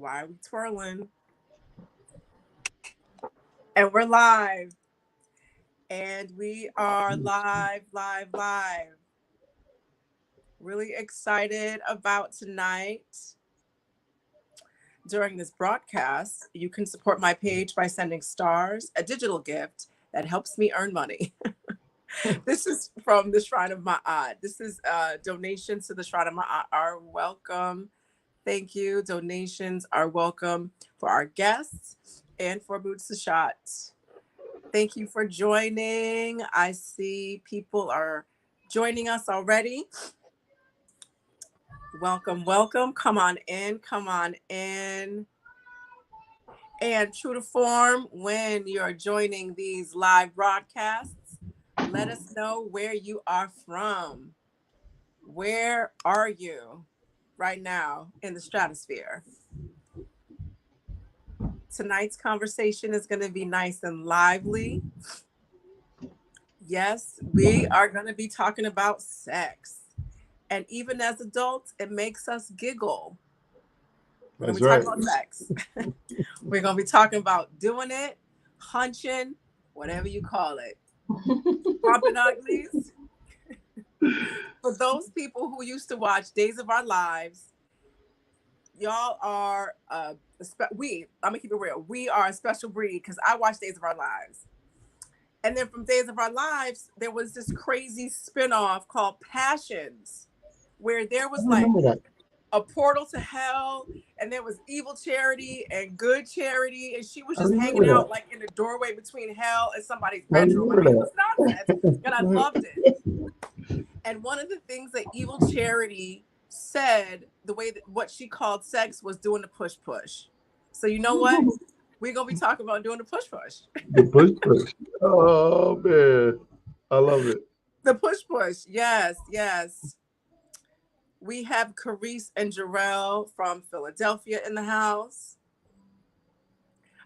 Why are we twirling? And we're live. And we are live, live, live. Really excited about tonight. During this broadcast, you can support my page by sending stars, a digital gift that helps me earn money. This is from the Shrine of Ma'at. This is donations to the Shrine of Ma'at are welcome. Thank you. Donations are welcome for our guests and for Abut Seshat. Thank you for joining. I see people are joining us already. Welcome, welcome. Come on in, come on in. And true to form, when you're joining these live broadcasts, let us know where you are from. Where are you right now in the stratosphere? Tonight's conversation is going to be nice and lively. Yes, we are going to be talking about sex. And even as adults, it makes us giggle. We're going to be talking about sex. We're going to be talking about doing it, hunching, whatever you call it. Pumping uglies. For those people who used to watch Days of Our Lives, y'all are I'm gonna keep it real. We are a special breed because I watched Days of Our Lives. And then from Days of Our Lives, there was this crazy spinoff called Passions, where there was like a portal to hell, and there was evil Charity and good Charity, and she was just hanging out like in the doorway between hell and somebody's bedroom. I mean, it was nonsense, and I loved it. And one of the things that evil Charity said, the way that what she called sex was doing the push push. So you know what? We're gonna be talking about doing the push push. The push push. Oh man, I love it. The push push. Yes, yes. We have Carice and Jarrell from Philadelphia in the house.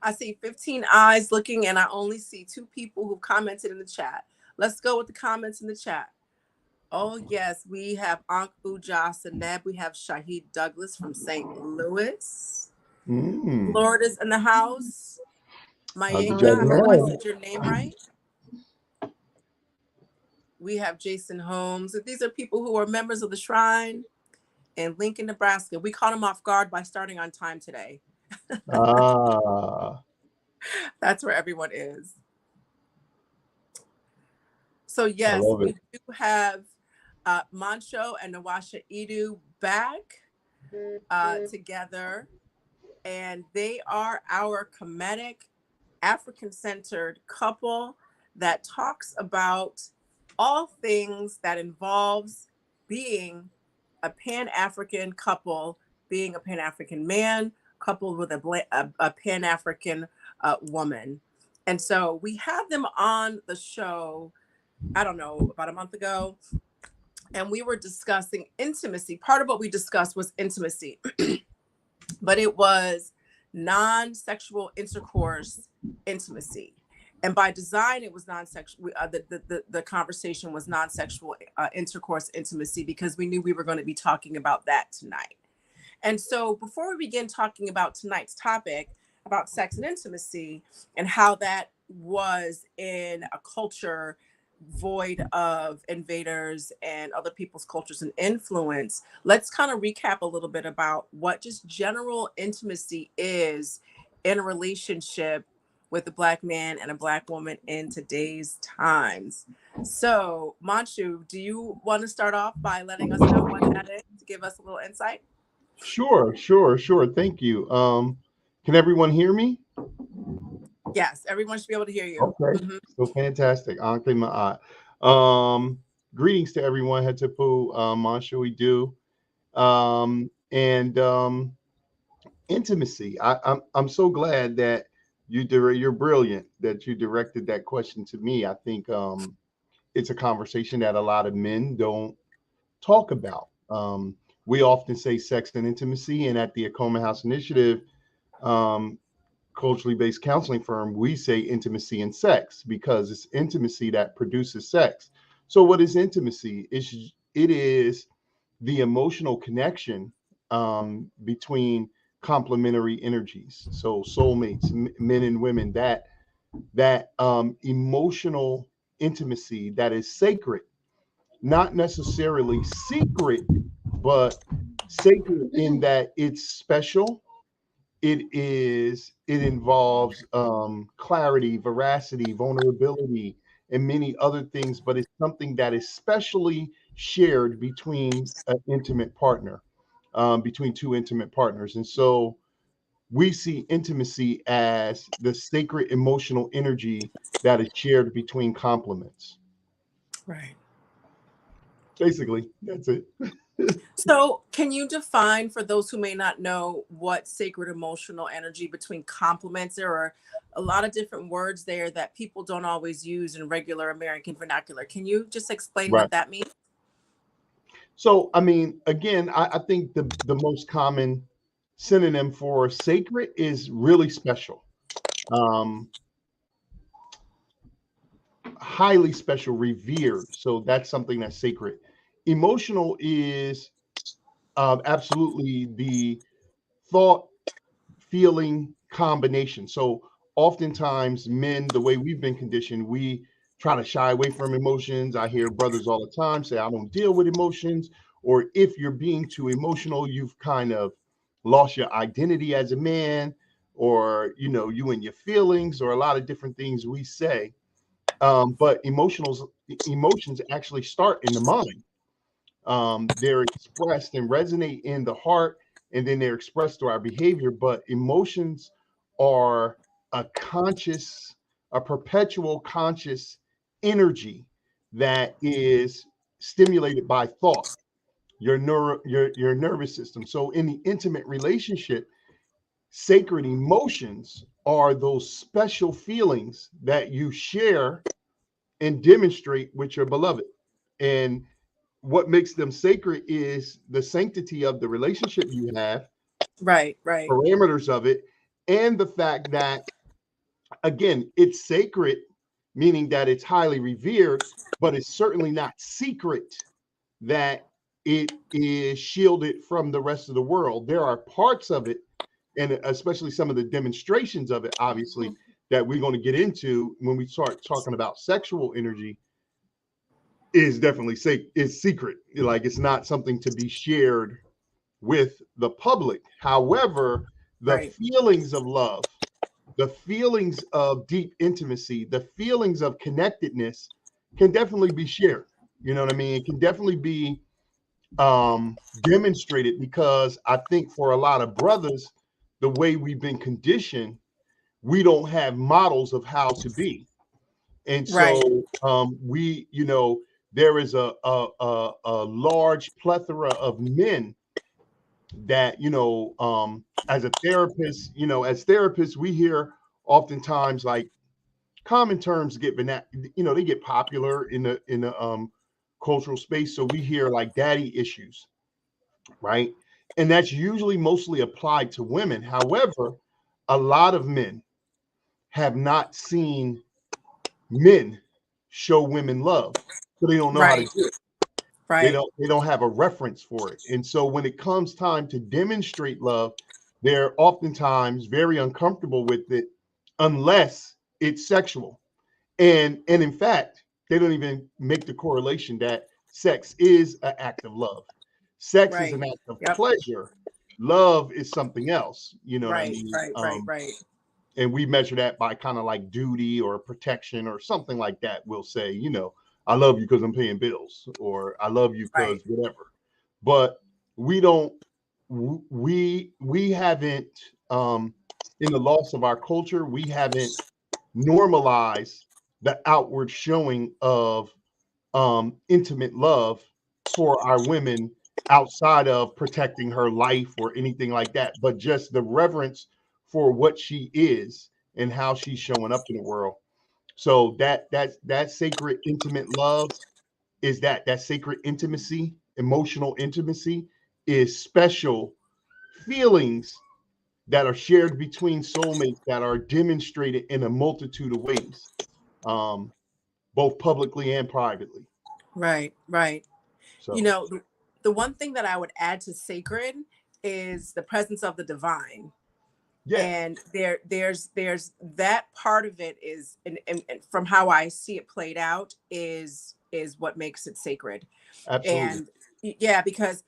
I see 15 eyes looking, and I only see 2 people who commented in the chat. Let's go with the comments in the chat. Oh, yes, we have Ankh Seneb. We have Shahid Douglas from St. Louis. Florida's in the house. Mayenka, I hope I said your name right. We have Jason Holmes. These are people who are members of the Shrine in Lincoln, Nebraska. We caught them off guard by starting on time today. That's where everyone is. So, yes, we do have Monwasha and Monwasha Edu back together, and they are our Kemetic, African-centered couple that talks about all things that involves being a Pan-African couple, being a Pan-African man coupled with a Pan-African woman. And so we had them on the show, I don't know, about a month ago, and we were discussing intimacy. Part of what we discussed was intimacy, but it was non-sexual intercourse intimacy. And by design, it was non-sexual. The conversation was non-sexual intercourse intimacy because we knew we were going to be talking about that tonight. And so before we begin talking about tonight's topic about sex and intimacy and how that was in a culture void of invaders and other people's cultures and influence, let's kind of recap a little bit about what just general intimacy is in a relationship with a Black man and a Black woman in today's times. So, Monwasha, do you want to start off by letting us know what that is to give us a little insight? Sure. Thank you. Can everyone hear me? Yes, everyone should be able to hear you. Okay. So fantastic. Ankh Ma'at. Greetings to everyone. Hetapu, Monwasha Edu. And intimacy. I'm so glad that you're brilliant that you directed that question to me. I think it's a conversation that a lot of men don't talk about. We often say sex and intimacy, and at the Akoma House Initiative, culturally based counseling firm, we say intimacy and sex because it's intimacy that produces sex. So, what is intimacy? It is the emotional connection between complementary energies. So soulmates, men and women, that emotional intimacy that is sacred, not necessarily secret, but sacred in that it's special. It involves clarity, veracity, vulnerability, and many other things, but it's something that is specially shared between an intimate partner, between two intimate partners. And so we see intimacy as the sacred emotional energy that is shared between complements. Right. Basically, that's it. So, can you define for those who may not know what sacred emotional energy between complements? There are a lot of different words there that people don't always use in regular American vernacular. Can you just explain Right. what that means? So, I mean, again, I think the most common synonym for sacred is really special, um, highly special, revered. So that's something that's sacred. Emotional is absolutely the thought feeling combination. So oftentimes men, the way we've been conditioned, we try to shy away from emotions. I hear brothers all the time say, I don't deal with emotions. Or if you're being too emotional, you've kind of lost your identity as a man, or you and your feelings, or a lot of different things we say. But emotions actually start in the mind. They're expressed and resonate in the heart, and then they're expressed through our behavior. But emotions are a conscious, a perpetual conscious energy that is stimulated by thought, your nervous system. So in the intimate relationship, sacred emotions are those special feelings that you share and demonstrate with your beloved. And what makes them sacred is the sanctity of the relationship you have, Right, right, parameters of it, and the fact that, again, it's sacred, meaning that it's highly revered, but it's certainly not secret that it is shielded from the rest of the world. There are parts of it, and especially some of the demonstrations of it, obviously, that we're going to get into when we start talking about sexual energy, is definitely is secret. Like, it's not something to be shared with the public. However, the right, feelings of love, the feelings of deep intimacy, the feelings of connectedness can definitely be shared. You know what I mean? It can definitely be demonstrated, because I think for a lot of brothers, the way we've been conditioned, we don't have models of how to be. And right, so there is a large plethora of men that, as a therapist, as therapists, we hear oftentimes, like, common terms get they get popular in the cultural space. So we hear like daddy issues, right? And that's usually mostly applied to women. However, a lot of men have not seen men show women love, so they don't know how to right, do it. They right, don't have a reference for it. And so when it comes time to demonstrate love, they're oftentimes very uncomfortable with it, unless it's sexual. And in fact, they don't even make the correlation that sex is an act of love. Sex is right. an act of Yep. pleasure. Love is something else. You know what I Right, mean? right, right, right, And we measure that by kind of like duty or protection or something like that. We'll say, I love you because I'm paying bills, or I love you right, because whatever. But we don't, we haven't, in the loss of our culture, we haven't normalized the outward showing of intimate love for our women, outside of protecting her life or anything like that, but just the reverence for what she is and how she's showing up in the world. So that sacred intimate love is that sacred intimacy, emotional intimacy, is special feelings that are shared between soulmates, that are demonstrated in a multitude of ways, um, both publicly and privately. right, right. You So know, the one thing that I would add to sacred is the presence of the divine. Yes, And there's that part of it is, and from how I see it played out, is what makes it sacred. absolutely. And yeah, because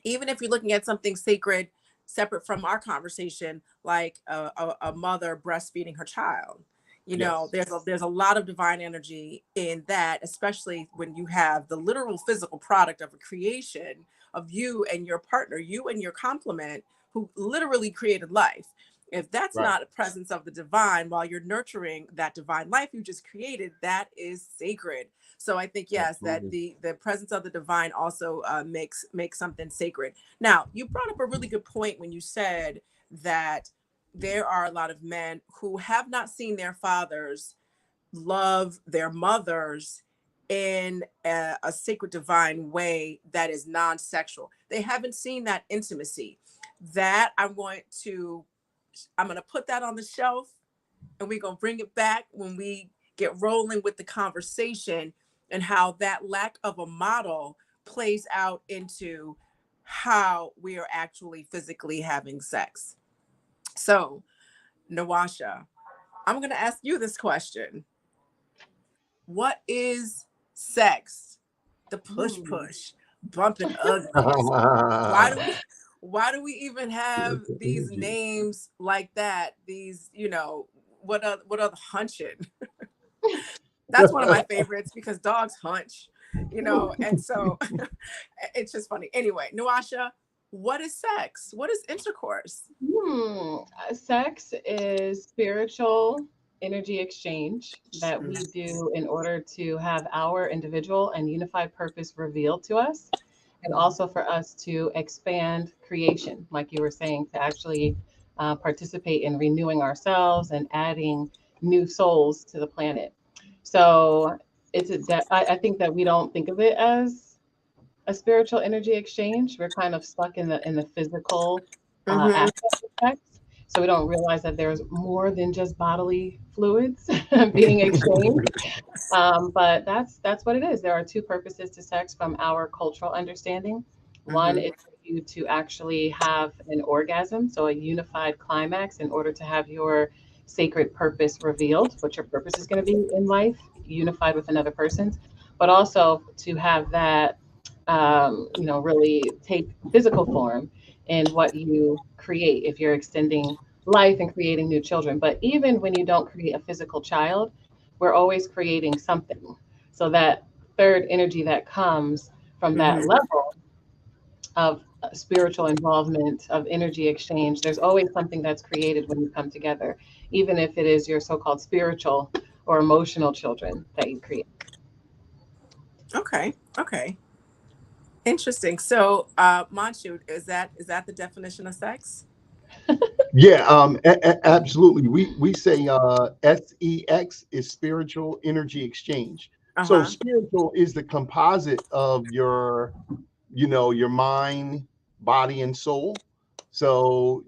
even if you're looking at something sacred separate from our conversation, like a mother breastfeeding her child, Yes, there's a lot of divine energy in that, especially when you have the literal physical product of a creation of you and your partner, you and your complement, who literally created life. If that's right. not a presence of the divine while you're nurturing that divine life you just created, that is sacred. So I think, yes, that Absolutely. the presence of the divine also makes something sacred. Now, you brought up a really good point when you said that there are a lot of men who have not seen their fathers love their mothers in a sacred divine way that is non-sexual. They haven't seen that intimacy. That I'm going to put that on the shelf, and we're going to bring it back when we get rolling with the conversation, and how that lack of a model plays out into how we are actually physically having sex. So, Nawasha, I'm going to ask you this question. What is sex? The push Hmm. push, bumping uglies. Why do we why do we even have Spiritual these energy. names like that? These, what other hunching? That's one of my favorites because dogs hunch, and so it's just funny. Anyway, Nuasha, what is sex? What is intercourse? Hmm. Sex is spiritual energy exchange that we do in order to have our individual and unified purpose revealed to us, and also for us to expand creation, like you were saying, to actually participate in renewing ourselves and adding new souls to the planet. So I think that we don't think of it as a spiritual energy exchange. We're kind of stuck in the physical Mm-hmm. aspect of sex. So we don't realize that there's more than just bodily fluids being exchanged. But that's what it is. There are two purposes to sex from our cultural understanding. One Mm-hmm. is for you to actually have an orgasm, so a unified climax, in order to have your sacred purpose revealed, what your purpose is going to be in life, unified with another person's, but also to have that, really take physical form in what you create if you're extending life and creating new children. But even when you don't create a physical child, we're always creating something. So that third energy that comes from that Mm-hmm. level of spiritual involvement, of energy exchange, there's always something that's created when you come together, even if it is your so-called spiritual or emotional children that you create. Okay. Okay. Interesting. So, Manchu, is that the definition of sex? Yeah, absolutely. We say sex is spiritual energy exchange. So Uh-huh. spiritual is the composite of your mind, body, and soul. So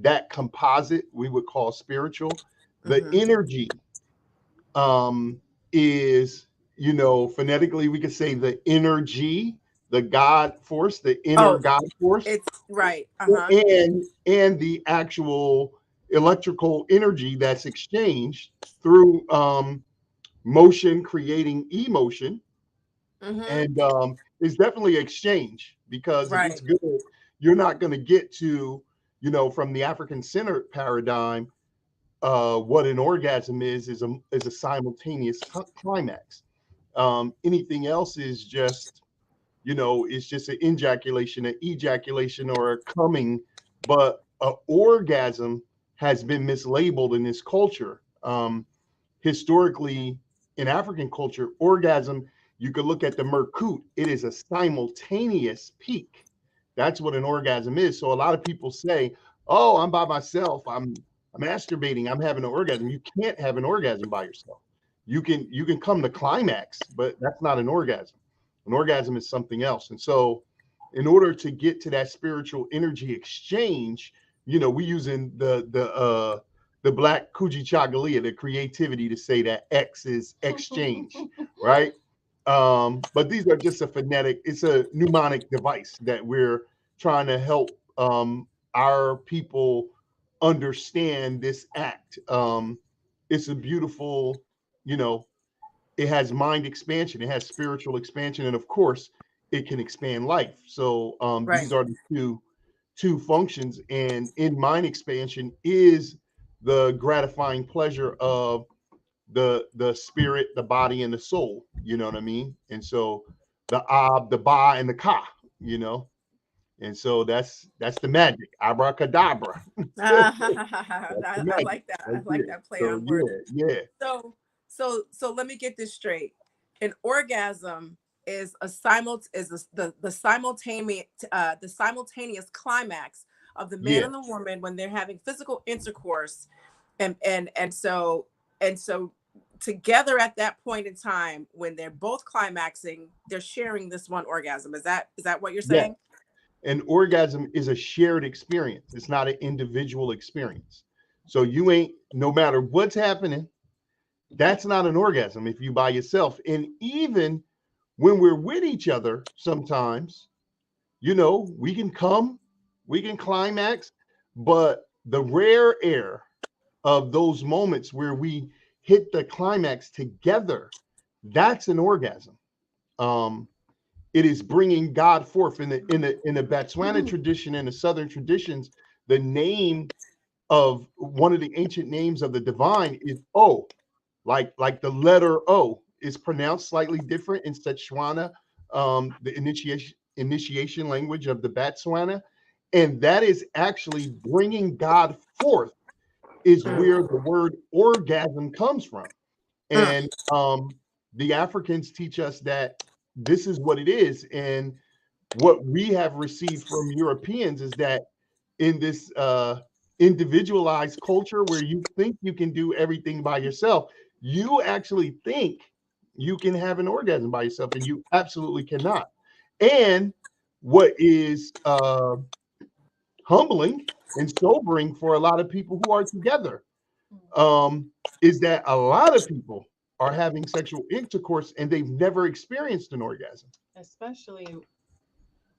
that composite we would call spiritual. The Mm-hmm. energy is, phonetically we could say the energy, the God force, the inner Oh, God force, it's right. Uh-huh. and the actual electrical energy that's exchanged through motion creating emotion. Mm-hmm. And it's definitely exchange, because if it's Right. good, you're not going to get to, from the African centered paradigm, what an orgasm is a simultaneous climax. Anything else is just, it's just an ejaculation, an ejaculation, or a coming. But an orgasm has been mislabeled in this culture. Historically, in African culture, orgasm, you could look at the Merkut, it is a simultaneous peak. That's what an orgasm is. So a lot of people say, "Oh, I'm by myself. I'm masturbating. I'm having an orgasm." You can't have an orgasm by yourself. You can come to climax, but that's not an orgasm. An orgasm is something else. And so, in order to get to that spiritual energy exchange, we using the black Kuji Chagalia, the creativity, to say that X is exchange, right? But these are just it's a mnemonic device that we're trying to help our people understand this act. It's a beautiful, you know, it has mind expansion, it has spiritual expansion, and of course, it can expand life. So Right. these are the two functions, and in mind expansion is the gratifying pleasure of the spirit, the body, and the soul. You know what I mean? And so the ab, the ba, and the ka. You know, and so that's the magic, abracadabra. That's the I magic like that. I right like there. that play So on words. yeah. So, so let me get this straight. An orgasm is a simult is the simultaneous climax of the man Yeah, and the woman when they're having physical intercourse, and so together at that point in time when they're both climaxing, they're sharing this one orgasm. Is that what you're yeah. saying? An orgasm is a shared experience. It's not an individual experience. So you ain't, no matter what's happening, that's not an orgasm if you by yourself. And even when we're with each other, sometimes, you know, we can come, we can climax, but the rare air of those moments where we hit the climax together, that's an orgasm. Um, it is bringing God forth in the Botswana tradition and the Southern traditions. The name of one of the ancient names of the divine is O, like the letter O is pronounced slightly different in Setswana, the initiation language of the Botswana, and that is actually bringing God forth. Is Mm, where the word orgasm comes from, mm, and the Africans teach us that this is what it is, and what we have received from Europeans is that in this individualized culture where you think you can do everything by yourself, you actually think you can have an orgasm by yourself, and you absolutely cannot. And what is humbling and sobering for a lot of people who are together um, is that a lot of people are having sexual intercourse and they've never experienced an orgasm. Especially,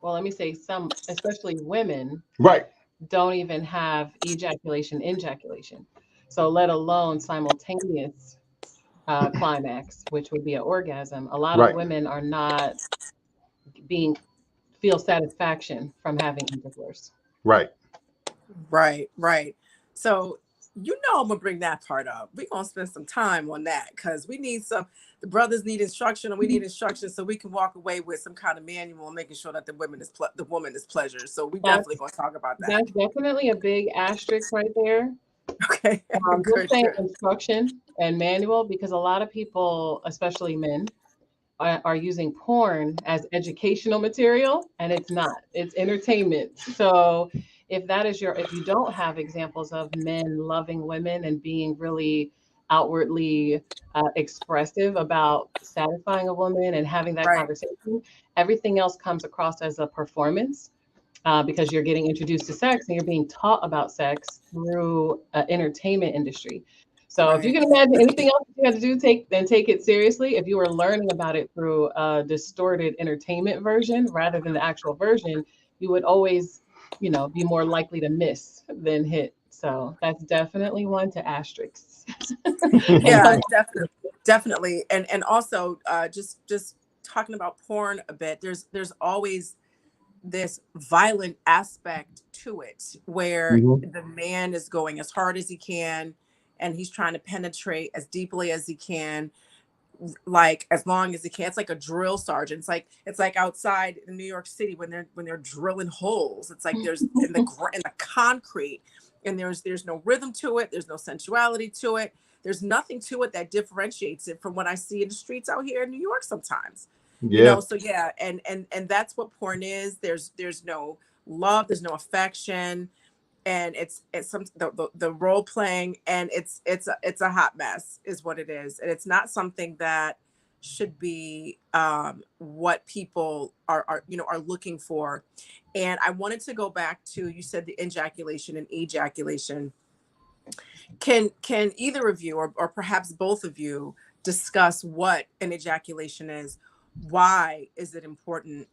well, let me say some, especially women Right, don't even have ejaculation. So let alone simultaneous climax, which would be an orgasm. A lot of right, women are not being feel satisfaction from having intercourse. right. right. So I'm gonna bring that part up. We're gonna spend some time on that because we need some. The brothers need instruction, and we need instruction so we can walk away with some kind of manual, making sure that the woman is pleasure. So we definitely That's gonna talk about that. that's definitely a big asterisk right there. Okay, Just good, saying good. instruction and manual because a lot of people, especially men, are using porn as educational material, and it's not. It's entertainment. So if you don't have examples of men loving women and being really outwardly expressive about satisfying a woman and having that Right, conversation, everything else comes across as a performance because you're getting introduced to sex and you're being taught about sex through entertainment industry. So if you right, can imagine anything else that you had to do, take it seriously. If you were learning about it through a distorted entertainment version rather than the actual version, you would always, be more likely to miss than hit. So that's definitely one to asterisks. And yeah, some definitely, and also just talking about porn a bit. There's always this violent aspect to it where Mhm. the man is going as hard as he can and he's trying to penetrate as deeply as he can, like as long as he can. It's like a drill sergeant. It's like outside in New York City when they're drilling holes. It's like there's in the concrete, and there's no rhythm to it. There's no sensuality to it. There's nothing to it that differentiates it from what I see in the streets out here in New York sometimes. Yeah, So yeah, and that's what porn is. There's no love, there's no affection, and it's some the role playing, and it's a hot mess is what it is, and it's not something that should be what people are looking for. And I wanted to go back to, you said the ejaculation and ejaculation. Can either of you, or perhaps both of you, discuss what an ejaculation is, why is it important?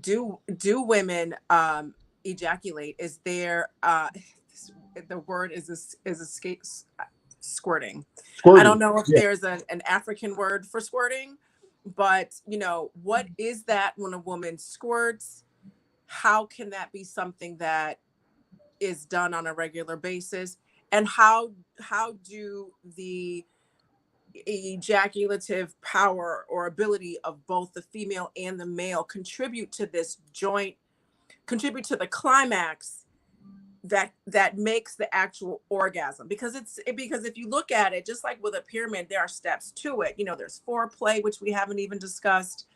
Do women ejaculate? Is there the word is escape squirting? I don't Squirting. know if Yeah. there's an African word for squirting, but what is that when a woman squirts? How can that be something that is done on a regular basis? And how do the ejaculative power or ability of both the female and the male contribute to this joint, contribute to the climax that makes the actual orgasm? Because if you look at it, just like with a pyramid, there are steps to it. There's foreplay, which we haven't even discussed,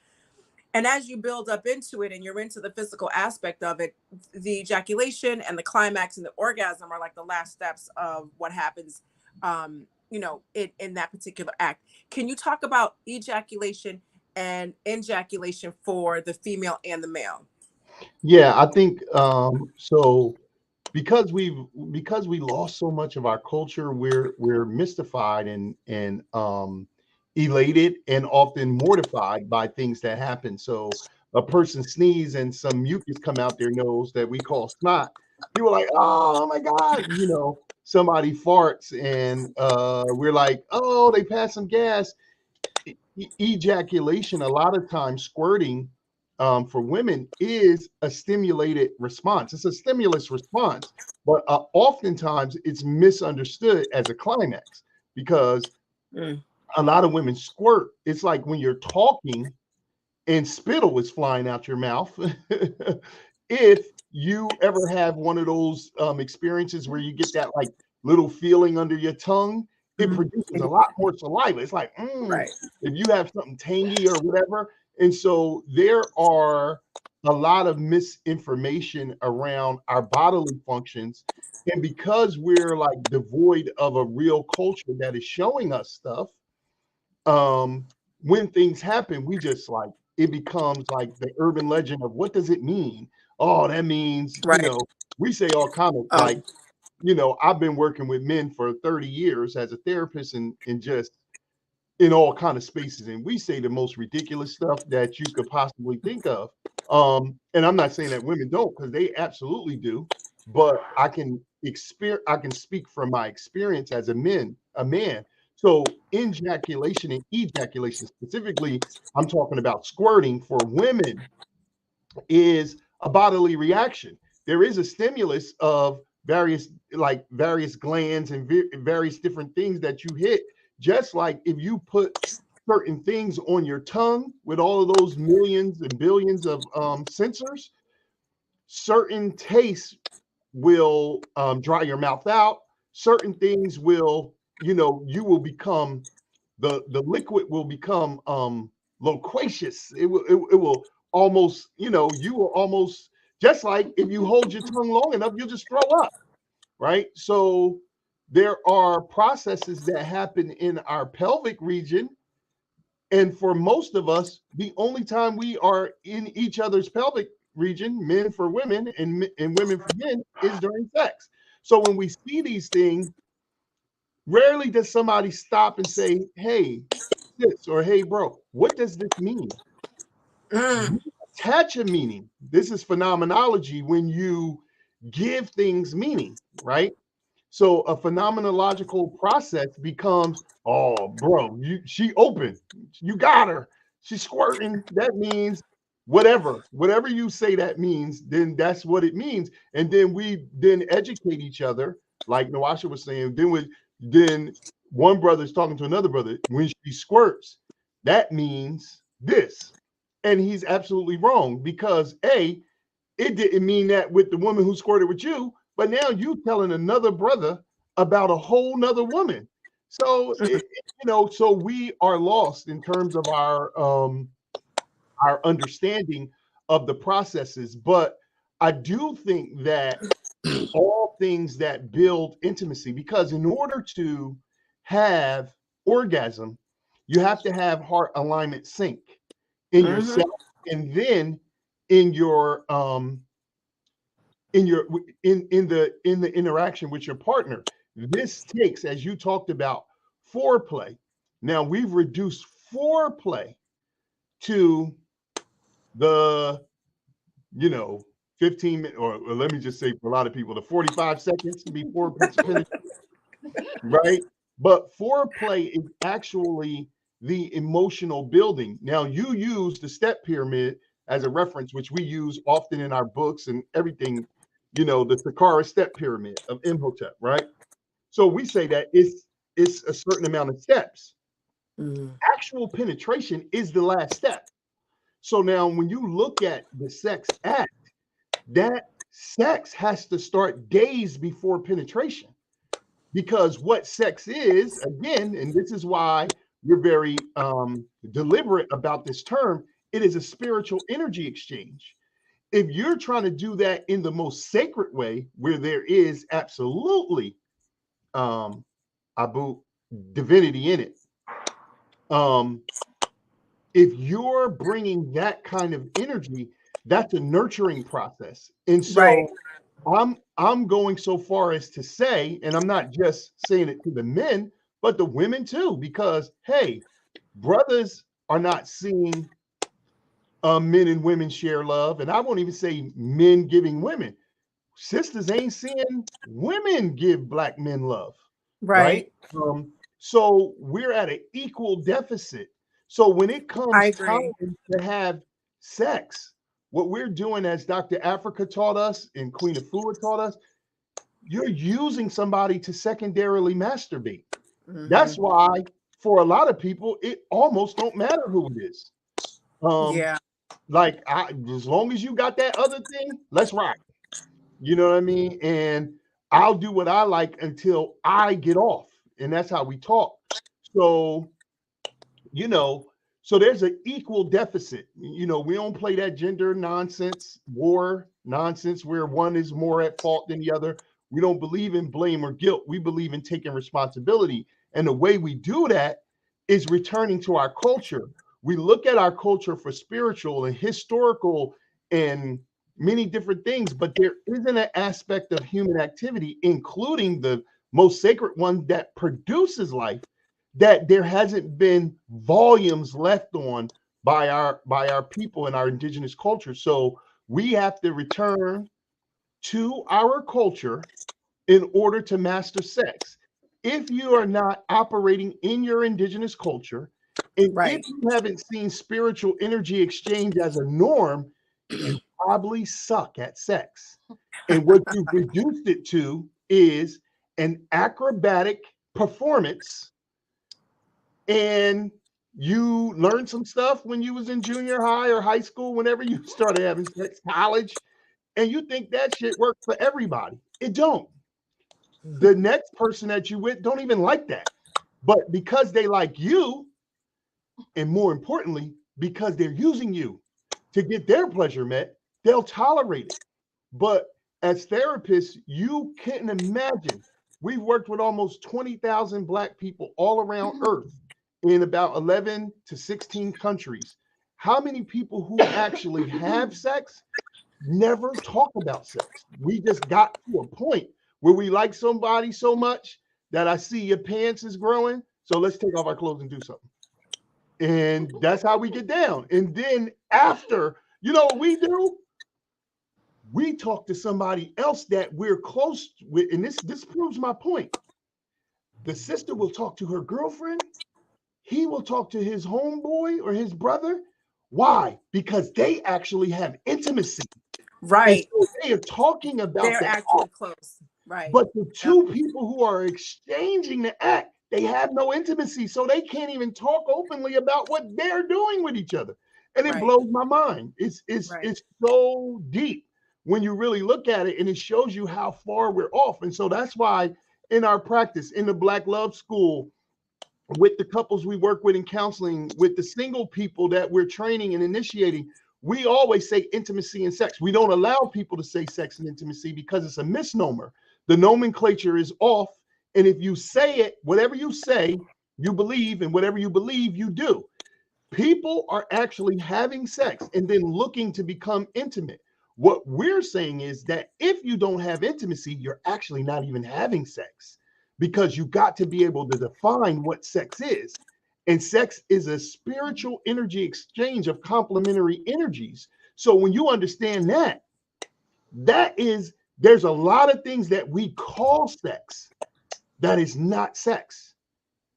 and as you build up into it and you're into the physical aspect of it, the ejaculation and the climax and the orgasm are like the last steps of what happens, in that particular act. Can you talk about ejaculation and ejaculation for the female and the male? Yeah, I think so because we lost so much of our culture, we're mystified and elated and often mortified by things that happen. So a person sneeze and some mucus come out their nose that we call snot. People are like, oh my God, somebody farts and we're like, oh, they passed some gas. Ejaculation, a lot of times squirting for women is a stimulated response. It's a stimulus response, but oftentimes it's misunderstood as a climax because Mm. a lot of women squirt. It's like when you're talking and spittle is flying out your mouth. If you ever have one of those experiences where you get that like little feeling under your tongue, it Mhm. produces a lot more saliva. It's like, Right. if you have something tangy or whatever. And so there are a lot of misinformation around our bodily functions. And because we're like devoid of a real culture that is showing us stuff, um when things happen, we just like it becomes like the urban legend of what does it mean. Oh, that means, Right. we say all kind of like, Um, I've been working with men for 30 years as a therapist and just in all kind of spaces, and we say the most ridiculous stuff that you could possibly think of. And I'm not saying that women don't, because they absolutely do, but I can speak from my experience as a man. So ejaculation and ejaculation specifically, I'm talking about squirting for women, is a bodily reaction. There is a stimulus of various glands and various different things that you hit. Just like if you put certain things on your tongue with all of those millions and billions of sensors, certain tastes will dry your mouth out. Certain things will, you will become the liquid will become loquacious. It will almost, you will almost, just like if you hold your tongue long enough, you'll just throw up, right? So there are processes that happen in our pelvic region. And for most of us, the only time we are in each other's pelvic region, men for women and women for men, is during sex. So when we see these things, rarely does somebody stop and say, hey, sis, or hey, bro, what does this mean? mm, We attach a meaning. This is phenomenology when you give things meaning, right? So a phenomenological process becomes, oh, bro, she open, you got her, she's squirting. That means whatever you say that means, then that's what it means. And then we then educate each other, like Nawasha was saying. Then one brother's talking to another brother. When she squirts, that means this, and he's absolutely wrong because it didn't mean that with the woman who squirted with you, but now you telling another brother about a whole nother woman. So mm, so we are lost in terms of our understanding of the processes. But I do think that all things that build intimacy, because in order to have orgasm, you have to have heart alignment sync in mhm, yourself, and then in your in your in the interaction with your partner. This takes, as you talked about, foreplay. Now we've reduced foreplay to the, 15 minutes, or let me just say for a lot of people, the 45 seconds before penetration, right? But foreplay is actually the emotional building. Now, you use the step pyramid as a reference, which we use often in our books and everything, the Saqqara step pyramid of Imhotep, right? So we say that it's a certain amount of steps. Actual penetration is the last step. So now when you look at the sex act, that sex has to start days before penetration. Because what sex is, again, and this is why we're very deliberate about this term, it is a spiritual energy exchange. If you're trying to do that in the most sacred way, where there is absolutely Abu divinity in it, if you're bringing that kind of energy, that's a nurturing process. And so I'm going so far as to say, and I'm not just saying it to the men, but the women too, because hey, brothers are not seeing men and women share love, and I won't even say men giving women. Sisters ain't seeing women give black men love, right? Right. So we're at an equal deficit. So when it I comes time agree. to have sex, what we're doing, as Dr. Africa taught us and Queen Afua taught us, you're using somebody to secondarily masturbate. That's why for a lot of people, it almost don't matter who it is. Yeah. Like as long as you got that other thing, let's rock. You know what I mean? And I'll do what I like until I get off. And that's how we talk. So, you know, so there's an equal deficit. We don't play that gender nonsense, war nonsense where one is more at fault than the other. We don't believe in blame or guilt. We believe in taking responsibility. And the way we do that is returning to our culture. We look at our culture for spiritual and historical and many different things, but there isn't an aspect of human activity, including the most sacred one that produces life, that there hasn't been volumes left on by our people and our indigenous culture. So we have to return to our culture in order to master sex. If you are not operating in your indigenous culture, and if Right. you haven't seen spiritual energy exchange as a norm, you probably suck at sex. And what you've reduced it to is an acrobatic performance, and you learned some stuff when you was in junior high or high school, whenever you started having sex, college, and you think that shit works for everybody. It don't. The next person that you with don't even like that. But because they like you, and more importantly, because they're using you to get their pleasure met, they'll tolerate it. But as therapists, you couldn't imagine. We've worked with almost 20,000 Black people all around Earth in about 11 to 16 countries. How many people who actually have sex never talk about sex? We just got to a point where we like somebody so much that I see your pants is growing, so let's take off our clothes and do something. And that's how we get down. And then after, you know what we do? We talk to somebody else that we're close with, and this proves my point. The sister will talk to her girlfriend, he will talk to his homeboy or his brother. Why? Because they actually have intimacy. And Right. so they are talking about They're the actually act. close. Right. But the Yep. two people who are exchanging the act, they have no intimacy. So they can't even talk openly about what they're doing with each other. And it Right. blows my mind. It's it's Right. it's so deep when you really look at it, and it shows you how far we're off. And so that's why in our practice, in the Black Love School, with the couples we work with in counseling, with the single people that we're training and initiating, we always say intimacy and sex. We don't allow people to say sex and intimacy because it's a misnomer. The nomenclature is off. And if you say it, whatever you say, you believe, and whatever you believe, you do. People are actually having sex and then looking to become intimate. What we're saying is that if you don't have intimacy, you're actually not even having sex, because you got to be able to define what sex is. And sex is a spiritual energy exchange of complementary energies. So when you understand that, there's a lot of things that we call sex that is not sex.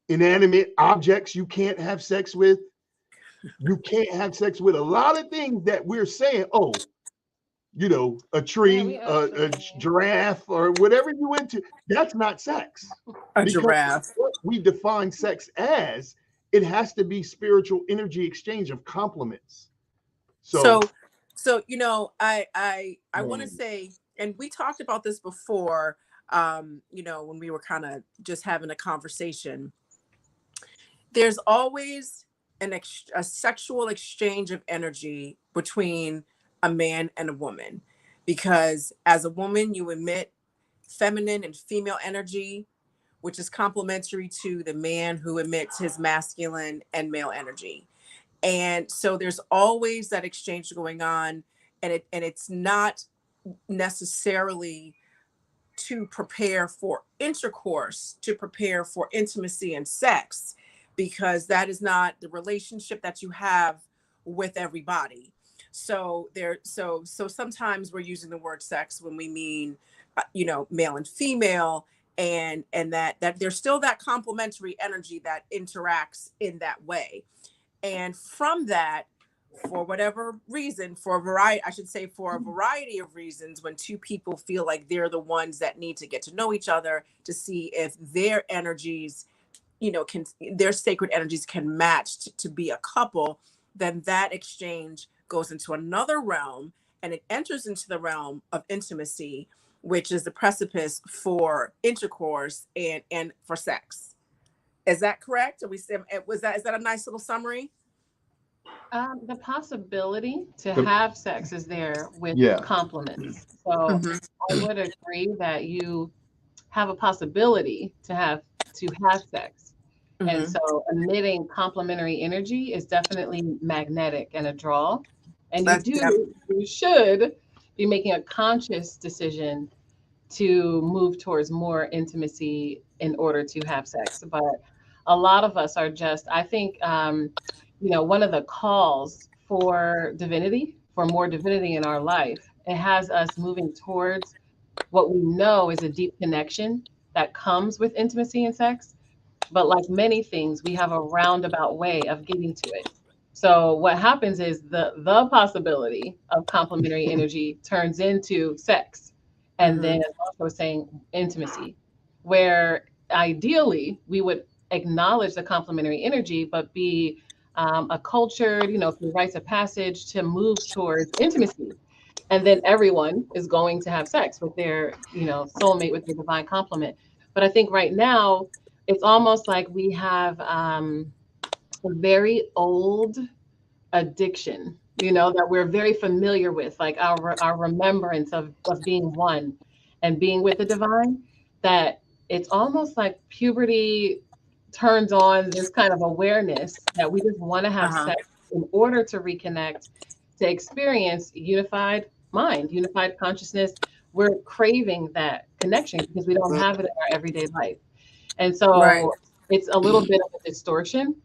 Inanimate objects you can't have sex with. You can't have sex with a lot of things that we're saying, oh, a Yeah, we tree, a actually. giraffe, or whatever you into. That's not sex. A Because giraffe. what we define sex as, it has to be spiritual energy exchange of complements. So, So I want to man, say, and we talked about this before, when we were kind of just having a conversation. There's always a sexual exchange of energy between a man and a woman, because as a woman you emit feminine and female energy, which is complementary to the man who emits his masculine and male energy. And so there's always that exchange going on, and it's not necessarily to prepare for intercourse, to prepare for intimacy and sex, because that is not the relationship that you have with everybody. So sometimes we're using the word sex when we mean male and female, and that there's still that complementary energy that interacts in that way. And from that, for whatever reason, for a variety, I should say, for a variety of reasons, when two people feel like they're the ones that need to get to know each other to see if their energies, their sacred energies can match to be a couple, then that exchange goes into another realm, and it enters into the realm of intimacy, which is the precipice for intercourse and for sex. Is that correct? Is that a nice little summary? The possibility to the, have sex is there with yeah, compliments. So Mm-hmm. I would agree that you have a possibility to have sex. And Mm-hmm. so emitting complementary energy is definitely magnetic and a draw. And That's yeah. you should be making a conscious decision to move towards more intimacy in order to have sex. But a lot of us are just, I think, one of the calls for divinity, for more divinity in our life, it has us moving towards what we know is a deep connection that comes with intimacy and sex. But like many things, we have a roundabout way of getting to it. So what happens is the possibility of complementary energy turns into sex, and Mm-hmm. then also saying intimacy, where ideally we would acknowledge the complementary energy, but be a cultured, through rites of passage to move towards intimacy, and then everyone is going to have sex with their soulmate, with their divine complement. But I think right now it's almost like we have a very old addiction, that we're very familiar with, like our remembrance of being one and being with the divine, that it's almost like puberty turns on this kind of awareness that we just want to have Uh-huh. sex in order to reconnect, to experience unified mind, unified consciousness. We're craving that connection because we don't have it in our everyday life. And Right. so it's a little bit of a distortion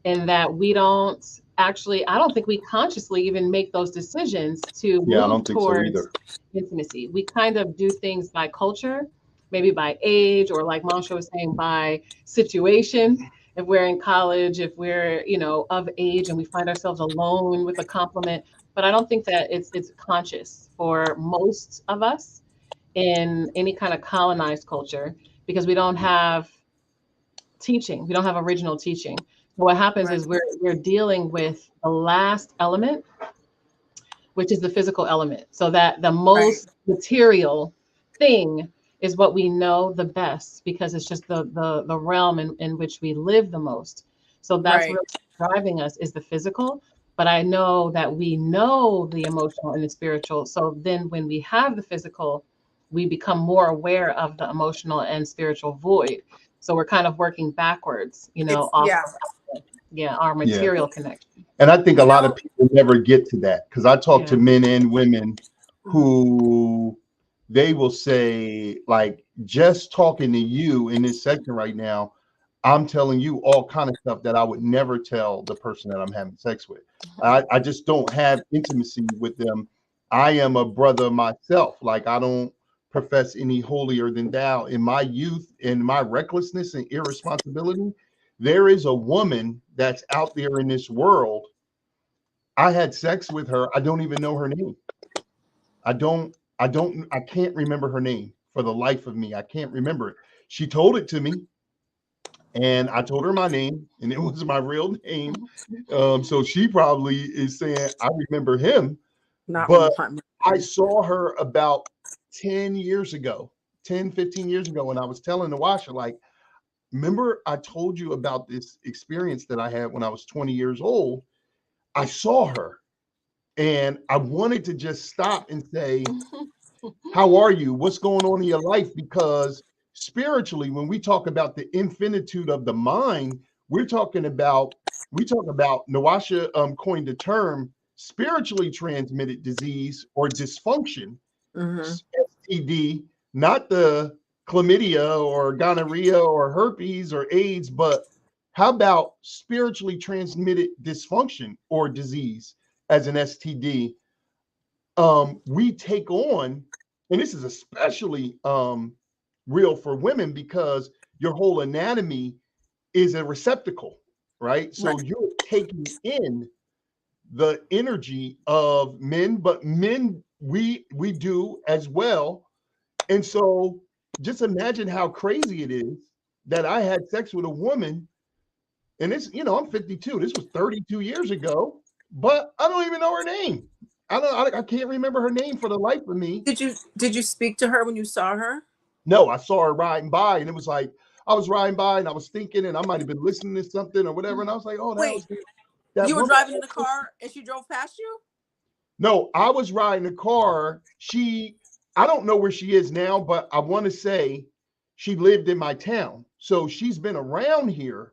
in that we don't actually, I don't think we consciously even make those decisions to yeah, I move don't think so towards either. intimacy. We kind of do things by culture, maybe by age, or like Mansha was saying, by situation. If we're in college, if we're, of age and we find ourselves alone with a compliment. But I don't think that it's conscious for most of us in any kind of colonized culture, because we don't have teaching. We don't have original teaching. What happens Right. is we're dealing with the last element, which is the physical element. So that the Right. most material thing is what we know the best, because it's just the realm in which we live the most. So that's Right. really driving us, is the physical. But I know that we know the emotional and the spiritual. So then when we have the physical, we become more aware of the emotional and spiritual void. So we're kind of working backwards, It's off yeah. our Yeah. material connection. And I think a You lot of know. people never get to that, because I talk Yeah. to men and women Mhm. who they will say, like, just talking to you in this section right now, I'm telling you all kind of stuff that I would never tell the person that I'm having sex with. I just don't have intimacy with them. I am a brother myself. Like, I don't profess any holier than thou. In my youth, in my recklessness and irresponsibility, there is a woman that's out there in this world. I had sex with her. I don't even know her name. I can't remember her name for the life of me. I can't remember it. She told it to me, and I told her my name, and it was my real name. So she probably is saying, I remember him, Not but remember. I saw her about 10 years ago, 10, 15 years ago, when I was telling the washer, like, remember I told you about this experience that I had when I was 20 years old? I saw her, and I wanted to just stop and say, how are you? What's going on in your life? Because spiritually, when we talk about the infinitude of the mind, we're talking about Nawasha coined the term spiritually transmitted disease or dysfunction, Mm-hmm. STD, not the chlamydia or gonorrhea or herpes or AIDS, but how about spiritually transmitted dysfunction or disease as an STD? We take on, and this is especially real for women because your whole anatomy is a receptacle, right? Right. So you're taking in the energy of men, but men we do as well. And so just imagine how crazy it is that I had sex with a woman, and it's, I'm 52. This was 32 years ago, but I don't even know her name. I can't remember her name for the life of me. Did you speak to her when you saw her? No, I saw her riding by, and it was like I was riding by, and I was thinking, and I might have been listening to something or whatever, and I was like, "Oh, that Wait, was that you were woman." driving in the car and she drove past you? No, I was riding the car. I don't know where she is now, but I want to say she lived in my town, so she's been around here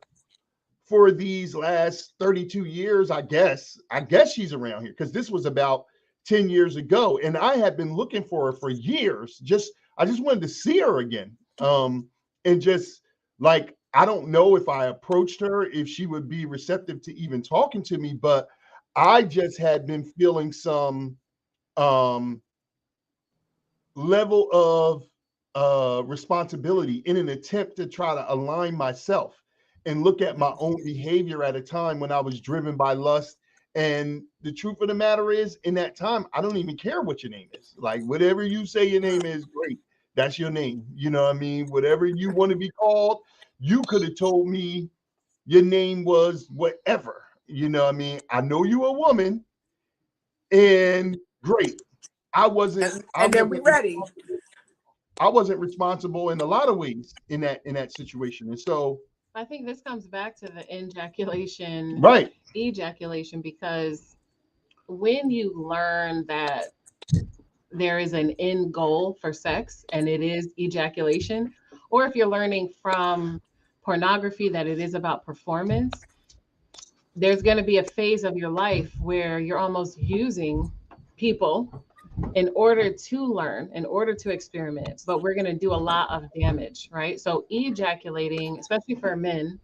for these last 32 years, I guess. I guess she's around here because this was about 10 years ago. And I had been looking for her for years. I just wanted to see her again. And just like, I don't know if I approached her, if she would be receptive to even talking to me, but I just had been feeling some um level of responsibility in an attempt to try to align myself and look at my own behavior at a time when I was driven by lust. And the truth of the matter is, in that time, I don't even care what your name is. Like, whatever you say your name is, great. That's your name. You know what I mean? Whatever you want to be called, you could have told me your name was whatever. You know what I mean? I know you a woman, and great. I wasn't And, I and then we wasn't ready. I wasn't responsible in a lot of ways in that situation. And so, I think this comes back to the ejaculation, right, ejaculation, because when you learn that there is an end goal for sex and it is ejaculation, or if you're learning from pornography that it is about performance, there's going to be a phase of your life where you're almost using people in order to learn, in order to experiment, but we're going to do a lot of damage, right? So ejaculating, especially for men,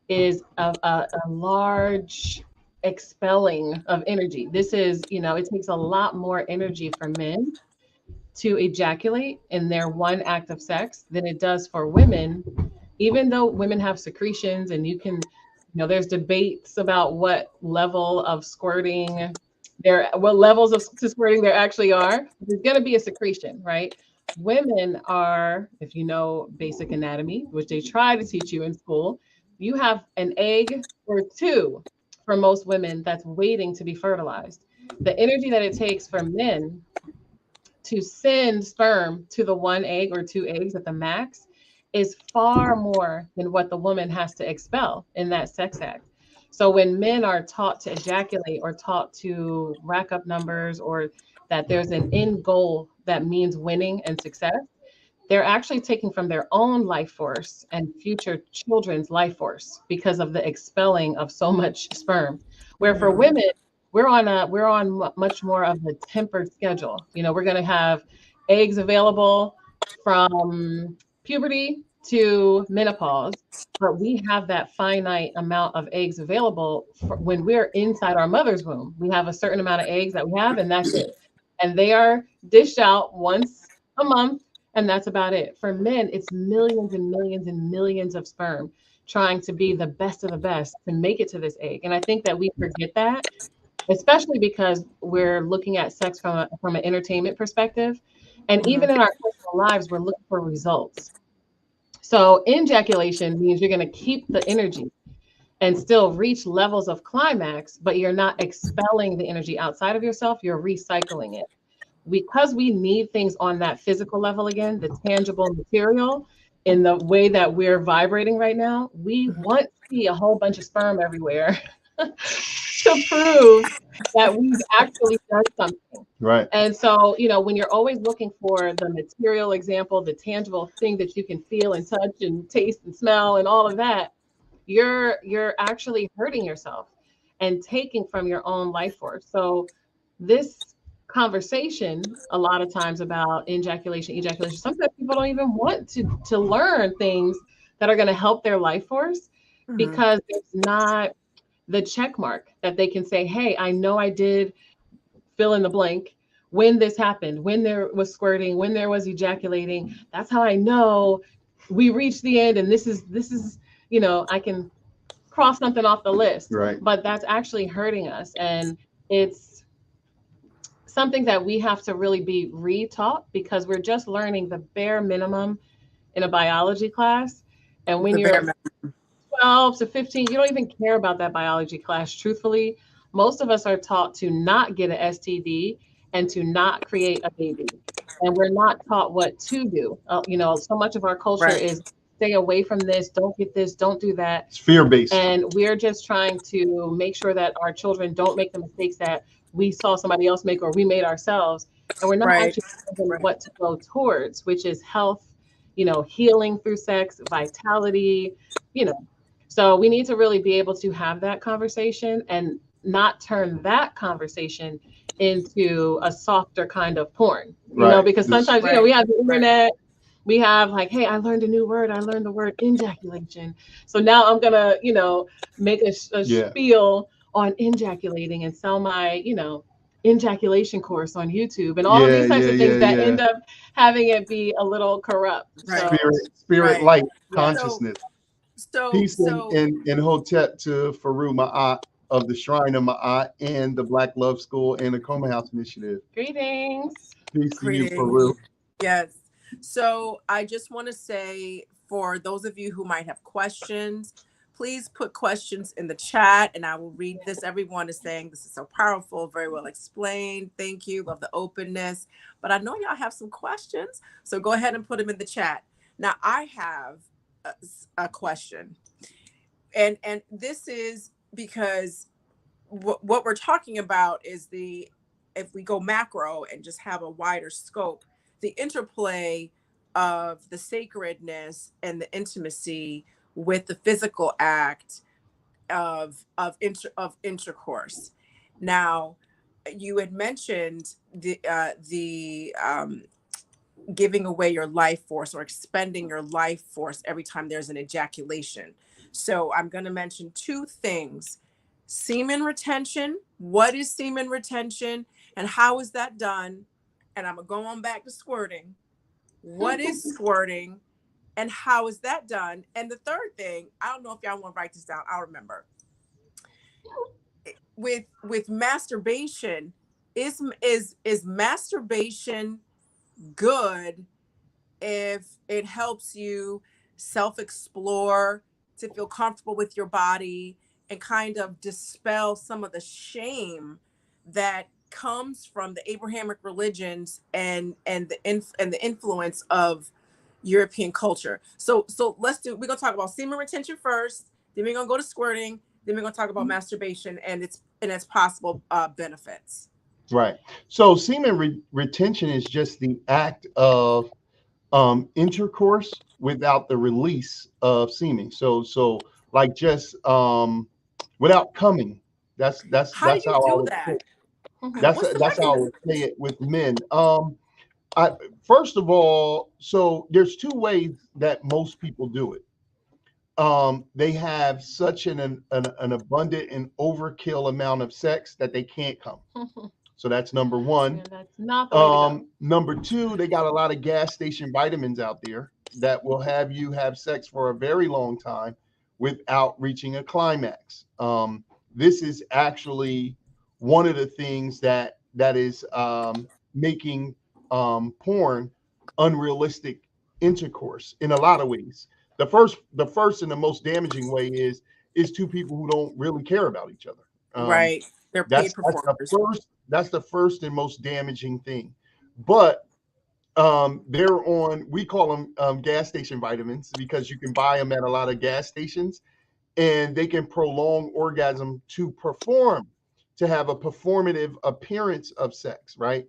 is a large expelling of energy. This is, it takes a lot more energy for men to ejaculate in their one act of sex than it does for women, even though women have secretions and there's debates about what level of squirting what levels of squirting there actually are. There's going to be a secretion, right? Women are, if you know basic anatomy, which they try to teach you in school, you have an egg or two for most women that's waiting to be fertilized. The energy that it takes for men to send sperm to the one egg or two eggs at the max is far more than what the woman has to expel in that sex act. So when men are taught to ejaculate or taught to rack up numbers or that there's an end goal that means winning and success, they're actually taking from their own life force and future children's life force because of the expelling of so much sperm. Where for Mhm. women, we're on much more of a tempered schedule. We're going to have eggs available from puberty to menopause, but we have that finite amount of eggs available for when we're inside our mother's womb. We have a certain amount of eggs that we have, and that's it. And they are dished out once a month, and that's about it. For men, it's millions and millions and millions of sperm trying to be the best of the best to make it to this egg. And I think that we forget that, especially because we're looking at sex from an entertainment perspective. And even in our personal lives, we're looking for results. So ejaculation means you're going to keep the energy and still reach levels of climax, but you're not expelling the energy outside of yourself, you're recycling it. Because we need things on that physical level again, the tangible material, in the way that we're vibrating right now, we want to see a whole bunch of sperm everywhere to prove that we've actually done something. Right. And so, when you're always looking for the material example, the tangible thing that you can feel and touch and taste and smell and all of that, you're actually hurting yourself and taking from your own life force. So this conversation a lot of times about ejaculation, sometimes people don't even want to learn things that are going to help their life force because it's not the check mark that they can say, hey, I know I did fill in the blank when this happened, when there was squirting, when there was ejaculating. That's how I know we reached the end, and this is I can cross something off the list. Right. But that's actually hurting us, and it's something that we have to really be retaught because we're just learning the bare minimum in a biology class. And when you're 12 to 15, you don't even care about that biology class. Truthfully, most of us are taught to not get an STD and to not create a baby. And we're not taught what to do. So much of our culture is stay away from this, don't get this, don't do that. It's fear-based. And we're just trying to make sure that our children don't make the mistakes that we saw somebody else make or we made ourselves. And we're not actually thinking what to go towards, which is health, healing through sex, vitality, So we need to really be able to have that conversation and not turn that conversation into a softer kind of porn, because sometimes, we have the internet, we have like, hey, I learned a new word. I learned the word ejaculation. So now I'm going to, make a spiel on ejaculating and sell my, ejaculation course on YouTube and all of these types of things that end up having it be a little corrupt. So, spirit light consciousness. Peace in Hotep to Faru Ma'at of the Shrine of Ma'at and the Black Love School and the Coma House Initiative. Greetings. Peace to you, Faru. Yes. So I just want to say, for those of you who might have questions, please put questions in the chat and I will read this. Everyone is saying this is so powerful, very well explained. Thank you. Love the openness. But I know y'all have some questions, so go ahead and put them in the chat. Now I have a question, and this is because what we're talking about is if we go macro and just have a wider scope, the interplay of the sacredness and the intimacy with the physical act of intercourse. Now, you had mentioned the giving away your life force or expending your life force every time there's an ejaculation. So I'm going to mention two things. Semen retention. What is semen retention and how is that done? And I'm going to go on back to squirting. What is squirting and how is that done? And the third thing, I don't know if y'all want to write this down. I'll remember. With masturbation, is masturbation good if it helps you self-explore, to feel comfortable with your body and kind of dispel some of the shame that comes from the Abrahamic religions and the influence of European culture? So we're gonna talk about semen retention first, then we're gonna go to squirting, then we're gonna talk about masturbation and its possible benefits. Right. So semen retention is just the act of intercourse without the release of semen. So like just without coming. That's how how I would that? say, that's how I would say it with men. I, first of all, so there's two ways that most people do it. They have such an abundant and overkill amount of sex that they can't come. So that's number one. Yeah, that's not the way to go. Number two, they got a lot of gas station vitamins out there that will have you have sex for a very long time without reaching a climax. This is actually one of the things that is making porn unrealistic intercourse in a lot of ways. The first and the most damaging way is two people who don't really care about each other. Um, Right. They're that's paid that's the performers. first that's the first and most damaging thing. But they're on, we call them gas station vitamins because you can buy them at a lot of gas stations, and they can prolong orgasm to perform, to have a performative appearance of sex, right?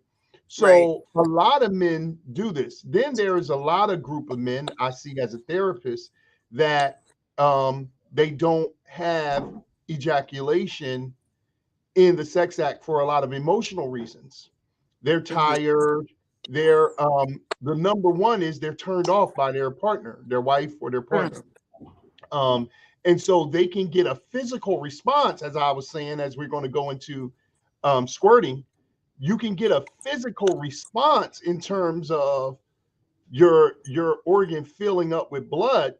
Right. So a lot of men do this. Then there is a lot of group of men I see as a therapist that they don't have ejaculation in the sex act for a lot of emotional reasons. They're Hmm. tired. They're the number one is they're turned off by their partner, their wife or their partner. Um, and so they can get a physical response, as I was saying, as we're going to go into squirting. You can get a physical response in terms of your organ filling up with blood,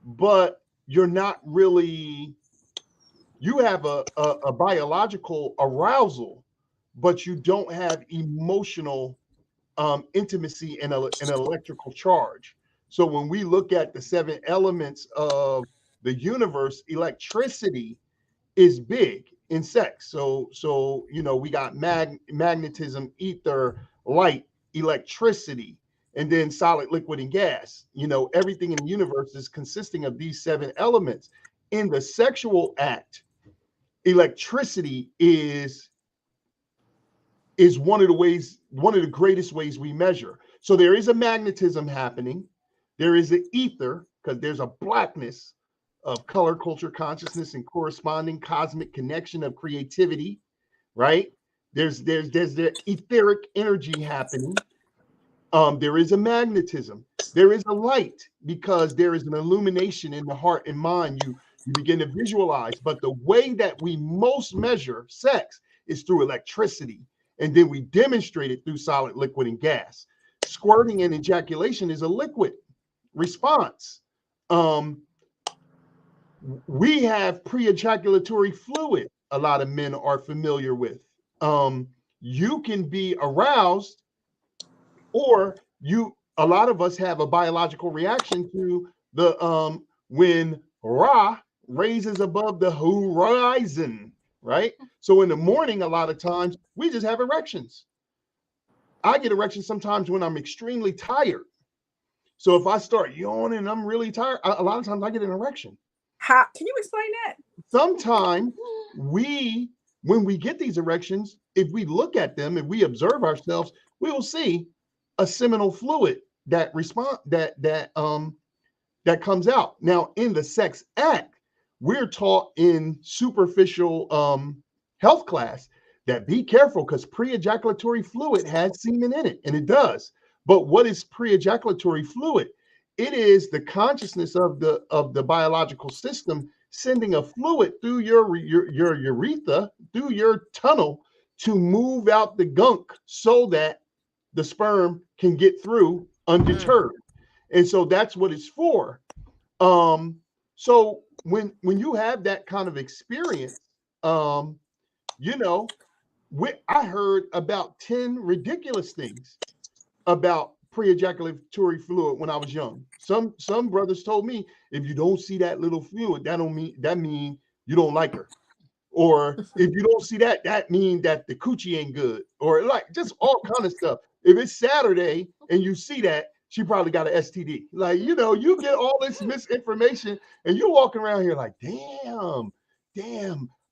but you're not really, you have a biological arousal, but you don't have emotional intimacy and an electrical charge. So when we look at the seven elements of the universe, electricity is big in sex. So you know we got magnetism, ether, light, electricity, and then solid, liquid, and gas. You know everything in the universe is consisting of these seven elements. In the sexual act, electricity is one of the greatest ways we measure. So there is a magnetism happening. There is an ether because there's a blackness of color, culture, consciousness, and corresponding cosmic connection of creativity, right? There's the etheric energy happening. There is a magnetism. There is a light because there is an illumination in the heart and mind. You begin to visualize. But the way that we most measure sex is through electricity, and then we demonstrate it through solid, liquid, and gas. Squirting and ejaculation is a liquid response. Um, we have pre-ejaculatory fluid. A lot of men are familiar with. You can be aroused, or you, a lot of us have a biological reaction to the when Ra raises above the horizon, right? So in the morning, a lot of times we just have erections. I get erections sometimes when I'm extremely tired. So if I start yawning and I'm really tired, a lot of times I get an erection. How can you explain that? Sometimes we, when we get these erections, if we look at them, if we observe ourselves, we will see a seminal fluid that respond that comes out. Now in the sex act, we're taught in superficial health class that be careful because pre-ejaculatory fluid has semen in it, and it does. But what is pre-ejaculatory fluid? It is the consciousness of the biological system sending a fluid through your urethra, through your tunnel, to move out the gunk so that the sperm can get through Mm. undeterred. And so that's what it's for. So when you have that kind of experience, um, you know, I heard about 10 ridiculous things about pre-ejaculatory fluid when I was young. Some brothers told me if you don't see that little fluid, that mean you don't like her. Or if you don't see that, that means that the coochie ain't good. Or like just all kind of stuff. If it's Saturday and you see that, she probably got an STD. Like, you know, you get all this misinformation and you're walking around here like, damn,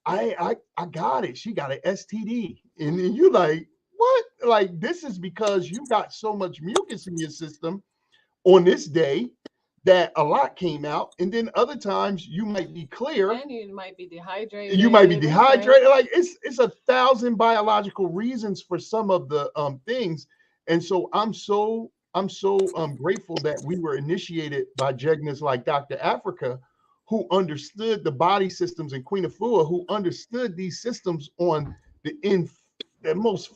I got it. She got an STD. And then you like, what? Like, this is because you got so much mucus in your system on this day that a lot came out. And then other times you might be clear, And you might be you might be dehydrated, right? dehydrated. Like it's a thousand biological reasons for some of the things. And so I'm so grateful that we were initiated by Jegnas like Dr. Africa, who understood the body systems, and Queen Afua, who understood these systems on the most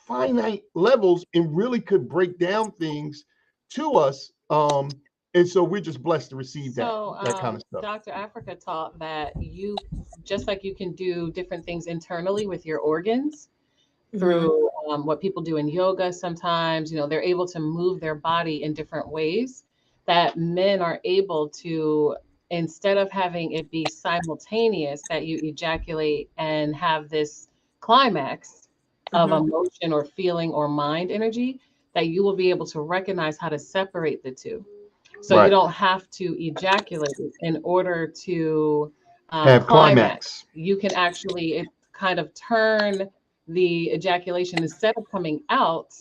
finite levels and really could break down things to us. And so we're just blessed to receive that kind of stuff. Dr. Africa taught that you, just like you can do different things internally with your organs Mhm. through what people do in yoga sometimes, they're able to move their body in different ways, that men are able to, instead of having it be simultaneous, that you ejaculate and have this climax of Mhm. emotion or feeling or mind energy, that you will be able to recognize how to separate the two. So you Right. don't have to ejaculate in order to Have climax. climax. You can actually it kind of turn the ejaculation, instead of coming out,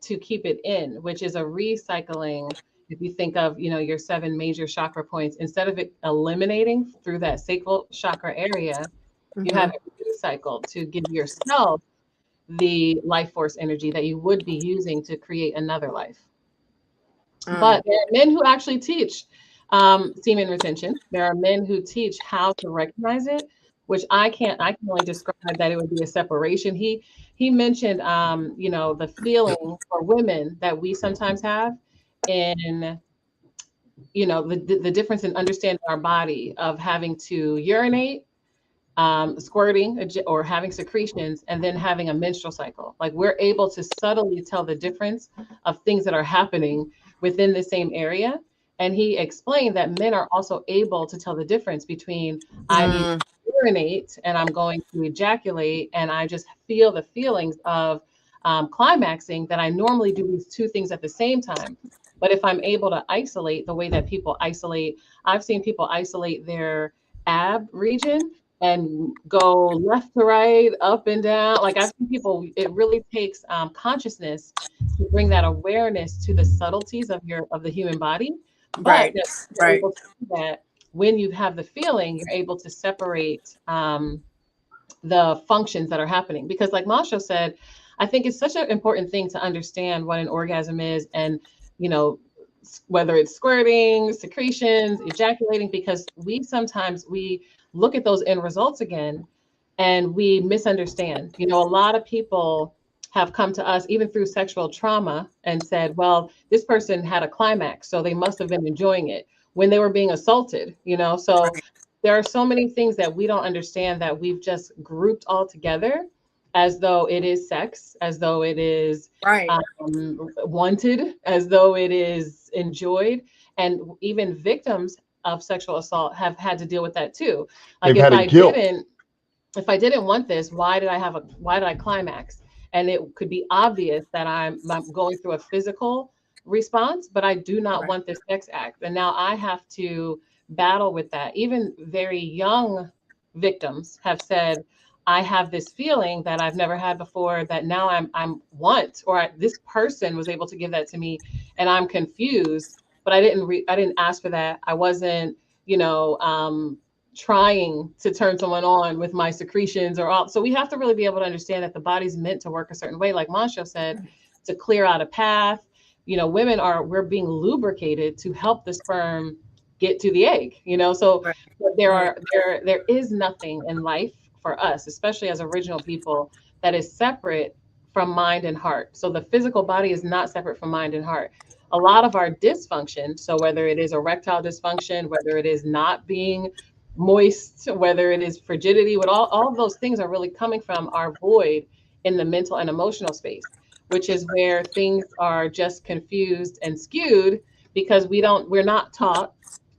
to keep it in, which is a recycling. If you think of, your seven major chakra points, instead of it eliminating through that sacral chakra area, you have Mhm. it recycled to give yourself the life force energy that you would be using to create another life. Mm. But there are men who actually teach semen retention. There are men who teach how to recognize it, which I can't. I can only describe that it would be a separation. He mentioned, the feeling for women that we sometimes have in, the difference in understanding our body of having to urinate, squirting, or having secretions, and then having a menstrual cycle. Like, we're able to subtly tell the difference of things that are happening within the same area. And he explained that men are also able to tell the difference between, I need Mm. to urinate and I'm going to ejaculate, and I just feel the feelings of climaxing, that I normally do these two things at the same time. But if I'm able to isolate the way that people isolate, I've seen people isolate their ab region and go left to right, up and down. Like, I've seen people, it really takes consciousness to bring that awareness to the subtleties of the human body. But Right. that you're Right. able to do that when you have the feeling, you're able to separate the functions that are happening. Because, like Masha said, I think it's such an important thing to understand what an orgasm is, and, you know, whether it's squirting, secretions, ejaculating, because we look at those end results again and we misunderstand. A lot of people have come to us even through sexual trauma and said, well, this person had a climax, so they must have been enjoying it when they were being assaulted. So Right. there are so many things that we don't understand, that we've just grouped all together as though it is sex, as though it is Right. wanted, as though it is enjoyed. And even victims of sexual assault have had to deal with that too. Like, They've if had a I guilt. didn't if I didn't want this, why did I climax? And it could be obvious that I'm going through a physical response, but I do not Right. want this sex act. And now I have to battle with that. Even very young victims have said, I have this feeling that I've never had before, that now I'm want, or this person was able to give that to me, and I'm confused, but I didn't ask for that. I wasn't, you know, um, trying to turn someone on with my secretions or all. So we have to really be able to understand that the body's meant to work a certain way, like Mancho said, to clear out a path. We're being lubricated to help the sperm get to the egg. So Right. there Right. are there is nothing in life for us, especially as original people, that is separate from mind and heart. So the physical body is not separate from mind and heart. A lot of our dysfunction, so whether it is erectile dysfunction, whether it is not being moist, whether it is frigidity, what all of those things are really coming from our void in the mental and emotional space, which is where things are just confused and skewed, because we're not taught,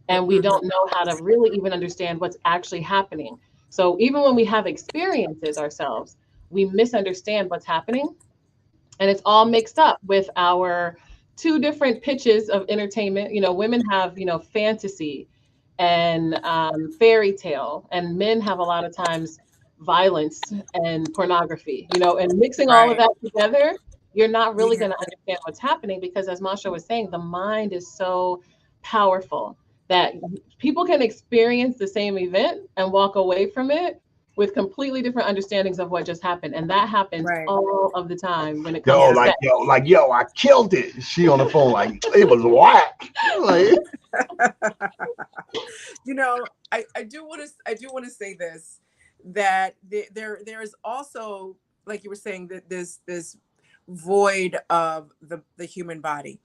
and we Mhm. don't know how to really even understand what's actually happening. So even when we have experiences ourselves, we misunderstand what's happening, and it's all mixed up with our two different pitches of entertainment. Women have, fantasy and fairy tale, and men have a lot of times violence and pornography. And mixing all of Right. that together, you're not really Yeah. going to understand what's happening, because, as Masha was saying, the mind is so powerful that people can experience the same event and walk away from it with completely different understandings of what just happened. And that happens Right. all of the time when it comes Yo, to Yeah. like, sex. yo, I killed it. She on the phone like it was whack. Like, You know, I do want to say this, that there is also, like you were saying, that this void of the human body.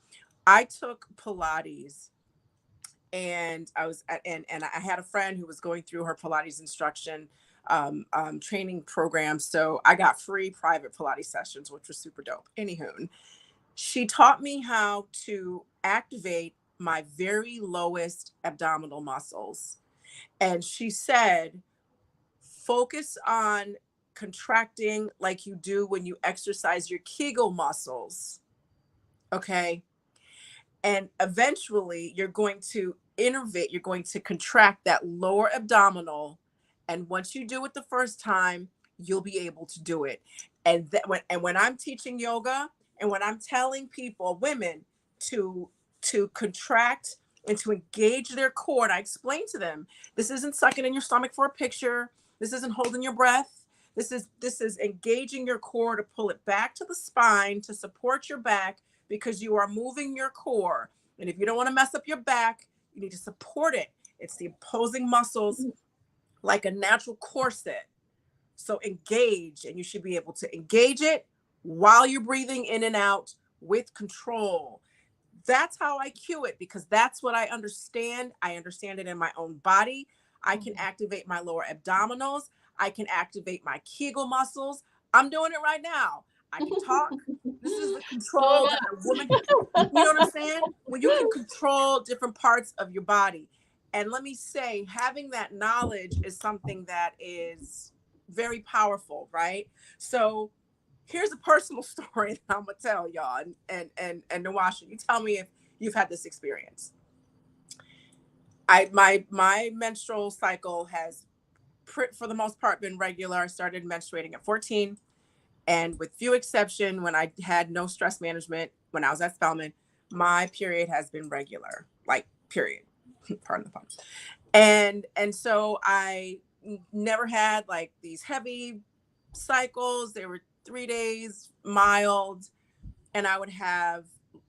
I took Pilates, and I had a friend who was going through her Pilates instruction training program, so I got free private Pilates sessions, which was super dope. Anywho, she taught me how to activate my very lowest abdominal muscles. And she said, focus on contracting like you do when you exercise your Kegel muscles. Okay. And eventually you're going to innervate, you're going to contract that lower abdominal. And once you do it the first time, you'll be able to do it. And when I'm teaching yoga, and when I'm telling people, women, to contract and to engage their core, and I explain to them, this isn't sucking in your stomach for a picture, this isn't holding your breath, this is engaging your core to pull it back to the spine to support your back, because you are moving your core. And if you don't want to mess up your back, you need to support it. It's the opposing muscles, like a natural corset. So engage, and you should be able to engage it while you're breathing in and out with control. That's how I cue it, because that's what I understand. I understand it in my own body. I can activate my lower abdominals. I can activate my Kegel muscles. I'm doing it right now. I can talk. This is the So control that a woman, you know what I'm saying? When you can control different parts of your body. And let me say, having that knowledge is something that is very powerful, right? So here's a personal story that I'm gonna tell y'all, and Monwasha, you tell me if you've had this experience. My menstrual cycle has, for the most part, been regular. I started menstruating at 14, and with few exception, when I had no stress management when I was at Spelman, my period has been regular, like period. Pardon the pun. And so I never had like these heavy cycles. They were 3 days mild, and I would have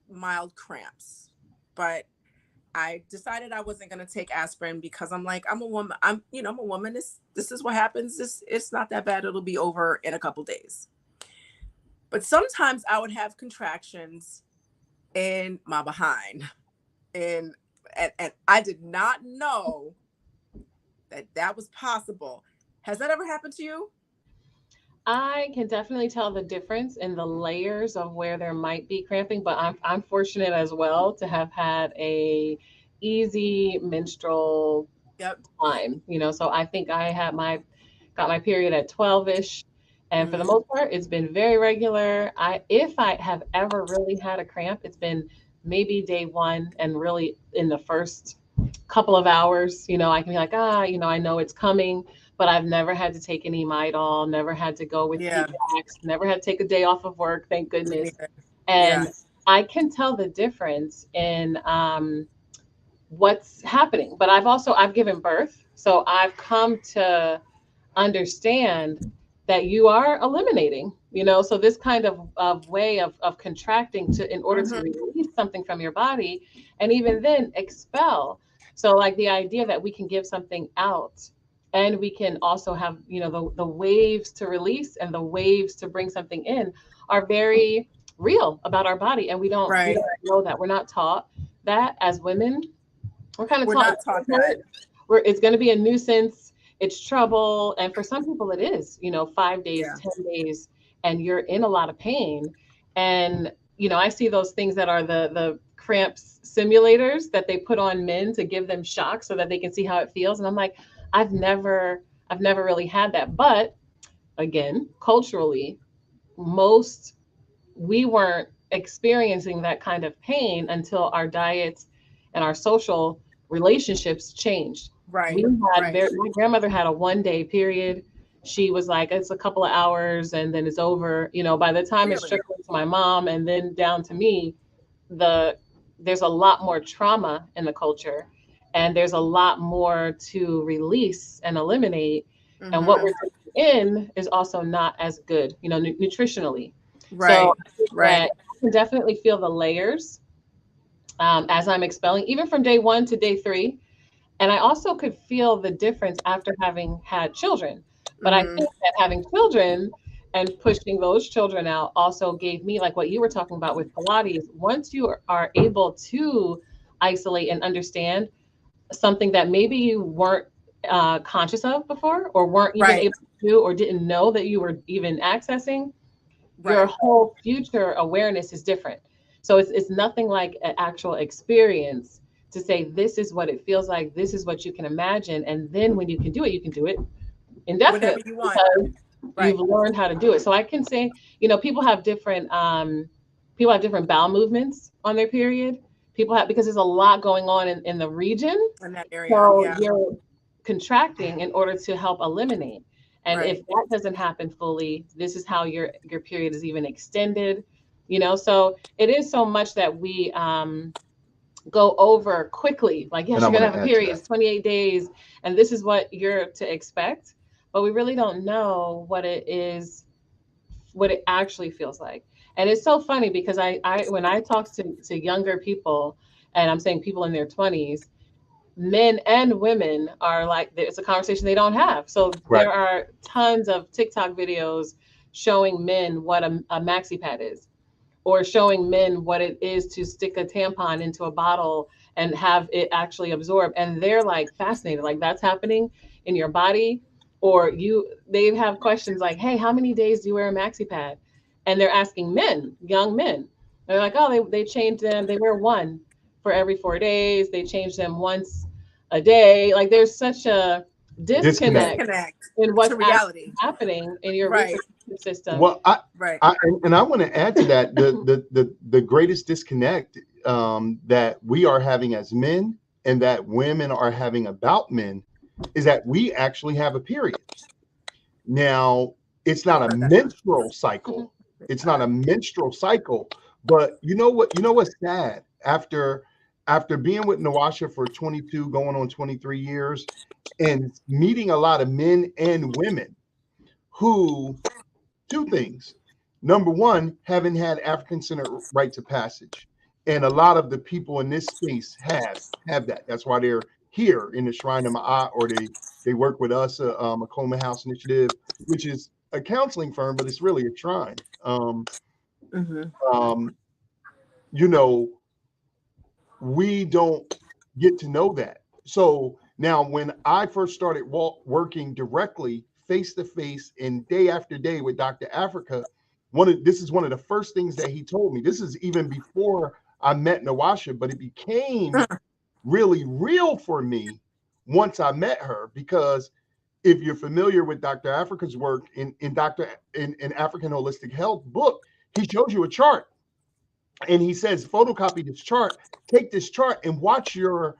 mild cramps. But I decided I wasn't going to take aspirin, because I'm like, I'm a woman. I'm a woman. This is what happens. It's not that bad. It'll be over in a couple days. But sometimes I would have contractions in my behind, and and I did not know that was possible. Has that ever happened to you? I can definitely tell the difference in the layers of where there might be cramping, but I'm fortunate as well to have had a easy menstrual Yep. time, so I think I had my got my period at 12ish, and for the Mm, most part it's been very regular. If I have ever really had a cramp, it's been maybe day one, and really in the first couple of hours, I can be like, I know it's coming, but I've never had to take any Midol, never had to go with yeah, P-Pax, never had to take a day off of work, thank me goodness. neither. Yeah. And I can tell the difference in what's happening. But I've given birth, so I've come to understand that you are eliminating, so this kind of way of contracting in order to Hmm. release something from your body, and even then expel. So like the idea that we can give something out, and we can also have, the waves to release and the waves to bring something in are very real about our body. And we don't Right. know that. We're not taught that as women. We're kind of We're taught not taught that. it's going to be a nuisance, it's trouble. And for some people it is, 5 days, Yeah. 10 days, and you're in a lot of pain. And I see those things that are the cramps simulators that they put on men to give them shock so that they can see how it feels. And I'm like, I've never really had that. But again, culturally, most we weren't experiencing that kind of pain until our diets and our social relationships changed. We Right. had Right. my grandmother had a 1 day period. She was like, it's a couple of hours and then it's over. By the time it's Really? trickling to my mom and then down to me, the there's a lot more trauma in the culture, and there's a lot more to release and eliminate. And what Mm-hmm. we're taking in is also not as good, nutritionally. So Right. I think Right. that I can definitely feel the layers as I'm expelling, even from day 1 to day 3. And I also could feel the difference after having had children. But I Mm-hmm. think that having children and pushing those children out also gave me, like what you were talking about with Pilates, once you are able to isolate and understand something that maybe you weren't conscious of before, or weren't even Right. able to do, or didn't know that you were even accessing, your Right. whole future awareness is different. So it's nothing like an actual experience to say, this is what it feels like, this is what you can imagine. And then when you can do it Whenever indefinitely you want. because Right. you've learned how to do it. So I can say, people have different bowel movements on their period. People have, because there's a lot going on in the region. In that area. So Yeah. you're contracting in order to help eliminate. And Right. if that doesn't happen fully, this is how your period is even extended. So it is so much that we go over quickly. Like, And yes, I'm you're gonna going have to a add to period, that. it's 28 days, and this is what you're to expect. But we really don't know what it actually feels like. And it's so funny because I when I talk to younger people, and I'm saying people in their 20s, men and women are like, it's a conversation they don't have. So Right. there are tons of TikTok videos showing men what a maxi pad is, or showing men what it is to stick a tampon into a bottle and have it actually absorb. And they're like fascinated, like that's happening in your body. Or they have questions like, hey, how many days do you wear a maxi pad? And they're asking men, young men. They're like, oh, they change them. They wear one for every 4 days. They change them once a day. Like there's such a Disconnect. disconnect Disconnect in to what's actually reality. happening in your Right. reproductive system. Well, I, Right. I and I want to add to that the greatest disconnect that we are having as men and that women are having about men is that we actually have a period. Now, it's not a Heard that term. menstrual cycle. It's not a menstrual cycle. But you know what? You know what's sad? After being with Nawasha for 22, going on 23 years, and meeting a lot of men and women who, two things. Number one, haven't had African-centered rites of passage. And a lot of the people in this space have that. That's why they're here in the Shrine of Ma'at, or they work with us, a Coleman House Initiative, which is a counseling firm, but it's really a shrine. Mm-hmm. Um, you know, we don't get to know that. So now, when I first started working directly, face to face, and day after day with Dr. Africa, this is one of the first things that he told me. This is even before I met Nawasha, but it became really real for me once I met her, because if you're familiar with Dr. Africa's work in African Holistic Health book, he shows you a chart and he says, photocopy this chart, take this chart and watch your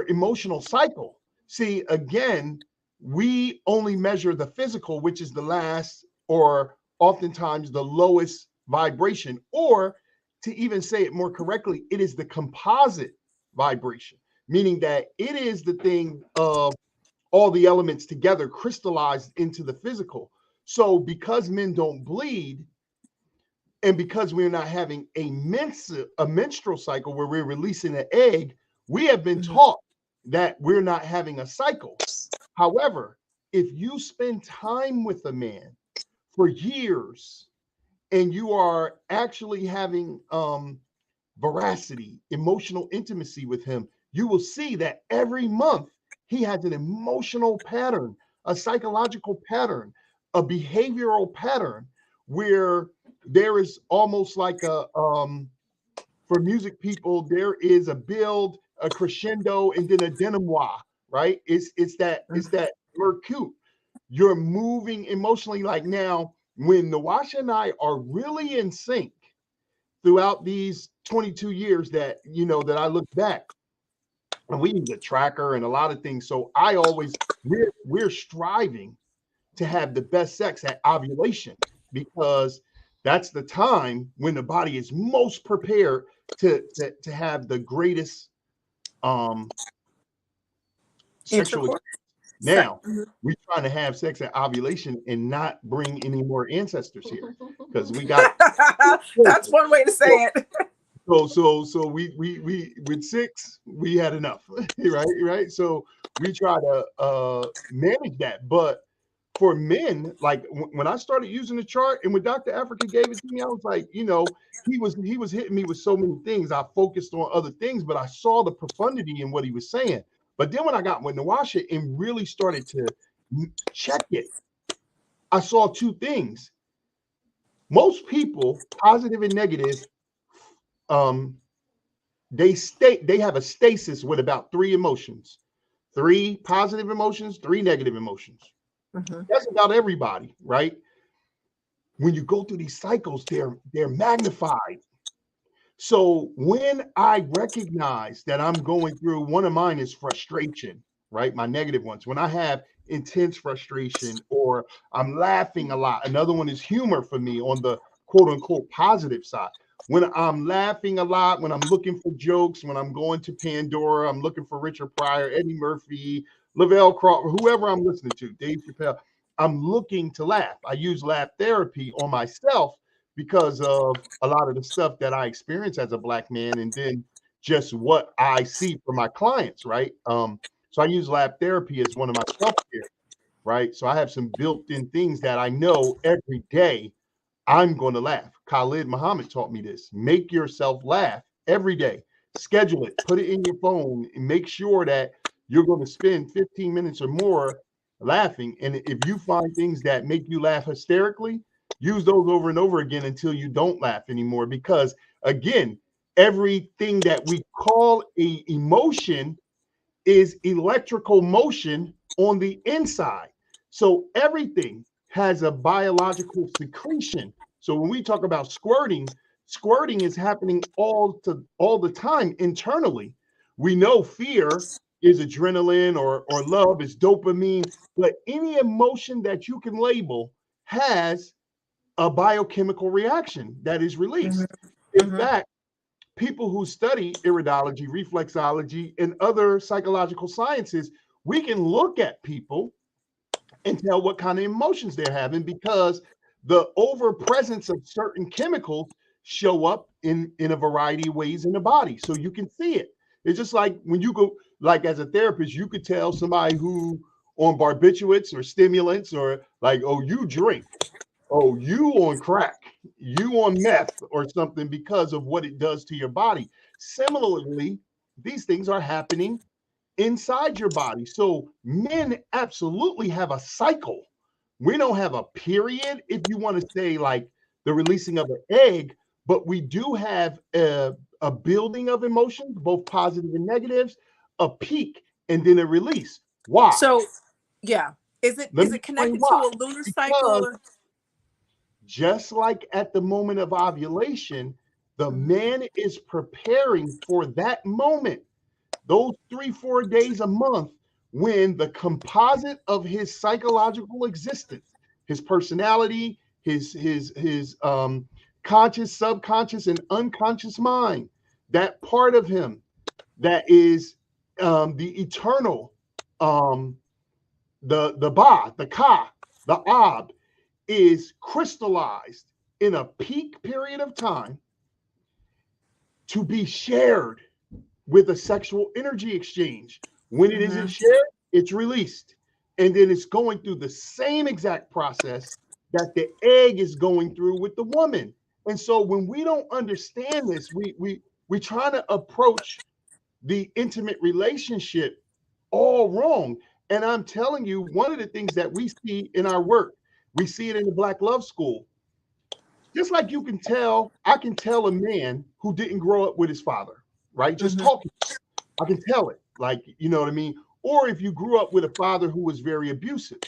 emotional cycle. See, again, we only measure the physical, which is the last, or oftentimes the lowest vibration, or to even say it more correctly, it is the composite vibration, meaning that it is the thing of all the elements together crystallized into the physical. So because men don't bleed, and because we're not having a menstrual cycle where we're releasing an egg, we have been Mm-hmm. taught that we're not having a cycle. However, if you spend time with a man for years and you are actually having veracity, emotional intimacy with him, you will see that every month he has an emotional pattern, a psychological pattern, a behavioral pattern where there is almost like for music people, there is a build, a crescendo, and then a denouement, right? It's that mercute. You're moving emotionally. Like now, when Nawasha and I are really in sync throughout these 22 years that I look back, and we use a tracker and a lot of things. So we're striving to have the best sex at ovulation, because that's the time when the body is most prepared to have the greatest um sexual Intercourse. Now, we trying to have sex at ovulation and not bring any more ancestors here because we got. That's one way to say it. So we with 6 we had enough, right. So we try to manage that, but for men, like when I started using the chart and when Dr. Africa gave it to me, I was like, he was hitting me with so many things. I focused on other things, but I saw the profundity in what he was saying. But then when I got with Monwasha and really started to check it, I saw 2 things. Most people, positive and negative, um, they have a stasis with about 3 emotions, 3 positive emotions, 3 negative emotions. That's about everybody, right? When you go through these cycles, they're magnified. So when I recognize that I'm going through, one of mine is frustration, right? My negative ones. When I have intense frustration or I'm laughing a lot. Another one is humor for me on the quote unquote positive side. When I'm laughing a lot, when I'm looking for jokes, when I'm going to Pandora, I'm looking for Richard Pryor, Eddie Murphy, Lavelle Crawford, whoever I'm listening to, Dave Chappelle, I'm looking to laugh. I use laugh therapy on myself because of a lot of the stuff that I experience as a Black man, and then just what I see for my clients, right? So I use lab therapy as one of my self-care, right? So I have some built-in things that I know every day I'm going to laugh. Khalid Muhammad taught me this. Make yourself laugh every day. Schedule it, put it in your phone, and make sure that you're going to spend 15 minutes or more laughing. And if you find things that make you laugh hysterically, use those over and over again until you don't laugh anymore. Because again, everything that we call a emotion is electrical motion on the inside. So everything has a biological secretion. So when we talk about squirting, squirting is happening all the time internally. We know fear is adrenaline or love is dopamine, but any emotion that you can label has a biochemical reaction that is released. In fact, people who study iridology, reflexology, and other psychological sciences, we can look at people and tell what kind of emotions they're having because the overpresence of certain chemicals show up in a variety of ways in the body. So you can see it. It's just like when you go, like as a therapist, you could tell somebody who on barbiturates or stimulants or like, oh, you drink. Oh, you on crack, you on meth or something because of what it does to your body. Similarly, these things are happening inside your body. So men absolutely have a cycle. We don't have a period, if you want to say like the releasing of an egg, but we do have a building of emotions, both positive and negatives, a peak, and then a release. Why? So, yeah, is Let me it explain connected to why. a lunar cycle? Because just like at the moment of ovulation, the man is preparing for that moment, those 3-4 days a month, when the composite of his psychological existence, his personality, his conscious, subconscious, and unconscious mind, that part of him that is the eternal, the ba, the ka, the ab, is crystallized in a peak period of time to be shared with a sexual energy exchange. When it isn't shared, it's released. And then it's going through the same exact process that the egg is going through with the woman. And so when we don't understand this, we try to approach the intimate relationship all wrong. And I'm telling you, one of the things that we see in our work, we see it in the Black Love School. Just like you can tell, I can tell a man who didn't grow up with his father, right? Just talking, I can tell it. Like, you know what I mean? Or if you grew up with a father who was very abusive,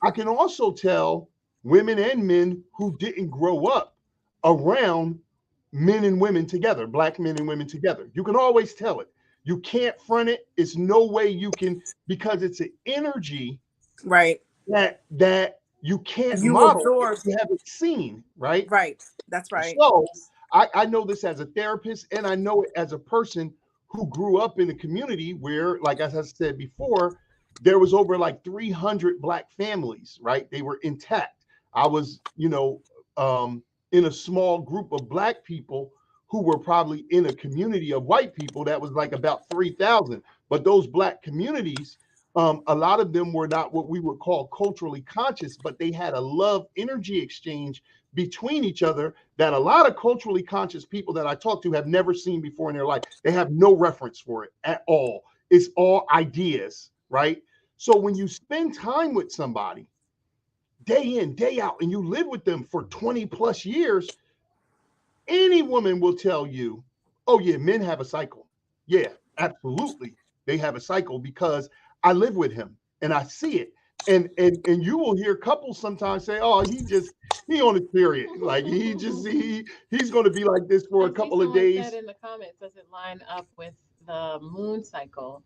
I can also tell women and men who didn't grow up around men and women together, Black men and women together. You can always tell it. You can't front it. It's no way you can, because it's an energy Right. that you can't You model if absorb. you haven't seen, right? Right. That's right. So I know this as a therapist, and I know it as a person who grew up in a community where, like as I said before, there was over like 300 Black families, right? They were intact. I was, in a small group of Black people who were probably in a community of white people that was like about 3,000. But those Black communities, a lot of them were not what we would call culturally conscious, but they had a love energy exchange between each other that a lot of culturally conscious people that I talk to have never seen before in their life. They have no reference for it at all. It's all ideas, right? So when you spend time with somebody day in, day out, and you live with them for 20 plus years, any woman will tell you, oh yeah, men have a cycle. Yeah, absolutely. They have a cycle because I live with him and I see it. And you will hear couples sometimes say, oh, he on his period. Like he's going to be like this for a couple of days. Said in the comments, does it line up with the moon cycle?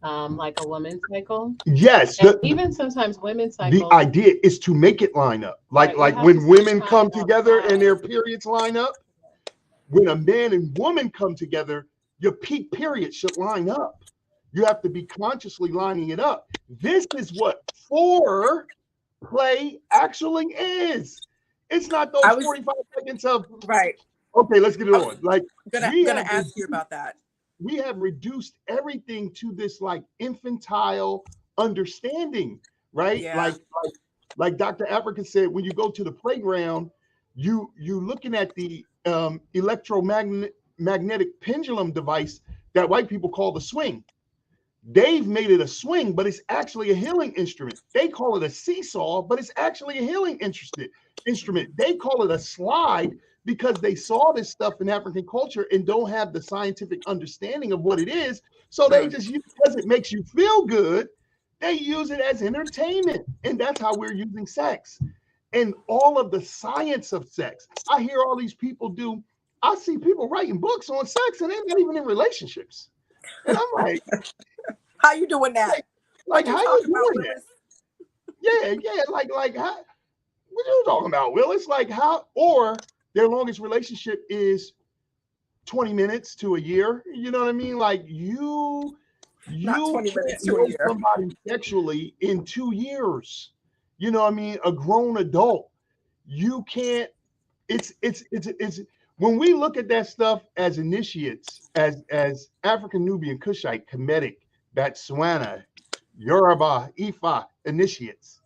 Like a woman's cycle. Yes. Even sometimes women's cycles. The idea is to make it line up. Like when women come together and their periods line up, when a man and woman come together, your peak period should line up. You have to be consciously lining it up. This is what foreplay actually is. It's not those 45 seconds of right. Okay, let's get it on. Like gonna ask you about that. We have reduced everything to this like infantile understanding, right? Yeah. Like Dr. Africa said, when you go to the playground, you looking at the electromagnetic pendulum device that white people call the swing. They've made it a swing, but it's actually a healing instrument. They call it a seesaw, but it's actually a healing instrument. They call it a slide because they saw this stuff in African culture and don't have the scientific understanding of what it is. So they just use it because it makes you feel good. They use it as entertainment. And that's how we're using sex. And all of the science of sex. I hear all these people I see people writing books on sex and they're not even in relationships. And I'm like, how you doing that? Like how you doing that? Yeah. Like how? What are you talking about, Willis? Like how? Or their longest relationship is 20 minutes to a year. You know what I mean? Like you not 20 minutes to know a year. Somebody sexually in 2 years. You know what I mean? A grown adult. You can't. It's when we look at that stuff as initiates, as African, Nubian, Kushite, Kemetic, Botswana, Yoruba, Ifa initiates,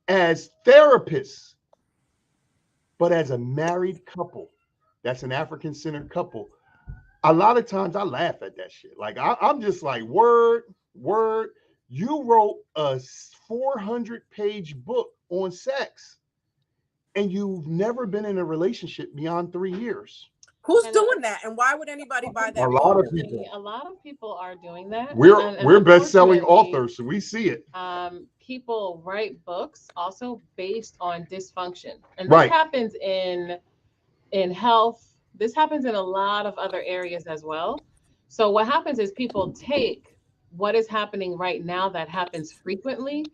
as therapists, but as a married couple, that's an African-centered couple. A lot of times I laugh at that shit. Like I'm just like, word. You wrote a 400-page book on sex, and you've never been in a relationship beyond 3 years. Who's doing that, and why would anybody buy that? A lot of people. A lot of people are doing that. We're best-selling authors, so we see it. People write books also based on dysfunction, and this happens in health. This happens in a lot of other areas as well. So what happens is people take what is happening right now that happens frequently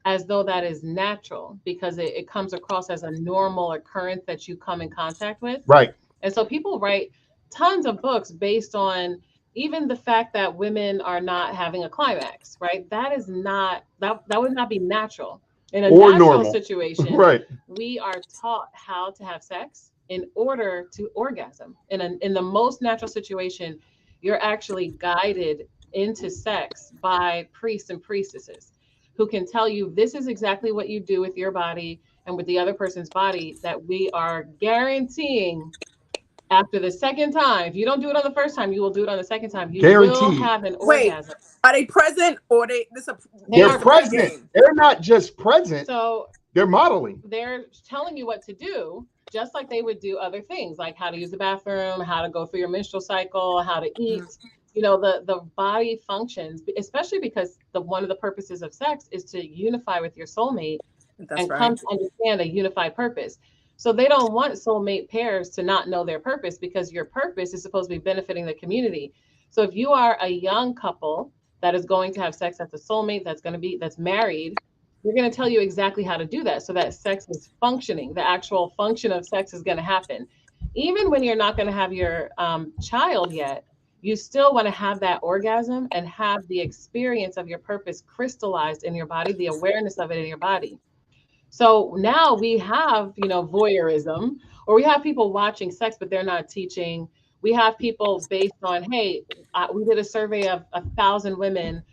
as though that is natural because it comes across as a normal occurrence that you come in contact with. Right. And so people write tons of books based on even the fact that women are not having a climax, right? That is not, that would not be natural. In a natural normal situation, right, we are taught how to have sex in order to orgasm. In the most natural situation, you're actually guided into sex by priests and priestesses who can tell you this is exactly what you do with your body and with the other person's body, that we are guaranteeing after the second time, if you don't do it on the first time, you will do it on the second time. You will have an orgasm. Are they present or they're present? They're not just present. So they're modeling. They're telling you what to do, just like they would do other things, like how to use the bathroom, how to go through your menstrual cycle, how to eat. You know, the body functions, especially because one of the purposes of sex is to unify with your soulmate come to understand a unified purpose. So they don't want soulmate pairs to not know their purpose, because your purpose is supposed to be benefiting the community. So if you are a young couple that is going to have sex, that's a soulmate, that's married, we're going to tell you exactly how to do that so that sex is functioning. The actual function of sex is going to happen. Even when you're not going to have your child yet, you still want to have that orgasm and have the experience of your purpose crystallized in your body, the awareness of it in your body. So now we have, voyeurism, or we have people watching sex, but they're not teaching. We have people based on, hey, we did a survey of 1,000 women,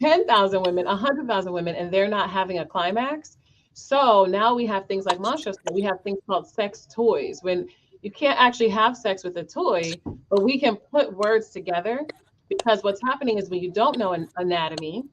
10,000 women, 100,000 women, and they're not having a climax. So now we have things like Monwasha Edu. We have things called sex toys, when you can't actually have sex with a toy, but we can put words together, because what's happening is when you don't know an anatomy,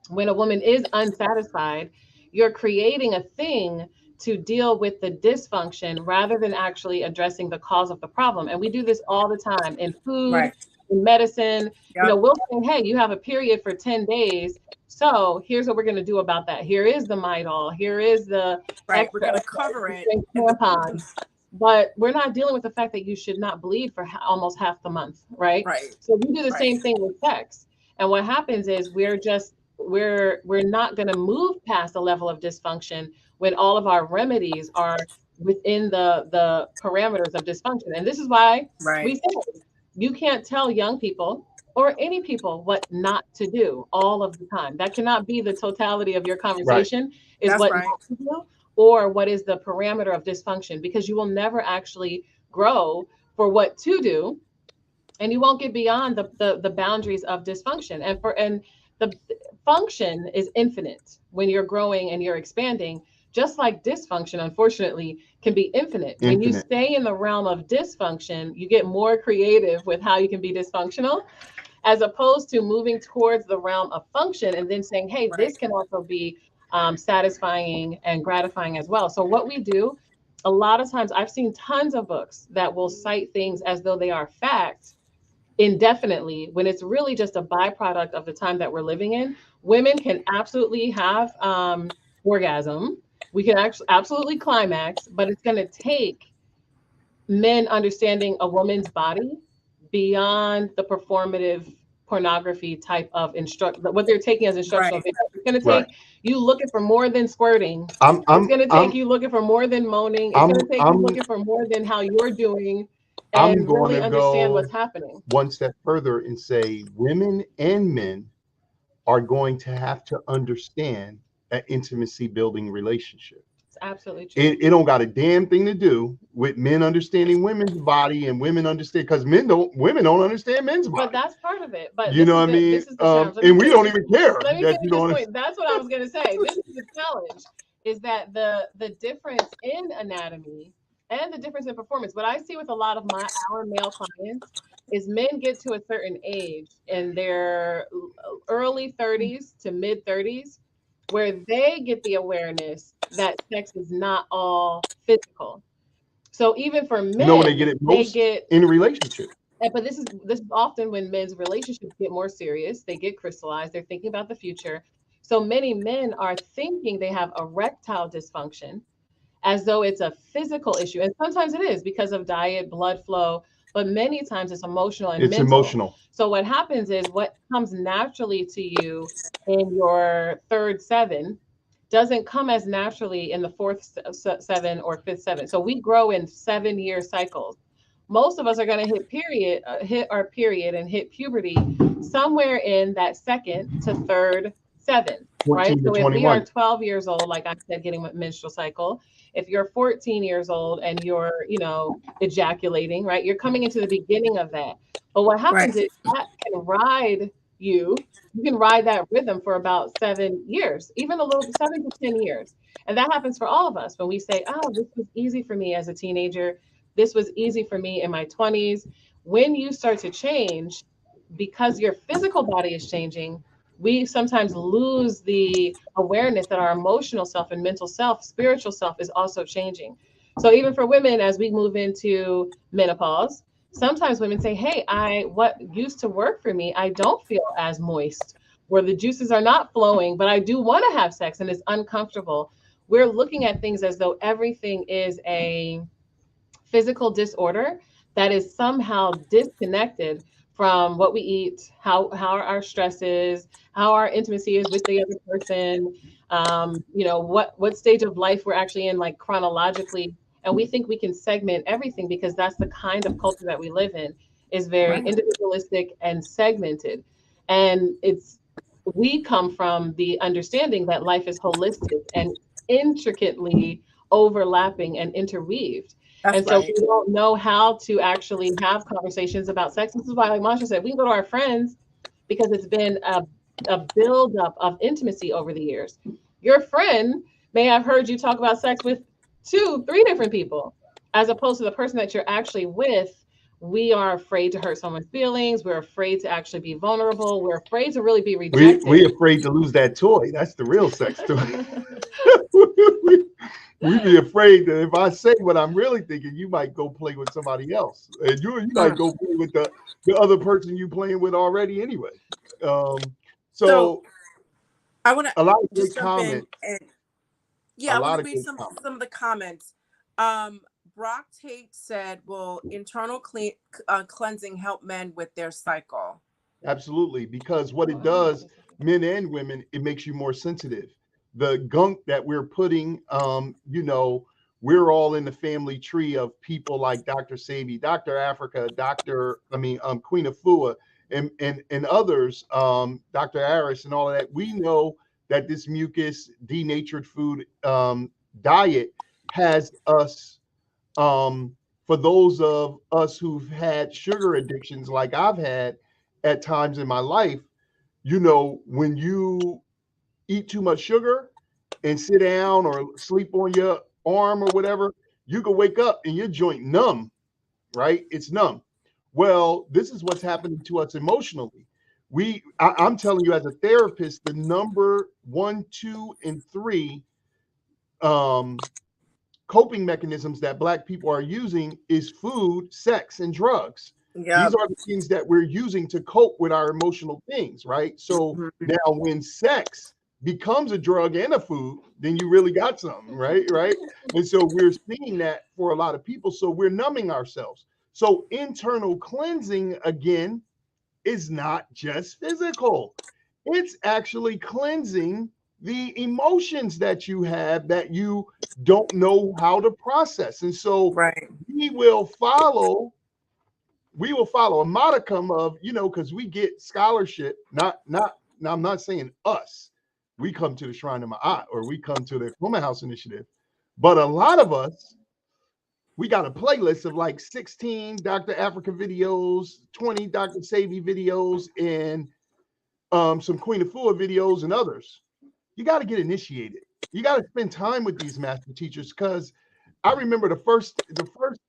when a woman is unsatisfied, you're creating a thing to deal with the dysfunction rather than actually addressing the cause of the problem. And we do this all the time in food, Right. in medicine. Yep. We'll say, hey, you have a period for 10 days. So here's what we're going to do about that. Here is the Midol. Here is the Right. We're extra, gonna extra, cover extra it strength in the tampons. But we're not dealing with the fact that you should not bleed for almost half the month, right? right. So we do the Right. same thing with sex. And what happens is we're not going to move past a level of dysfunction when all of our remedies are within the parameters of dysfunction. And this is why we Right. say you can't tell young people or any people what not to do all of the time. That cannot be the totality of your Right. conversation, is That's what right. not to do, or what is the parameter of dysfunction, because you will never actually grow for what to do, and you won't get beyond the boundaries of dysfunction. And the function is infinite when you're growing and you're expanding, just like dysfunction, unfortunately, can be infinite. When you Infinite. stay in the realm of dysfunction, you get more creative with how you can be dysfunctional, as opposed to moving towards the realm of function and then saying, hey, Right. this can also be satisfying and gratifying as well. So what we do, a lot of times, I've seen tons of books that will cite things as though they are facts indefinitely, when it's really just a byproduct of the time that we're living in. Women can absolutely have orgasm. We can actually absolutely climax, but it's going to take men understanding a woman's body beyond the performative pornography type of what they're taking as instructional Right. video. It's going to Right. take you looking for more than squirting. I'm It's I'm going to take I'm you looking for more than moaning. It's I'm going to take you I'm looking for more than how you're doing, I'm and going really to understand go what's happening. one step further and say women and men are going to have to understand an intimacy building relationship. It's absolutely true. It don't got a damn thing to do with men understanding women's body and women understand, because women don't understand men's But body. that's part of it. But You know what I mean? this is the challenge. Let me And we finish don't this. even care Let me that finish you this don't point. That's what I was going to say. This is the challenge: is that the difference in anatomy and the difference in performance. What I see with a lot of our male clients is men get to a certain age in their early 30s to mid 30s, where they get the awareness that sex is not all physical. So even for when they men, get it they most get in a relationship. but this is often when men's relationships get more serious, they get crystallized, they're thinking about the future. So many men are thinking they have erectile dysfunction as though it's a physical issue. And sometimes it is because of diet, blood flow, but many times it's emotional and It's mental. emotional. So what happens is what comes naturally to you in your third seven doesn't come as naturally in the fourth seven or fifth seven. So we grow in 7-year cycles. Most of us are going to hit our period and hit puberty somewhere in that second to third seven, right? 14 to So if we are 21. 12 years old, like I said, getting a menstrual cycle, if you're 14 years old and you're, ejaculating, right? You're coming into the beginning of that. But what Right. happens is that can ride you can ride that rhythm for about 7 years, even a little 7 to 10 years. And that happens for all of us when we say, oh, this was easy for me as a teenager. This was easy for me in my 20s. When you start to change, because your physical body is changing, we sometimes lose the awareness that our emotional self and mental self, spiritual self is also changing. So even for women, as we move into menopause, sometimes women say, hey, what used to work for me, I don't feel as moist, where the juices are not flowing, but I do want to have sex and it's uncomfortable. We're looking at things as though everything is a physical disorder that is somehow disconnected from what we eat, how our stress is, how our intimacy is with the other person, what stage of life we're actually in, like chronologically. And we think we can segment everything because that's the kind of culture that we live in. is very individualistic and segmented. And we come from the understanding that life is holistic and intricately overlapping and interweaved. That's And so right. we don't know how to actually have conversations about sex. This is why, like Masha said, we can go to our friends because it's been a buildup of intimacy over the years. Your friend may have heard you talk about sex with 2, 3 different people, as opposed to the person that you're actually with. We are afraid to hurt someone's feelings. We're afraid to actually be vulnerable. We're afraid to really be We rejected. afraid to lose that toy. That's the real sex toy. we, we be afraid that if I say what I'm really thinking, you might go play with somebody else, and you might Mm. go play with the other person you playing with already anyway. Um, So so I want to a lot of just great jump in comments. and A yeah, I want lot to of read great comments. some of the comments. Brock Tate said, "Will internal cleansing help men with their cycle?" Absolutely, because what it does, men and women, it makes you more sensitive. The gunk that we're putting, we're all in the family tree of people like Dr. Sabi, Dr. Africa, Queen Afua, and others, Dr. Harris, and all of that. We know that this mucus denatured food diet has us. For those of us who've had sugar addictions, like I've had at times in my life, when you eat too much sugar and sit down or sleep on your arm or whatever, you can wake up and your joint numb, right? It's numb. Well, this is what's happening to us emotionally. I'm telling you, as a therapist, the number 1, 2, and 3 um, coping mechanisms that Black people are using is food, sex, and drugs. These Yep. are the things that we're using to cope with our emotional things, right? So Mhm. now when sex becomes a drug and a food, then you really got something, right? Right. And so we're seeing that for a lot of people. So we're numbing ourselves. So internal cleansing, again, is not just physical, it's actually cleansing the emotions that you have that you don't know how to process. And so Right. we will follow a modicum of, because we get scholarship, now I'm not saying us, we come to the Shrine of Ma'at or we come to the Woman House Initiative, but a lot of us, we got a playlist of like 16 Dr. Africa videos, 20 Dr. Sabi videos, and some Queen Afua videos and others. You got to get initiated. You got to spend time with these master teachers, because I remember the first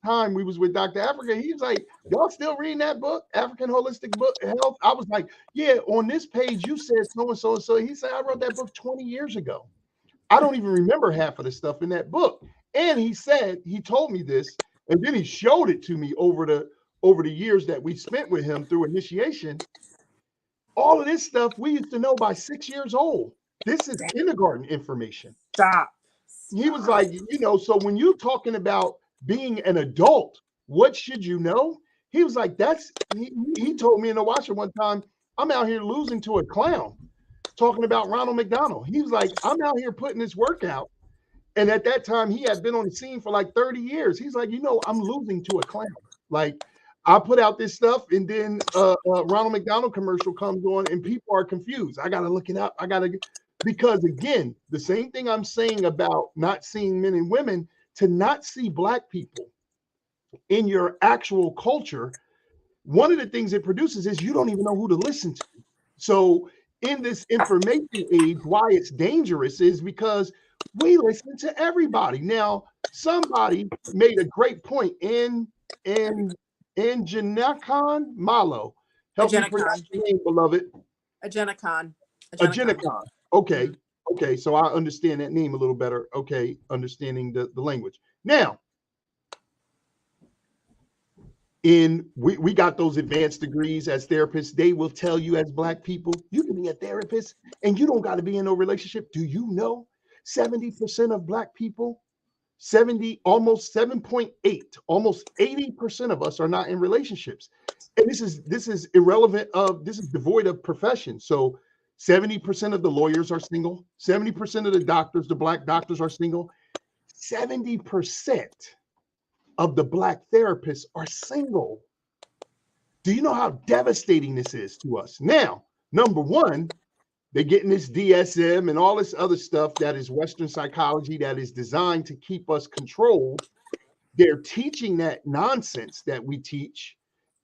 time we was with Dr. Africa, he was like, "Y'all still reading that book, African Holistic Book Health?" I was like, "Yeah, on this page you said so and so and so." He said, "I wrote that book 20 years ago. I don't even remember half of the stuff in that book." And he told me this, and then he showed it to me over the years that we spent with him through initiation. All of this stuff we used to know by 6 years old. This is kindergarten information. Stop. He was Stop. like, so when you're talking about being an adult, what should you know? He was like, he told me in the washer one time, I'm out here losing to a clown, talking about Ronald McDonald. He was like, I'm out here putting this work out. And at that time, he had been on the scene for like 30 years. He's like, I'm losing to a clown. Like, I put out this stuff, and then Ronald McDonald commercial comes on, and people are confused. I got to look it up. Because again, the same thing I'm saying about not seeing men and women, to not see Black people in your actual culture, one of the things it produces is you don't even know who to listen to. So in this information age, why it's dangerous is because we listen to everybody. Now, somebody made a great point in Janakon Malo. Help me pronounce Agenacon. your name, beloved. Agenacon. Agenacon. Agenakon. Okay. Mhm. Okay. So I understand that name a little better. Okay. Understanding the language. Now, we got those advanced degrees as therapists. They will tell you, as Black people, you can be a therapist and you don't got to be in no relationship. Do you know 70% of Black people, 70, almost 7.8, almost 80% of us are not in relationships? And this is irrelevant of, this is devoid of profession. So 70% of the lawyers are single, 70% of the doctors, the Black doctors, are single, 70% of the Black therapists are single. Do you know how devastating this is to us? Now, number one, they're getting this DSM and all this other stuff that is Western psychology that is designed to keep us controlled. They're teaching that nonsense that we teach.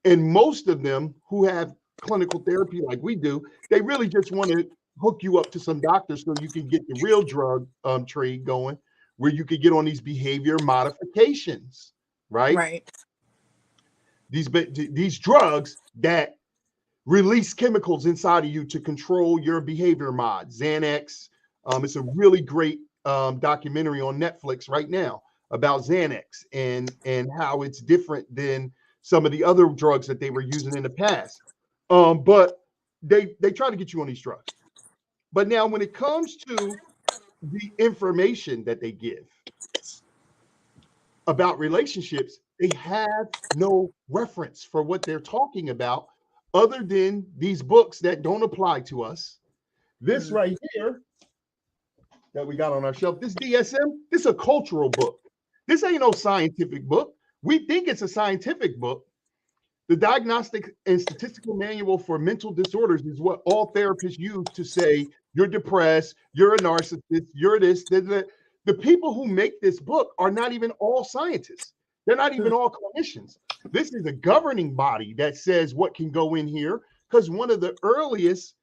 And most of them who have clinical therapy like we do, they really just want to hook you up to some doctors so you can get the real drug trade going, where you could get on these behavior modifications, right? Right. These drugs that release chemicals inside of you to control your behavior mod. Xanax. It's a really great documentary on Netflix right now about Xanax and how it's different than some of the other drugs that they were using in the past. But they try to get you on these drugs. But now when it comes to the information that they give about relationships, they have no reference for what they're talking about other than these books that don't apply to us. This right here that we got on our shelf, this DSM, this is a cultural book. This ain't no scientific book. We think it's a scientific book. The Diagnostic and Statistical Manual for Mental Disorders is what all therapists use to say you're depressed, you're a narcissist, you're this. The people who make this book are not even all scientists. They're not even all clinicians. This is a governing body that says what can go in here, because one of the earliest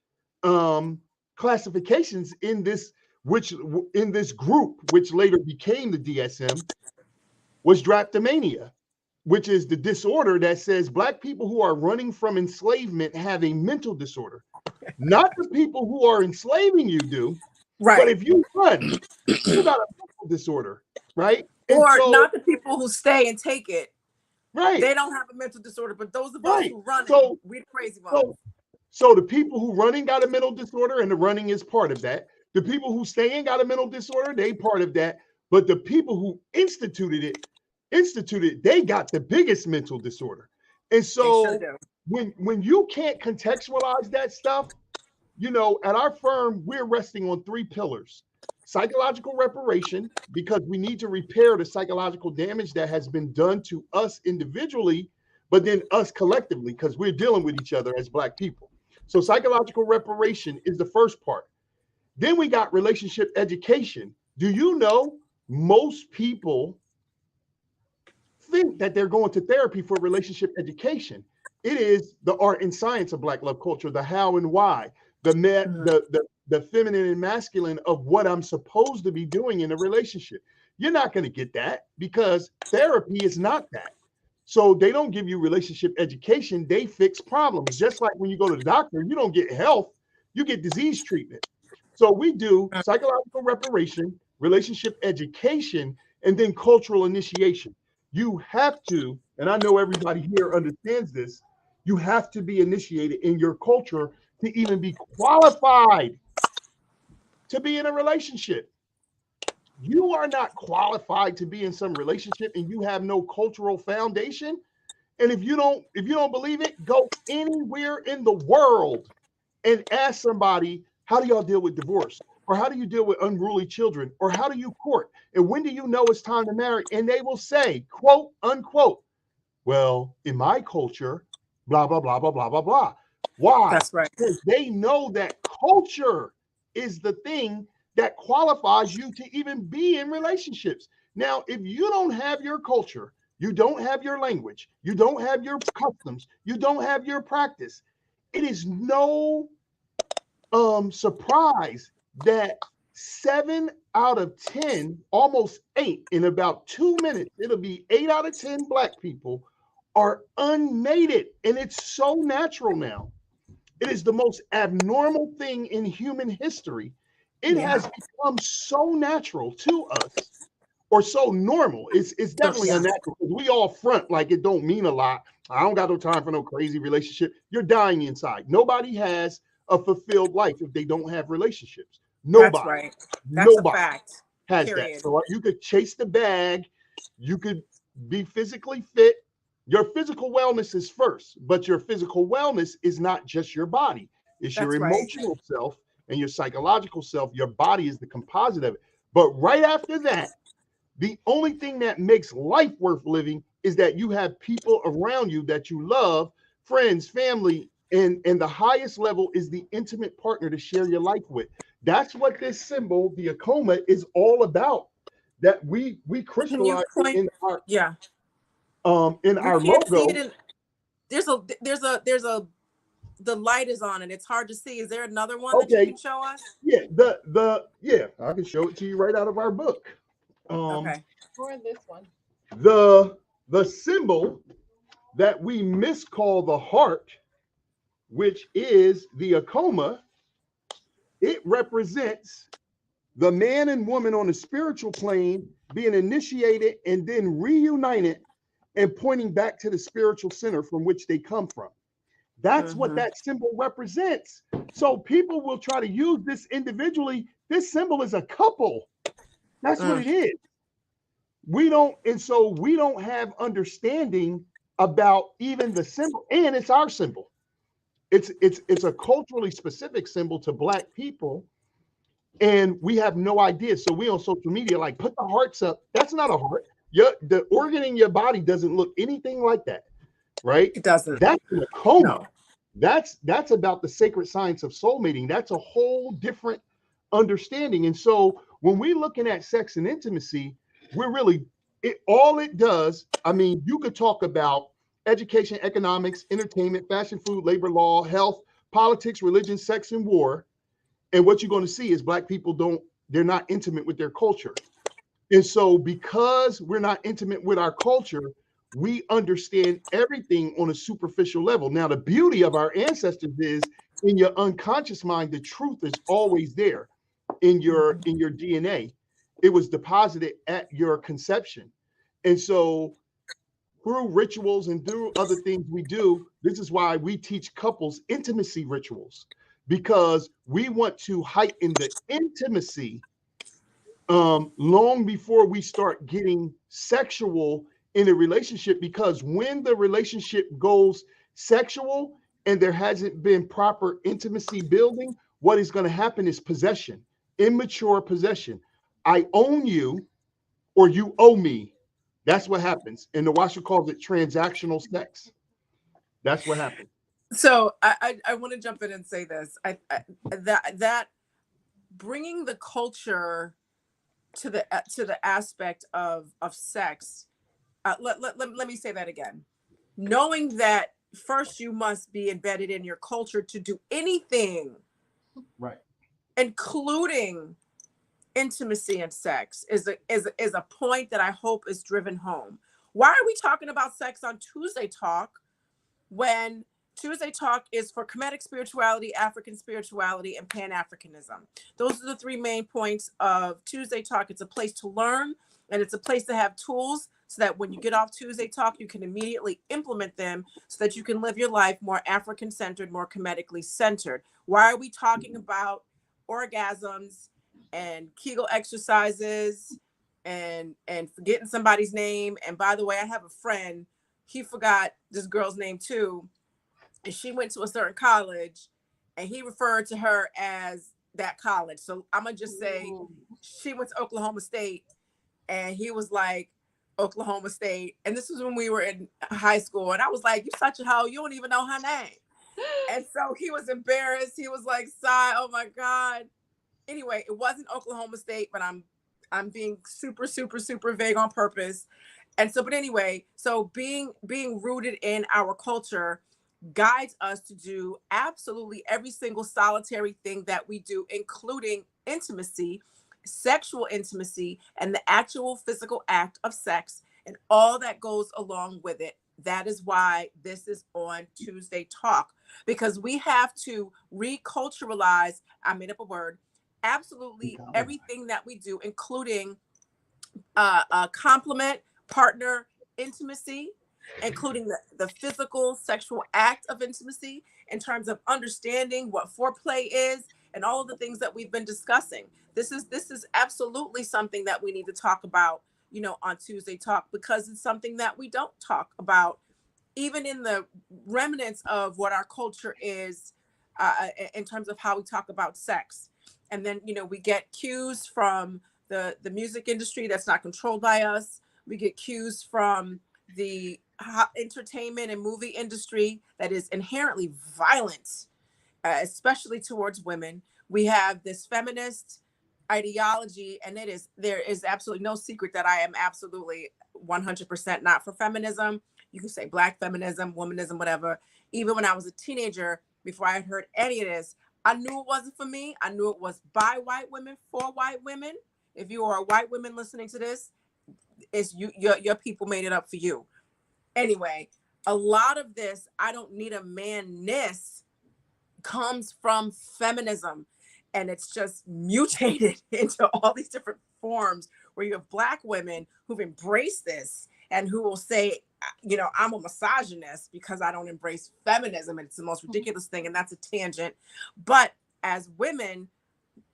classifications in this group, which later became the DSM, was drapetomania, which is the disorder that says Black people who are running from enslavement have a mental disorder. Not the people who are enslaving you do, Right. but if you run, you got a mental disorder, right? Or not the people who stay and take it. Right. They don't have a mental disorder, but those of us who run it, we're crazy ones. So the people who running got a mental disorder, and the running is part of that. The people who staying got a mental disorder, they part of that. But the people who instituted it, they got the biggest mental disorder. And so when you can't contextualize that stuff, you know, at our firm, we're resting on 3 pillars. Psychological reparation, because we need to repair the psychological damage that has been done to us individually, but then us collectively, because we're dealing with each other as Black people. So psychological reparation is the first part. Then we got relationship education. Do you know most people think that they're going to therapy for relationship education? It is the art and science of Black love culture, the how and why, the feminine and masculine of what I'm supposed to be doing in a relationship. You're not going to get that because therapy is not that. So they don't give you relationship education. They fix problems. Just like when you go to the doctor, you don't get health, you get disease treatment. So we do psychological reparation, relationship education, and then cultural initiation. You have to, and I know everybody here understands this, you have to be initiated in your culture to even be qualified to be in a relationship. You are not qualified to be in some relationship and you have no cultural foundation. And if you don't believe it, go anywhere in the world and ask somebody, how do y'all deal with divorce? Or how do you deal with unruly children? Or how do you court? And when do you know it's time to marry? And they will say, quote, unquote, well, in my culture, blah, blah, blah, blah, blah, blah, blah. Why? That's right. Because they know that culture is the thing that qualifies you to even be in relationships. Now, if you don't have your culture, you don't have your language, you don't have your customs, you don't have your practice, it is no surprise that 7 out of 10, almost 8 in about 2 minutes, it'll be 8 out of 10 Black people are unmated. And it's so natural now. It is the most abnormal thing in human history. It has become so natural to us, or so normal. It's definitely unnatural because we all front like it don't mean a lot. I don't got no time for no crazy relationship. You're dying inside. Nobody has a fulfilled life if they don't have relationships. Nobody. That's right. That's a fact. Has Period. that. So you could chase the bag. You could be physically fit. Your physical wellness is first, but your physical wellness is not just your body. It's your emotional self and your psychological self. Your body is the composite of it. But right after that, the only thing that makes life worth living is that you have people around you that you love friends, family, and the highest level is the intimate partner to share your life with. That's what this symbol, the akoma, is all about. That we Can you crystallize it point? Yeah, in we our can't see it logo. in. There's a the light is on and it's hard to see. Is there another one that you Okay, can show us? yeah, yeah, I can show it to you right out of our book. Um, Okay. Or this one. the symbol that we miscall the heart, which is the akoma, it represents the man and woman on the spiritual plane being initiated and then reunited and pointing back to the spiritual center from which they come from. That's what that symbol represents. So people will try to use this individually. This symbol is a couple. That's what it is. We don't, and so we don't have understanding about even the symbol, and it's our symbol. It's a culturally specific symbol to Black people, and we have no idea. So we on social media like put the hearts up. That's not a heart. The organ in your body doesn't look anything like that, right? It doesn't. That's an coma. No. That's about the sacred science of soulmating. That's a whole different understanding. And so when we're looking at sex and intimacy, we're really all it does. I mean, you could talk about education, economics, entertainment, fashion, food, labor law, health, politics, religion, sex, and war. And what you're going to see is Black people they're not intimate with their culture. And so because we're not intimate with our culture, we understand everything on a superficial level. Now, the beauty of our ancestors is in your unconscious mind, the truth is always there in your DNA. It was deposited at your conception. And so through rituals and through other things we do, this is why we teach couples intimacy rituals, because we want to heighten the intimacy long before we start getting sexual in a relationship. Because when the relationship goes sexual and there hasn't been proper intimacy building, what is going to happen is possession, immature possession. I own you or you owe me. That's what happens. And the Washer calls it transactional sex. That's what happens. So I want to jump in and say this. That bringing the culture to the aspect of sex. Let me say that again. Knowing that first you must be embedded in your culture to do anything, Right. including intimacy and sex, is a point that I hope is driven home. Why are we talking about sex on Tuesday Talk when Tuesday Talk is for Kemetic spirituality, African spirituality, and Pan-Africanism? Those are the three main points of Tuesday Talk. It's a place to learn, and it's a place to have tools so that when you get off Tuesday Talk, you can immediately implement them so that you can live your life more African-centered, more Kemetically centered. Why are we talking about orgasms and Kegel exercises and forgetting somebody's name? And by the way, I have a friend, he forgot this girl's name too, and she went to a certain college and he referred to her as that college. So I'm gonna just say she went to Oklahoma State and he was like, Oklahoma State. And this was when we were in high school, and I was like, you such a hoe, you don't even know her name. And so he was embarrassed. He was like, sigh, oh my God. Anyway, it wasn't Oklahoma State, but I'm being super, super, super vague on purpose. And so, but anyway, so being rooted in our culture guides us to do absolutely every single solitary thing that we do, including intimacy, sexual intimacy, and the actual physical act of sex and all that goes along with it. That is why this is on Tuesday Talk, because we have to reculturalize, I made up a word, absolutely everything that we do, including complement, partner intimacy, including the physical sexual act of intimacy, in terms of understanding what foreplay is and all of the things that we've been discussing. This is absolutely something that we need to talk about, on Tuesday Talk, because it's something that we don't talk about, even in the remnants of what our culture is, in terms of how we talk about sex. And then, we get cues from the music industry that's not controlled by us. We get cues from the entertainment and movie industry that is inherently violent, especially towards women. We have this feminist ideology, and there is absolutely no secret that I am absolutely 100% not for feminism. You can say black feminism, womanism, whatever. Even when I was a teenager, before I had heard any of this, I knew it wasn't for me. I knew it was by white women for white women. If you are a white woman listening to this, it's your people made it up for you. Anyway, a lot of this I don't need a man-ness comes from feminism, and it's just mutated into all these different forms where you have black women who've embraced this and who will say, I'm a misogynist because I don't embrace feminism, and it's the most ridiculous thing, and that's a tangent. But as women,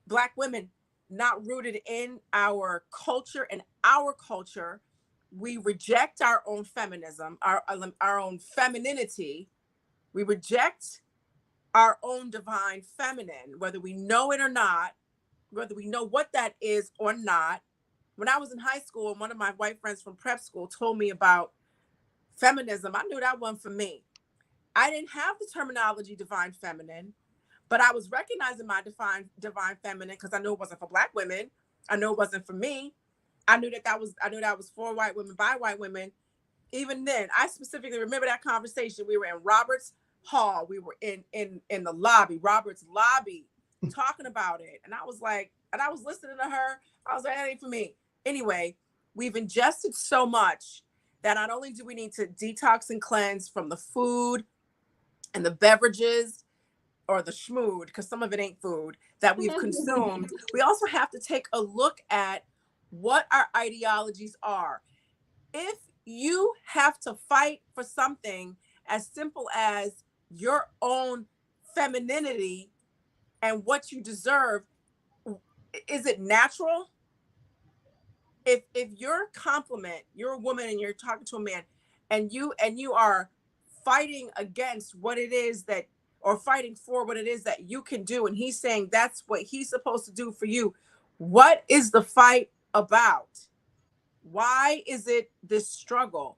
black women, not rooted in our culture, we reject our own feminism, our own femininity. We reject our own divine feminine, whether we know it or not, whether we know what that is or not. When I was in high school and one of my white friends from prep school told me about feminism, I knew that wasn't for me. I didn't have the terminology divine feminine, but I was recognizing my divine feminine because I knew it wasn't for black women. I knew it wasn't for me. I knew that was for white women by white women. Even then, I specifically remember that conversation. We were in Roberts Hall. We were in the lobby, Roberts lobby, talking about it. And I was listening to her. I was like, that ain't for me. Anyway, we've ingested so much that not only do we need to detox and cleanse from the food and the beverages or the schmood, because some of it ain't food, that we've consumed, we also have to take a look at what our ideologies are. If you have to fight for something as simple as your own femininity and what you deserve, is it natural? If you're a compliment, you're a woman and you're talking to a man, and you are fighting against what it is that, or fighting for what it is that you can do, and he's saying that's what he's supposed to do for you, what is the fight about? Why is it this struggle?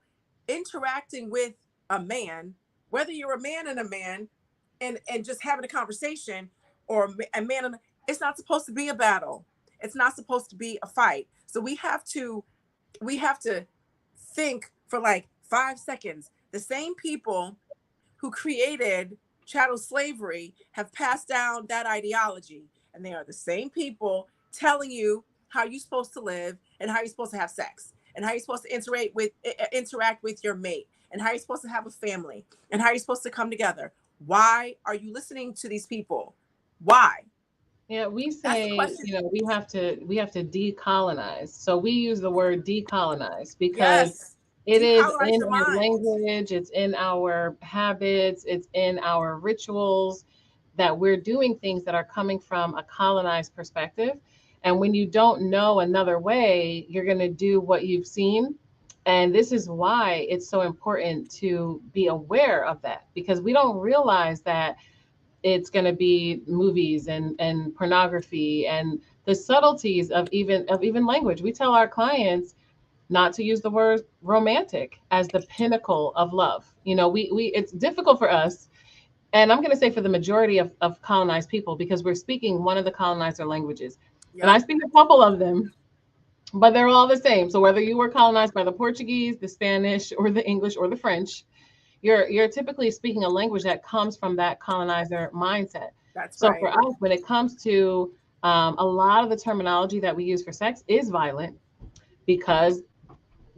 Interacting with a man, whether you're a man and a man, and just having a conversation, or a man and it's not supposed to be a battle. It's not supposed to be a fight. So we have to think for like 5 seconds. The same people who created chattel slavery have passed down that ideology, and they are the same people telling you how you're supposed to live and how you're supposed to have sex and how you're supposed to interact with your mate and how you're supposed to have a family and how you're supposed to come together. Why are you listening to these people? Why? Yeah, we say, we have to decolonize. So we use the word decolonize because yes, it is in our language, it's in our habits, it's in our rituals, that we're doing things that are coming from a colonized perspective. And when you don't know another way, you're going to do what you've seen. And this is why it's so important to be aware of that, because we don't realize that it's going to be movies and pornography and the subtleties of even language. We tell our clients not to use the word romantic as the pinnacle of love. We it's difficult for us. And I'm going to say for the majority of colonized people, because we're speaking one of the colonizer languages. Yep. And I speak a couple of them, but they're all the same. So whether you were colonized by the Portuguese, the Spanish, or the English, or the French, you're typically speaking a language that comes from that colonizer mindset. That's right. So for us, when it comes to a lot of the terminology that we use for sex is violent, because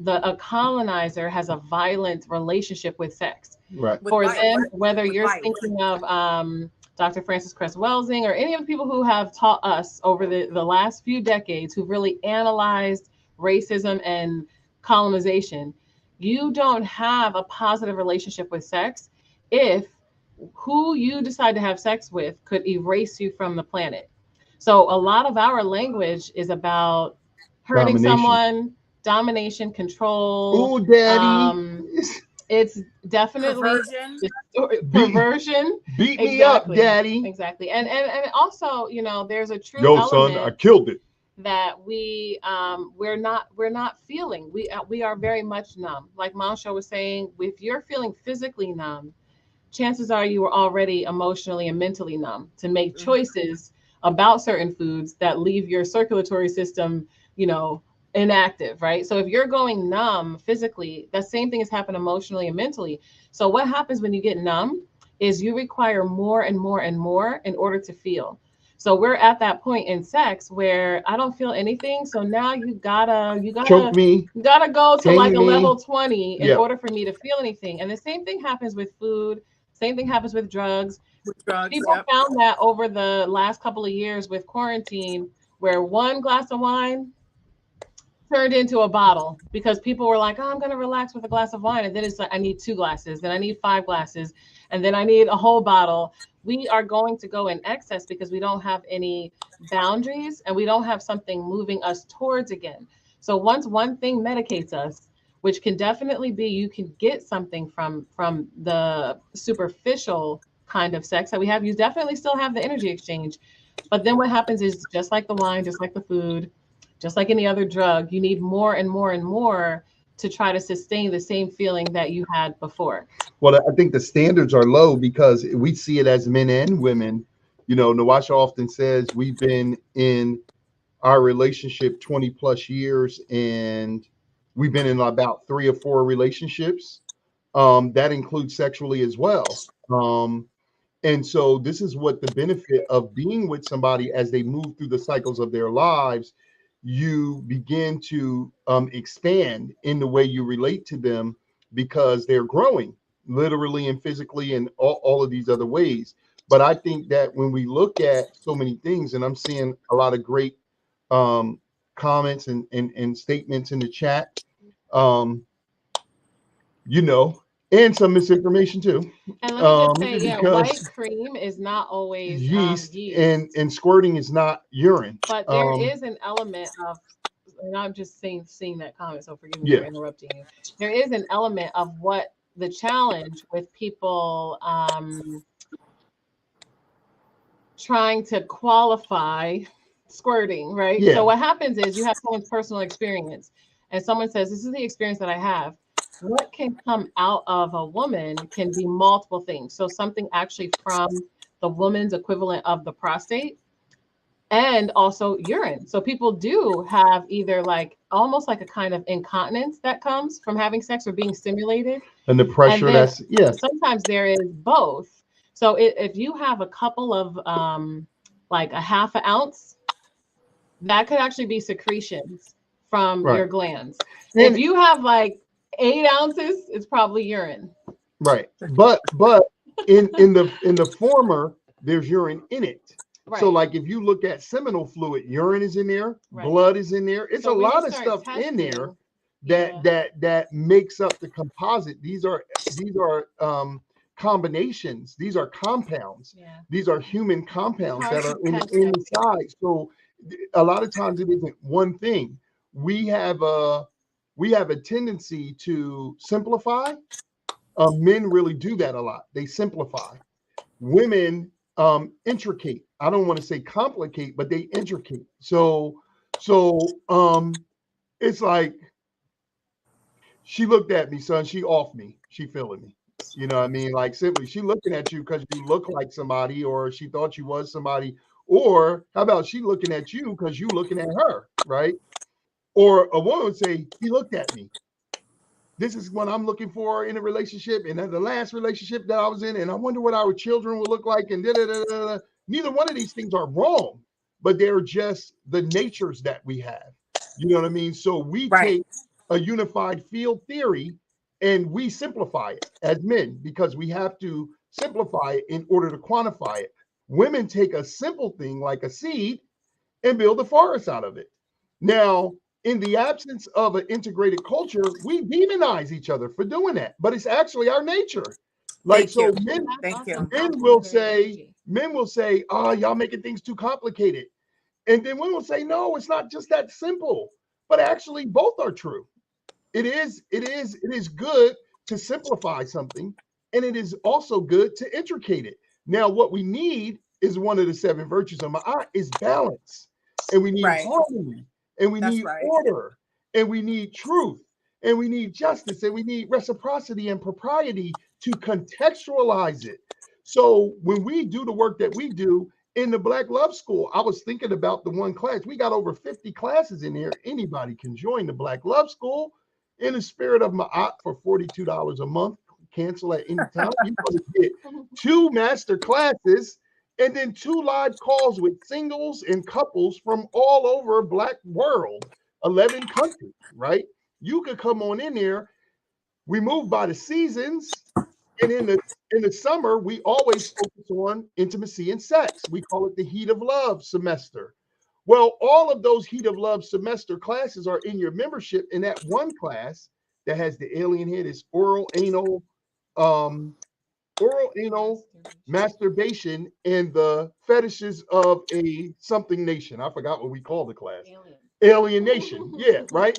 a colonizer has a violent relationship with sex. Right. For them, whether you're thinking of Dr. Frances Cress Welsing or any of the people who have taught us over the last few decades, who've really analyzed racism and colonization, you don't have a positive relationship with sex if who you decide to have sex with could erase you from the planet. So a lot of our language is about hurting someone, domination, control. Oh, daddy. It's definitely perversion. Beat me up, daddy. Exactly. And also, there's a true element. Son, I killed it. that we're not feeling. We are very much numb. Like Mansha was saying, if you're feeling physically numb, chances are you were already emotionally and mentally numb to make Mhm. choices about certain foods that leave your circulatory system, you know, inactive, right? So if you're going numb physically, that same thing has happened emotionally and mentally. So what happens when you get numb is you require more and more and more in order to feel. So we're at that point in sex where I don't feel anything. So now Choke me, you gotta go to like hang a level me. 20 in Yep. order for me to feel anything. And the same thing happens with food. Same thing happens with drugs. With drugs, People yep. found that over the last couple of years with quarantine, where one glass of wine turned into a bottle because people were like, "Oh, I'm going to relax with a glass of wine." And then it's like, I need 2 glasses, then I need 5 glasses, and then I need a whole bottle. We are going to go in excess because we don't have any boundaries and we don't have something moving us towards again. So once one thing medicates us, which can definitely be you can get something from the superficial kind of sex that we have, you definitely still have the energy exchange. But then what happens is just like the wine, just like the food, just like any other drug, you need more and more and more to try to sustain the same feeling that you had before. Well, I think the standards are low because we see it as men and women. You know, Nawasha often says we've been in our relationship 20 plus years and we've been in about 3 or 4 relationships. That includes sexually as well. And so this is what the benefit of being with somebody as they move through the cycles of their lives. You begin to expand in the way you relate to them because they're growing literally and physically and all of these other ways. But I think that when we look at so many things, and I'm seeing a lot of great um, comments and statements in the chat, um, you know, and some misinformation too, And let me just say, yeah, because white cream is not always yeast yeast, and squirting is not urine. but there is an element of, and I'm just seeing that comment, so forgive me for Yeah, interrupting you. There is an element of what the challenge with people trying to qualify squirting, right? So yeah, what happens is you have someone's personal experience and someone says, "This is the experience that I have." What can come out of a woman can be multiple things. So something actually from the woman's equivalent of the prostate and also urine. So people do have either like almost like a kind of incontinence that comes from having sex or being stimulated, and the and pressure. then That's yeah, sometimes there is both. So if you have a couple of like a half an ounce, that could actually be secretions from right, your glands. If and you have like 8 ounces, it's probably urine. right. But in the former, there's urine in it. So Right, like if you look at seminal fluid, urine is in there, right. blood is in there. It's a So when you lot of start stuff in there testing, that yeah, makes up the composite. These are combinations. These are compounds. yeah, These are human it's compounds hard that to are test everything. inside. So a lot of times it isn't one thing. We have a tendency to simplify. Men really do that a lot. They simplify. Women intricate. I don't want to say complicate, but they intricate. So it's like she looked at me, son. She off me. She feeling me. You know what I mean? Like simply, she looking at you because you look like somebody, or she thought you was somebody, or how about she looking at you because you looking at her, right? Or a woman would say, he looked at me. This is what I'm looking for in a relationship. And then the last relationship that I was in, and I wonder what our children will look like. And da, da, da, da, da. Neither one of these things are wrong, but they're just the natures that we have. You know what I mean? So we Right. take a unified field theory and we simplify it as men because we have to simplify it in order to quantify it. Women take a simple thing like a seed and build a forest out of it. Now, in the absence of an integrated culture, we demonize each other for doing that, but it's actually our nature. Like Thank so, you. And that's Thank also you. complementary energy. men will say, "Oh, y'all making things too complicated," and then women will say, "No, it's not just that simple." But actually, both are true. It is good to simplify something, and it is also good to intricate it. Now, what we need is one of the 7 virtues of my eye is balance. and we need Right. harmony, and we That's need right. order, and we need truth, and we need justice, and we need reciprocity and propriety to contextualize it. So when we do the work that we do in the Black Love School, I was thinking about the one class. We got over 50 classes in here. Anybody can join the Black Love School in the spirit of Ma'at for $42 a month. Cancel at any time. You're going to get 2 master classes and then 2 live calls with singles and couples from all over Black world, 11 countries, right? You could come on in there. We move by the seasons, and in the summer, we always focus on intimacy and sex. We call it the Heat of Love semester. Well, all of those Heat of Love semester classes are in your membership. In that one class that has the alien head is um, oral anal masturbation and the fetishes of a something nation. I forgot what we call the class. Alienation. Yeah, right.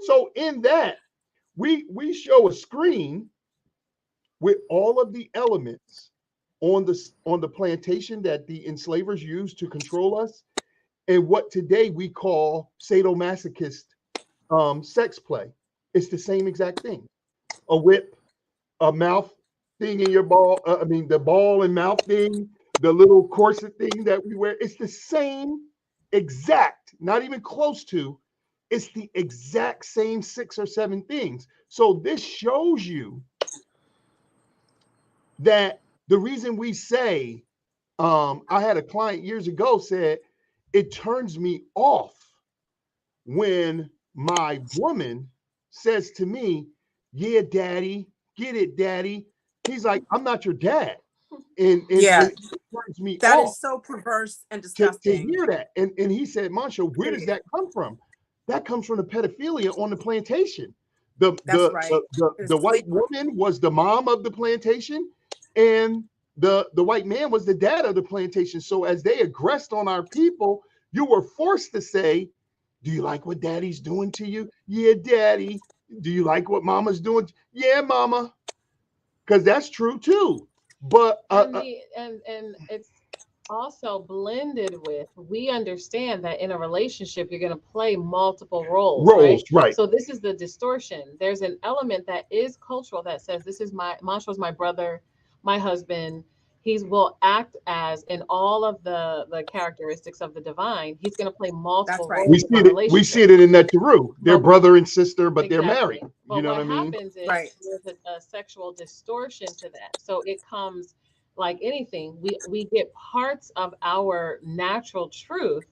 So in that, we show a screen with all of the elements on the plantation that the enslavers used to control us, and what today we call sadomasochist sex play. It's the same exact thing. A whip, a mouth thing in your ball. I mean, the ball and mouth thing, the little corset thing that we wear. It's the same exact, not even close to. It's the exact same 6 or 7 things. So this shows you that the reason we say, I had a client years ago said, it turns me off when my woman says to me, yeah, daddy, get it, daddy. He's like, I'm not your dad. And Yeah. it turns me That off is so perverse and to disgusting. hear that. And he said, Marsha, where does that come from? That comes from the pedophilia on the plantation. The That's the right. the the, It's the white slavery. woman was the mom of the plantation, and the white man was the dad of the plantation. So as they aggressed on our people, you were forced to say, do you like what daddy's doing to you? Yeah, daddy. Do you like what mama's doing? Yeah, mama. Because that's true too. But And it's also blended with, we understand that in a relationship you're going to play multiple roles, roles, right? right? So this is the distortion. There's an element that is cultural that says, this is my Masha's my brother, my husband. He will act as, in all of the characteristics of the divine, he's going to play That's multiple right. roles in my We see relationship. it in that Teru. They're But brother and sister, but they're married. exactly. You But know what what I mean? happens is Right. there's a sexual distortion to that. So it comes like anything. We get parts of our natural truth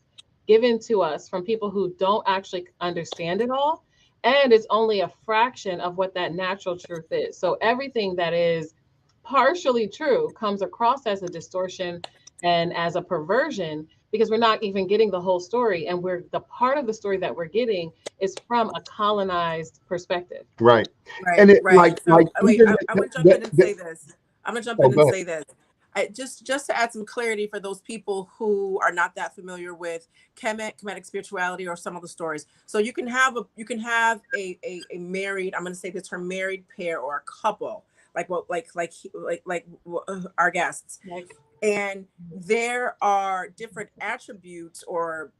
given to us from people who don't actually understand it all. And it's only a fraction of what that natural truth is. So everything that is partially true comes across as a distortion and as a perversion, because we're not even getting the whole story. And we're the part of the story that we're getting is from a colonized perspective. Right. Right. And it Right. like So wait, even I want to jump in and say this. I'm gonna jump oh, in go and ahead. say this. Just to add some clarity for those people who are not that familiar with Kemetic spirituality or some of the stories. So you can have a married, I'm going to say the term married pair or a couple, like what our guests, Like, and there are different attributes or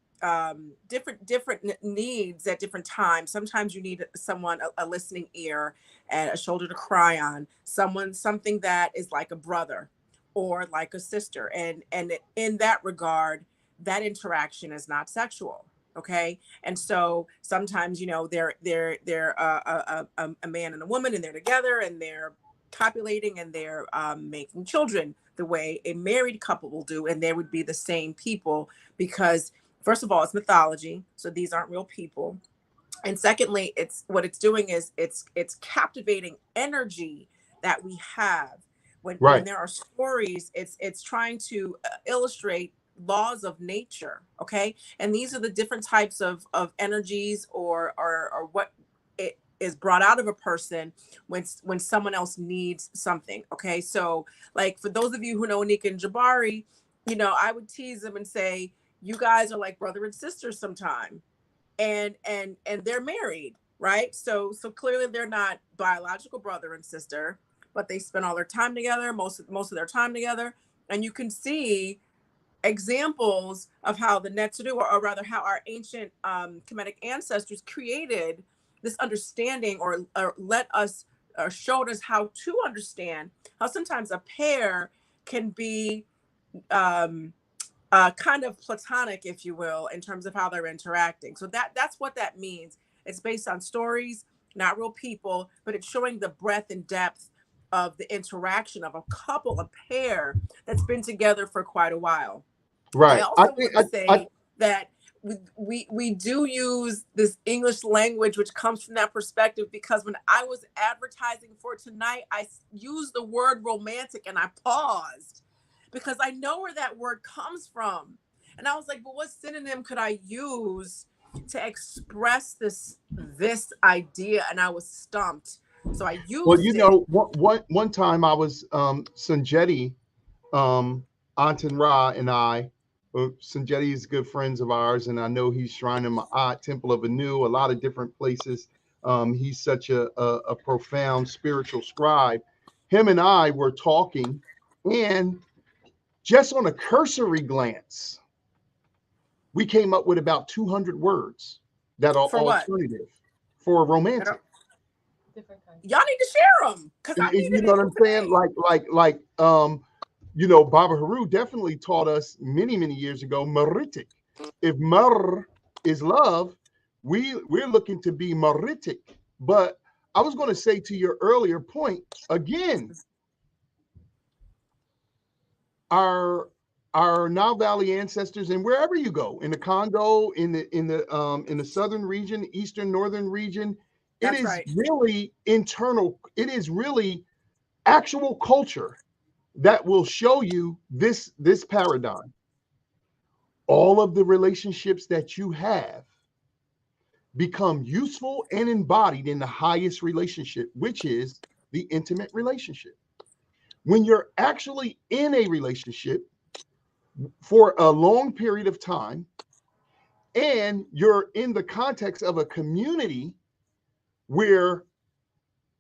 different needs at different times. Sometimes you need someone, a listening ear and a shoulder to cry on, something that is like a brother or like a sister, and in that regard, that interaction is not sexual. Okay. And so sometimes, they're a man and a woman, and they're together, and they're copulating, and they're making children the way a married couple will do, and they would be the same people, because first of all, it's mythology, so these aren't real people, and secondly, it's what it's doing is it's captivating energy that we have when Right. there are stories. It's trying to illustrate laws of nature. Okay. And these are the different types of energies, or what it is brought out of a person when someone else needs something. Okay. So like, for those of you who know Nika and Jabari, I would tease them and say, you guys are like brother and sister sometime, and they're married, right? So clearly they're not biological brother and sister, but they spend all their time together, most of their time together, and you can see examples of how the Netzedu, or rather how our ancient Kemetic ancestors created this understanding, or let us, or showed us how to understand how sometimes a pair can be kind of platonic, if you will, in terms of how they're interacting. So that's what that means. It's based on stories, not real people, but it's showing the breadth and depth of the interaction of a couple, a pair that's been together for quite a while. I Right. I also think want to say that we do use this English language, which comes from that perspective, because when I was advertising for tonight, I used the word romantic and I paused because I know where that word comes from. And I was like, but what synonym could I use to express this idea? And I was stumped. So I well, used you it. know, one time I was Sanjeti, Anton Ra and I, Sanjeti is good friends of ours, and I know he's Shrine of Ma'at, Temple of Anu, a lot of different places. He's such a profound spiritual scribe. Him and I were talking, and just on a cursory glance, we came up with about 200 words that are For what? alternative for romantic. Different kinds. Y'all need to share them because I You needed know what I'm saying? it Like you know, Baba Haru definitely taught us many years ago, maritic. If mar is love, we're looking to be maritic. But I was going to say, to your earlier point, again, our Nile Valley ancestors, and wherever you go, in the Congo, in the southern region, eastern, northern region, it That's is right. really internal. It is really actual culture that will show you this paradigm. All of the relationships that you have become useful and embodied in the highest relationship, which is the intimate relationship. When you're actually in a relationship for a long period of time, and you're in the context of a community where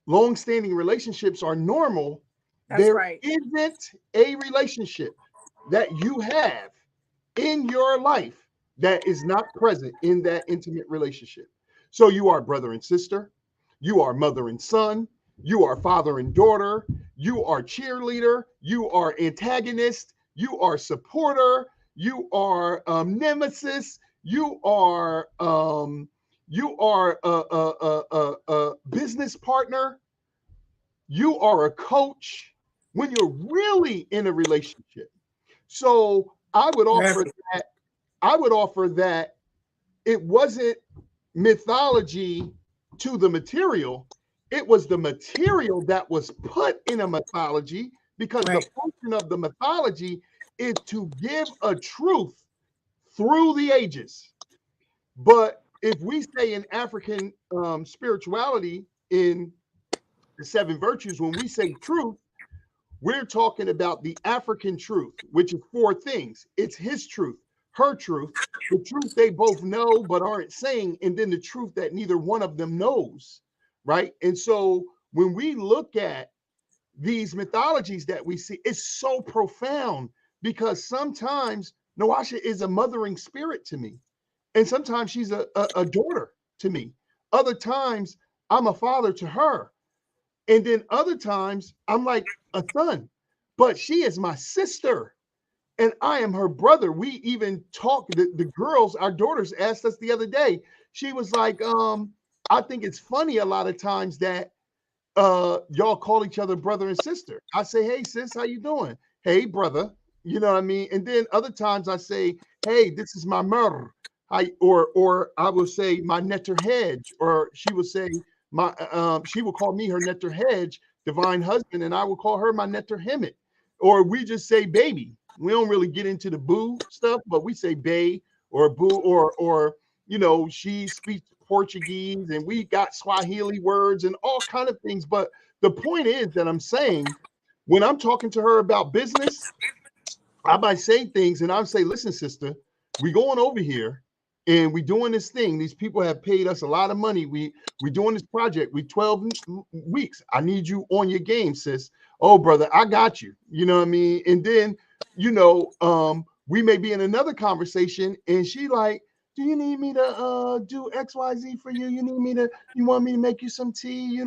long-standing relationships are normal, That's there right. isn't a relationship that you have in your life that is not present in that intimate relationship. So you are brother and sister, you are mother and son, you are father and daughter, you are cheerleader, you are antagonist, you are supporter, you are nemesis, you are a business partner, you are a coach when you're really in a relationship. So I would offer that it wasn't mythology to the material. It was the material that was put in a mythology, because the Right. function of the mythology is to give a truth through the ages. But if we say in African spirituality, in the seven virtues, when we say truth, we're talking about the African truth, which is four things. It's his truth, her truth, the truth they both know but aren't saying, and then the truth that neither one of them knows, right? And so when we look at these mythologies that we see, it's so profound, because sometimes Noasha is a mothering spirit to me, and sometimes she's a daughter to me. Other times I'm a father to her, and then other times I'm like a son, but she is my sister and I am her brother. We even talk, the girls, our daughters asked us the other day, she was like, I think it's funny a lot of times that y'all call each other brother and sister. I say, hey sis, how you doing? Hey brother, you know what I mean? And then other times I say, hey, this is my mother. Or I will say my netter hedge, or she will say my she will call me her netter hedge, divine husband, and I will call her my netter hemet. Or we just say baby. We don't really get into the boo stuff, but we say bay or boo, or you know, she speaks Portuguese and we got Swahili words and all kind of things. But the point is that I'm saying, when I'm talking to her about business, I might say things and I'll say, listen, sister, we going over here and we doing this thing. These people have paid us a lot of money. We doing this project. We 12 weeks. I need you on your game, sis. Oh, brother, I got you. You know what I mean? And then, you know, we may be in another conversation and she like, do you need me to do XYZ for you? You want me to make you some tea?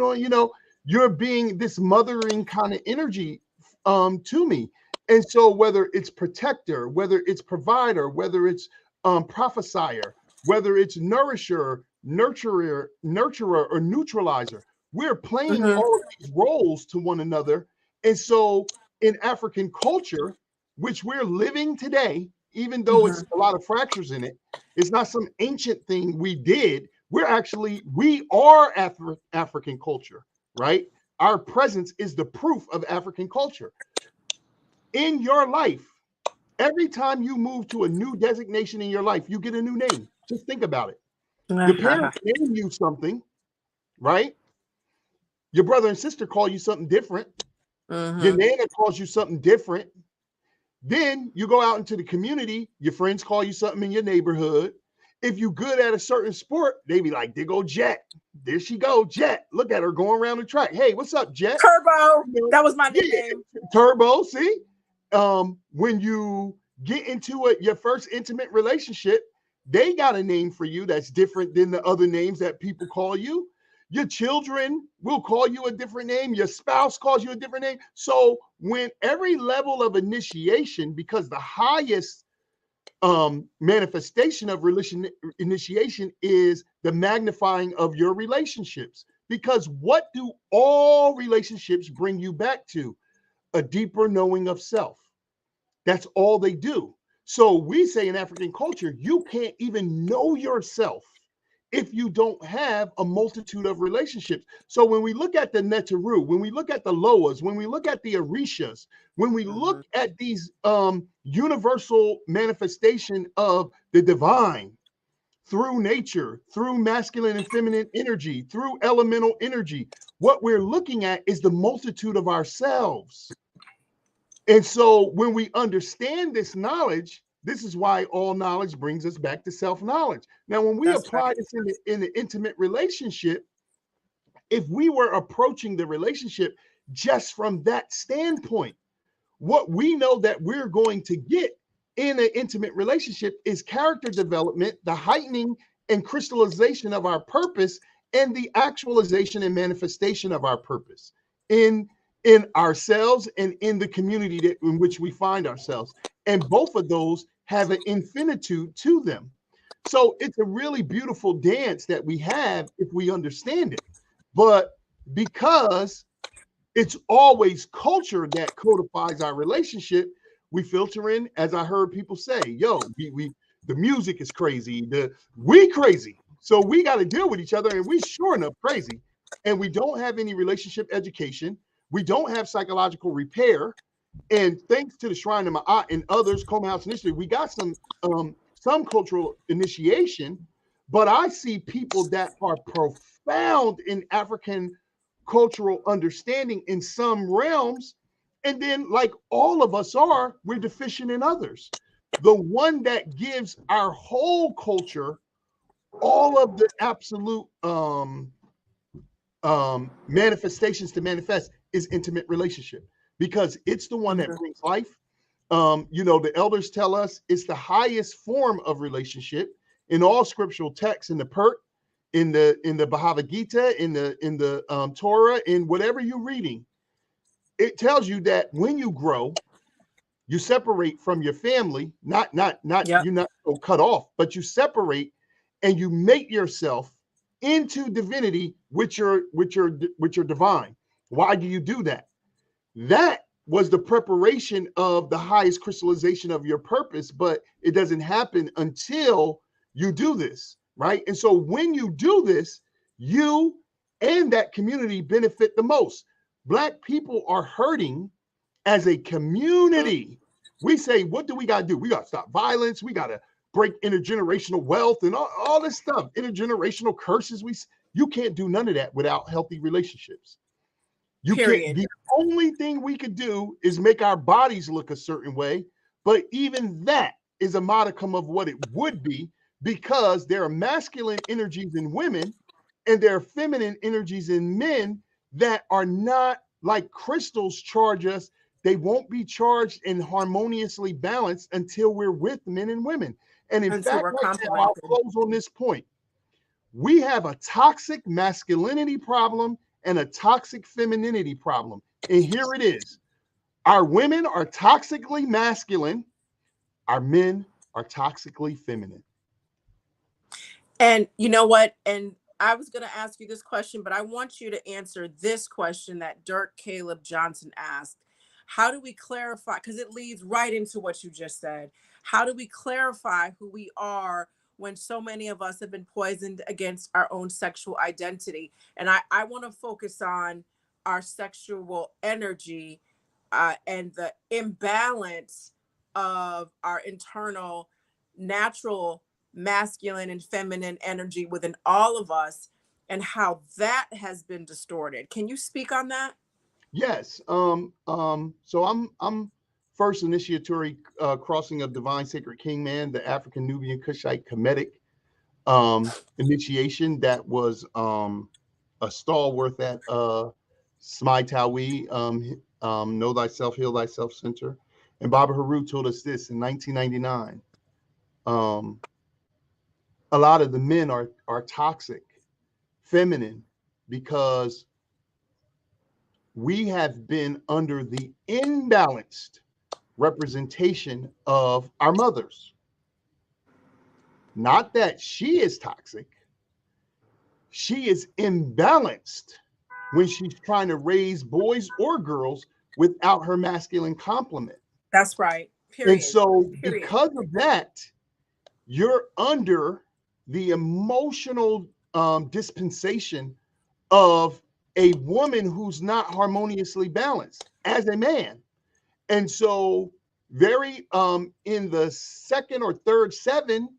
You're being this mothering kind of energy to me. And so whether it's protector, whether it's provider, whether it's prophesier, whether it's nourisher, nurturer, or neutralizer, we're playing Mm-hmm. all of these roles to one another. And so in African culture, which we're living today, even though it's a lot of fractures in it, it's not some ancient thing we did. We are African culture, right? Our presence is the proof of African culture. In your life, every time you move to a new designation in your life, you get a new name. Just think about it. Your parents name you something, right? Your brother and sister call you something different. Your nana calls you something different. Then you go out into the community, your friends call you something in your neighborhood. If you're good at a certain sport, they be like, there go Jet. There she go, Jet. Look at her going around the track. Hey, what's up, Jet? Turbo. That was my nickname. Turbo, see? When you get into your first intimate relationship, they got a name for you that's different than the other names that people call you. Your children will call you a different name. Your spouse calls you a different name. So when every level of initiation, because the highest manifestation of initiation is the magnifying of your relationships. Because what do all relationships bring you back to? A deeper knowing of self. That's all they do. So we say in African culture, you can't even know yourself if you don't have a multitude of relationships. So when we look at the Neteru, when we look at the Loas, when we look at the Orishas, when we look at these universal manifestation of the divine through nature, through masculine and feminine energy, through elemental energy, what we're looking at is the multitude of ourselves. And so when we understand this knowledge, this is why all knowledge brings us back to self-knowledge. Now, when we apply this in the intimate relationship, if we were approaching the relationship just from that standpoint, what we know that we're going to get in an intimate relationship is character development, the heightening and crystallization of our purpose, and the actualization and manifestation of our purpose in ourselves and in the community in which we find ourselves. And both of those have an infinitude to them. So it's a really beautiful dance that we have if we understand it. But because it's always culture that codifies our relationship, we filter in, as I heard people say, yo, the music is crazy, we crazy. So we got to deal with each other, and we sure enough crazy. And we don't have any relationship education. We don't have psychological repair. And thanks to the Shrine of Ma'at and others, Coleman House Initiative, we got some cultural initiation. But I see people that are profound in African cultural understanding in some realms. And then, like all of us are, we're deficient in others. The one that gives our whole culture all of the absolute manifestations to manifest is intimate relationship, because it's the one that brings life. The elders tell us it's the highest form of relationship in all scriptural texts, in the Pert, in the Bhagavad Gita, in the Torah, in whatever you're reading. It tells you that when you grow, you separate from your family, not you're not cut off, but you separate and you mate yourself into divinity with your divine. Why do you do that? That was the preparation of the highest crystallization of your purpose, but it doesn't happen until you do this, right? And so when you do this, you and that community benefit the most. Black people are hurting as a community. We say, what do we got to do? We got to stop violence. We got to break intergenerational wealth and all this stuff, intergenerational curses. You can't do none of that without healthy relationships. The only thing we could do is make our bodies look a certain way, but even that is a modicum of what it would be, because there are masculine energies in women and there are feminine energies in men that are not like crystals charge us. they won't be charged and harmoniously balanced until we're with men and women. And in Until fact, we're right now, I'll complemented. close on this point. We have a toxic masculinity problem and a toxic femininity problem. And here it is. Our women are toxically masculine. Our men are toxically feminine. And you know what? And I was going to ask you this question, but I want you to answer this question that Dirk Caleb Johnson asked. How do we clarify? Because it leads right into what you just said. How do we clarify who we are when so many of us have been poisoned against our own sexual identity? And I want to focus on our sexual energy and the imbalance of our internal natural masculine and feminine energy within all of us, and how that has been distorted. Can you speak on that? Yes. So I'm first initiatory crossing of divine sacred king man, the African Nubian Kushite Kemetic initiation that was a stalwart at Smai Tawi, Know Thyself, Heal Thyself Center. And Baba Haru told us this in 1999. A lot of the men are toxic, feminine, because we have been under the imbalanced representation of our mothers. Not that she is toxic, she is imbalanced when she's trying to raise boys or girls without her masculine complement. That's right. And Period. so, Period. because of that, you're under the emotional dispensation of a woman who's not harmoniously balanced as a man. And so very in the second or third seven,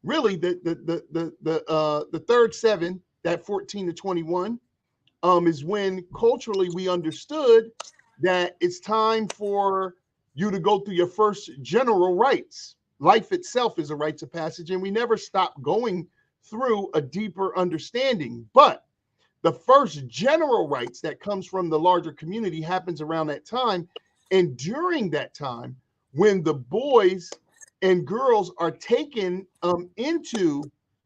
really the third seven, that 14 to 21, is when culturally we understood that it's time for you to go through your first general rites. Life itself is a rites of passage, and we never stop going through a deeper understanding. But the first general rites that comes from the larger community happens around that time. And during that time, when the boys and girls are taken into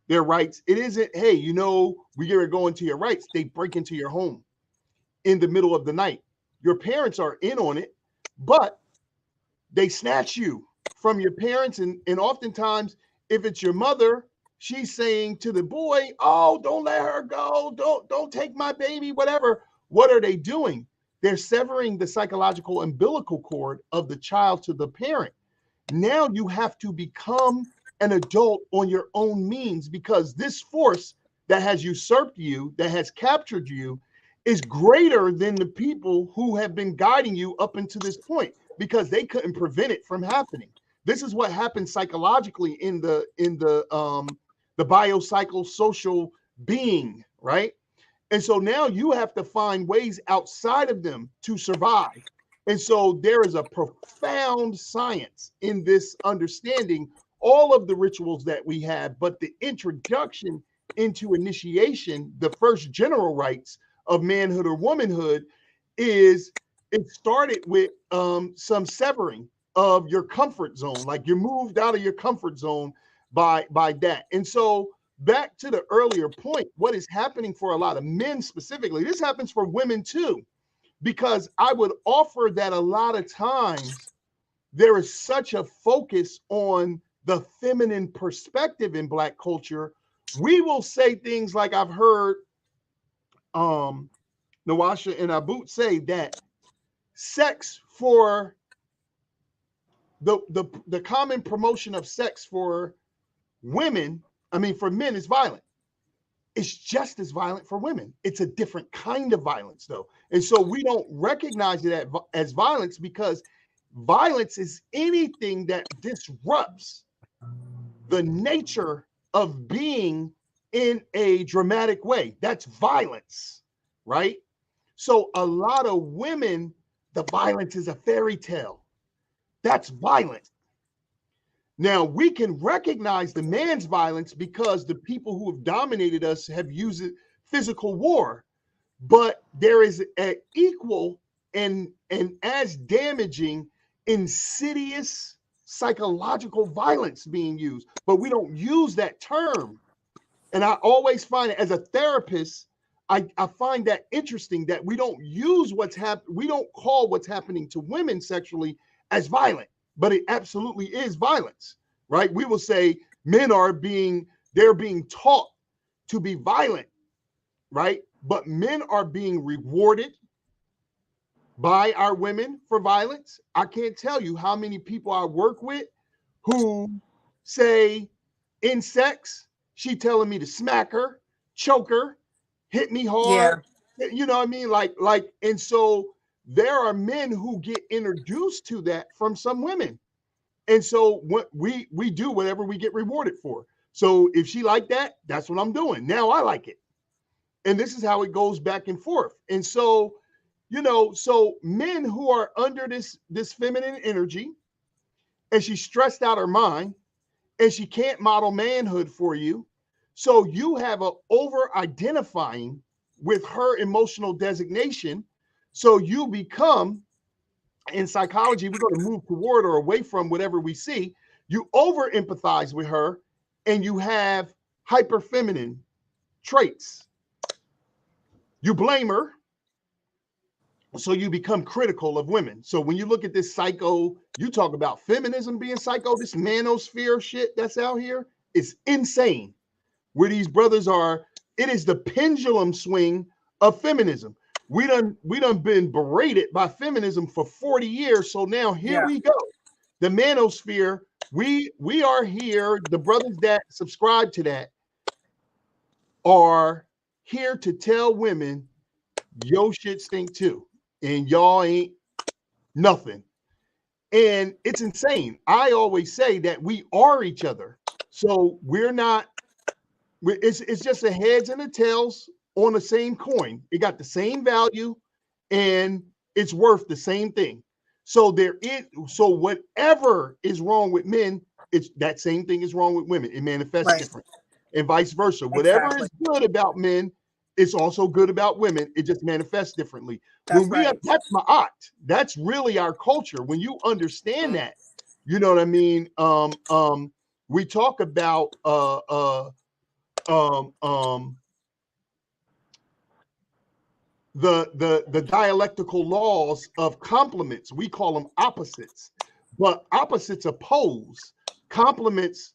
their rights, it isn't, hey, you know, we get to go into your rights. They break into your home in the middle of the night. Your parents are in on it, but they snatch you from your parents. And oftentimes, if it's your mother, she's saying to the boy, oh, don't let her go. Don't take my baby, whatever. What are they doing? They're severing the psychological umbilical cord of the child to the parent. Now you have to become an adult on your own means, because this force that has usurped you, that has captured you, is greater than the people who have been guiding you up until this point, because they couldn't prevent it from happening. This is what happens psychologically in the biopsychosocial being, right? And so now you have to find ways outside of them to survive. And so there is a profound science in this understanding all of the rituals that we have, but the introduction into initiation, the first general rites of manhood or womanhood, is it started with some severing of your comfort zone. Like you're moved out of your comfort zone by that. And so back to the earlier point, what is happening for a lot of men specifically, this happens for women too, because I would offer that a lot of times there is such a focus on the feminine perspective in Black culture. We will say things like, I've heard Monwasha and Abut say that sex for the common promotion of sex for women, I mean for men, is violent. It's just as violent for women. It's a different kind of violence though. And so we don't recognize it as violence, because violence is anything that disrupts the nature of being in a dramatic way. That's violence, right? So a lot of women, the violence is a fairy tale. That's violent. Now we can recognize the man's violence because the people who have dominated us have used physical war, but there is an equal and and as damaging, insidious psychological violence being used, but we don't use that term. And I always find it as a therapist, I find that interesting that we don't use what's happening, we don't call what's happening to women sexually as violent, but it absolutely is violence, right? We will say men they're being taught to be violent, right? But men are being rewarded by our women for violence. I can't tell you how many people I work with who say in sex, she telling me to smack her, choke her, hit me hard. Yeah. You know what I mean? And so there are men who get introduced to that from some women. And so what we do whatever we get rewarded for. So if she like that, that's what I'm doing. Now I like it. And this is how it goes back and forth. And so, so men who are under this feminine energy, and she's stressed out her mind, and she can't model manhood for you. So you have a over identifying with her emotional designation. So you become, in psychology, we're going to move toward or away from whatever we see. You over empathize with her, and you have hyper feminine traits. You blame her, so you become critical of women. So when you look at this psycho, you talk about feminism being psycho, this manosphere shit that's out here is insane. Where these brothers are, it is the pendulum swing of feminism. We done been berated by feminism for 40 years. So now here we go. The manosphere, we are here. The brothers that subscribe to that are here to tell women, yo shit stink too. And y'all ain't nothing. And it's insane. I always say that we are each other. So we're not, it's just the heads and the tails on the same coin. It got the same value and it's worth the same thing. So whatever is wrong with men, it's that same thing is wrong with women. It manifests different. And vice versa. Whatever is good about men, it's also good about women. It just manifests differently. That's ma'at. That's really our culture. When you understand that, you know what I mean? We talk about the dialectical laws of complements. We call them opposites, but opposites oppose. Complements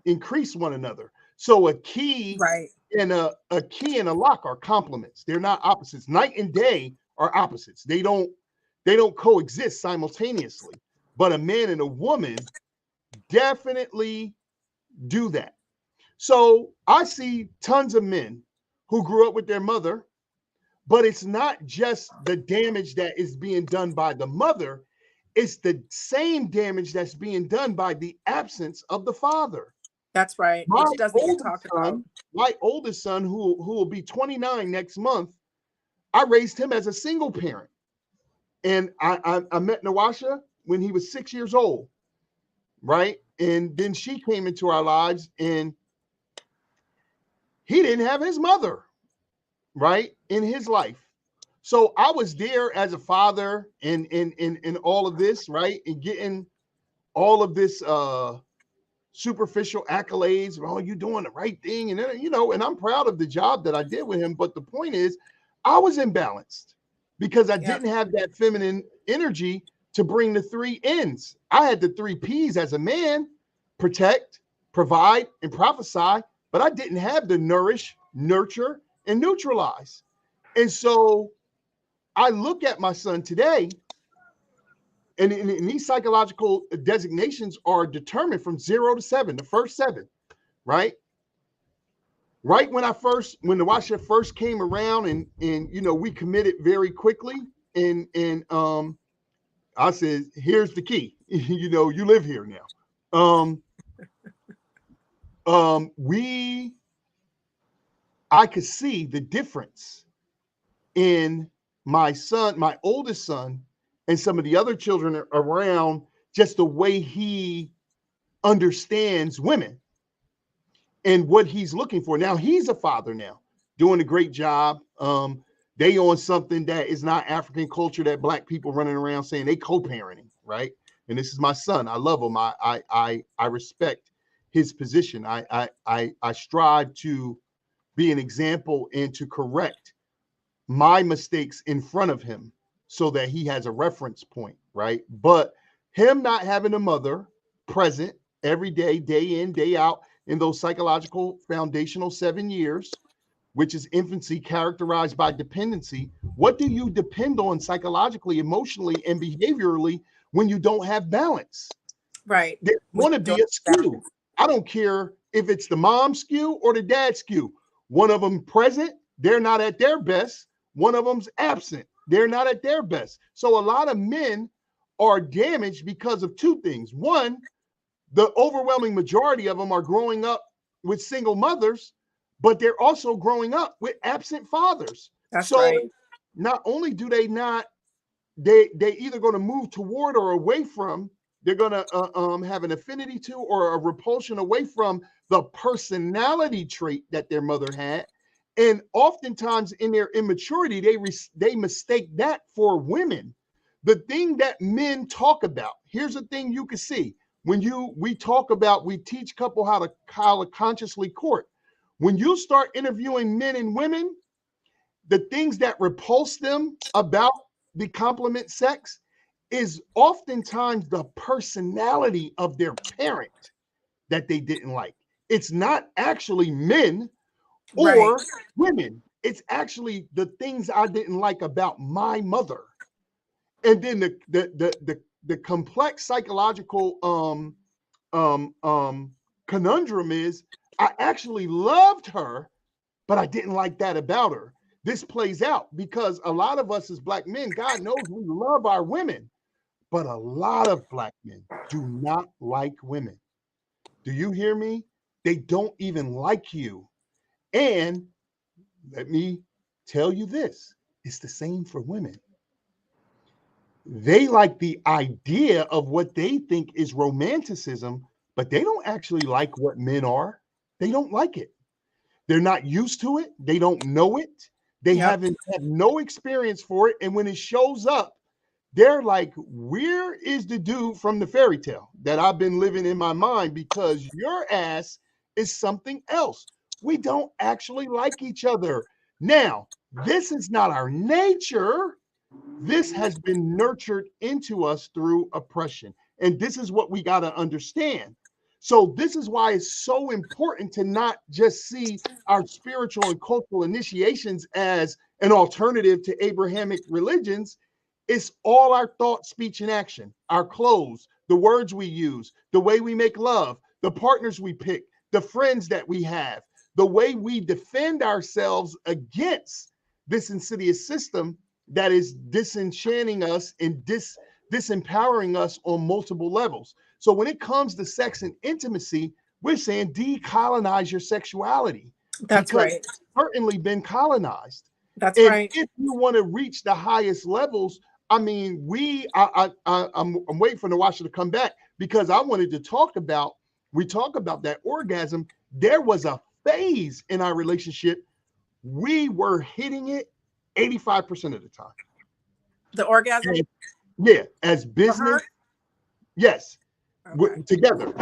increase one another. So a key and a key and a lock are complements. They're not opposites. Night and day are opposites. They don't coexist simultaneously. But a man and a woman definitely do that. So I see tons of men who grew up with their mother, but it's not just the damage that is being done by the mother. It's the same damage that's being done by the absence of the father. That's right. My oldest son, who will be 29 next month, I raised him as a single parent. And I met Monwasha when he was 6 years old, right? And then she came into our lives, and he didn't have his mother, right, in his life. So I was there as a father in all of this, right, and getting all of this superficial accolades. Oh, you doing the right thing, and then, and I'm proud of the job that I did with him. But the point is, I was imbalanced because I didn't have that feminine energy to bring the three N's. I had the three P's as a man: protect, provide, and prophesy. But I didn't have the nourish, nurture, and neutralize. And so I look at my son today, and these psychological designations are determined from 0 to 7, the first 7, right? Right when Monwasha first came around, and we committed very quickly, and I said, here's the key. You live here now. I could see the difference in my son, my oldest son, and some of the other children around, just the way he understands women and what he's looking for. Now he's a father now, doing a great job. They on something that is not African culture, that black people running around saying they co-parenting, right? And this is my son. I love him. I respect his position. I strive to be an example and to correct my mistakes in front of him so that he has a reference point, right? But him not having a mother present every day, day in, day out, in those psychological foundational 7 years, which is infancy characterized by dependency. What do you depend on psychologically, emotionally, and behaviorally when you don't have balance? Right. There's going to be a skew. I don't care if it's the mom skew or the dad skew. One of them present, they're not at their best. One of them's absent, they're not at their best. So a lot of men are damaged because of two things. One, the overwhelming majority of them are growing up with single mothers, but they're also growing up with absent fathers. That's so right. Not only do they not, they either going to move toward or away from, they're going to have an affinity to or a repulsion away from the personality trait that their mother had. And oftentimes in their immaturity, they mistake that for women. The thing that men talk about, here's the thing you can see. When we teach couple how to consciously court. When you start interviewing men and women, the things that repulse them about the complement sex is oftentimes the personality of their parent that they didn't like. It's not actually men or women. It's actually the things I didn't like about my mother. And then the complex psychological conundrum is I actually loved her, but I didn't like that about her. This plays out because a lot of us as black men, God knows we love our women, but a lot of black men do not like women. Do you hear me? They don't even like you. And let me tell you this, it's the same for women. They like the idea of what they think is romanticism, but they don't actually like what men are. They don't like it. They're not used to it. They don't know it. They haven't had no experience for it. And when it shows up, they're like, where is the dude from the fairy tale that I've been living in my mind? Because your ass is something else. We don't actually like each other. Now, this is not our nature. This has been nurtured into us through oppression. And this is what we got to understand. So this is why it's so important to not just see our spiritual and cultural initiations as an alternative to Abrahamic religions. It's all our thought, speech, and action, our clothes, the words we use, the way we make love, the partners we pick, the friends that we have, the way we defend ourselves against this insidious system that is disenchanting us and disempowering us on multiple levels. So when it comes to sex and intimacy, we're saying decolonize your sexuality. That's because right. It's certainly been colonized. That's and right. If you want to reach the highest levels, I mean, I'm waiting for Monwasha to come back because I wanted to talk about, we talk about that orgasm. There was a phase in our relationship, we were hitting it 85% of the time. The orgasm? As business. Yes. Okay. Together.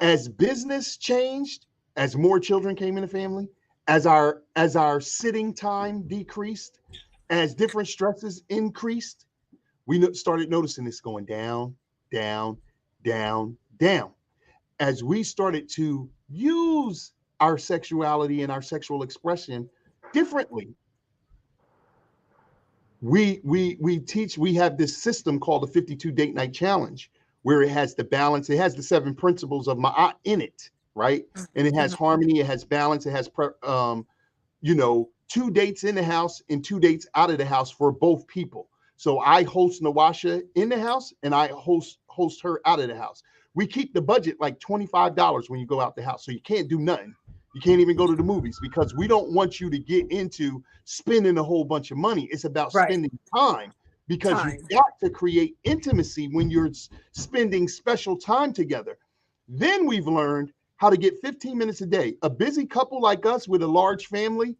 As business changed, as more children came in the family, as our sitting time decreased, as different stresses increased, we started noticing this going down, down, down, down. As we started to use our sexuality and our sexual expression differently, we have this system called the 52 date night challenge, where it has the balance, it has the 7 principles of Ma'at in it, right? And it has harmony, it has balance, it has 2 dates in the house and 2 dates out of the house for both people. So I host Monwasha in the house and I host her out of the house. We keep the budget like $25 when you go out the house, so you can't do nothing. You can't even go to the movies because we don't want you to get into spending a whole bunch of money. It's about spending time, because you've got to create intimacy when you're spending special time together. Then we've learned how to get 15 minutes a day. A busy couple like us with a large family,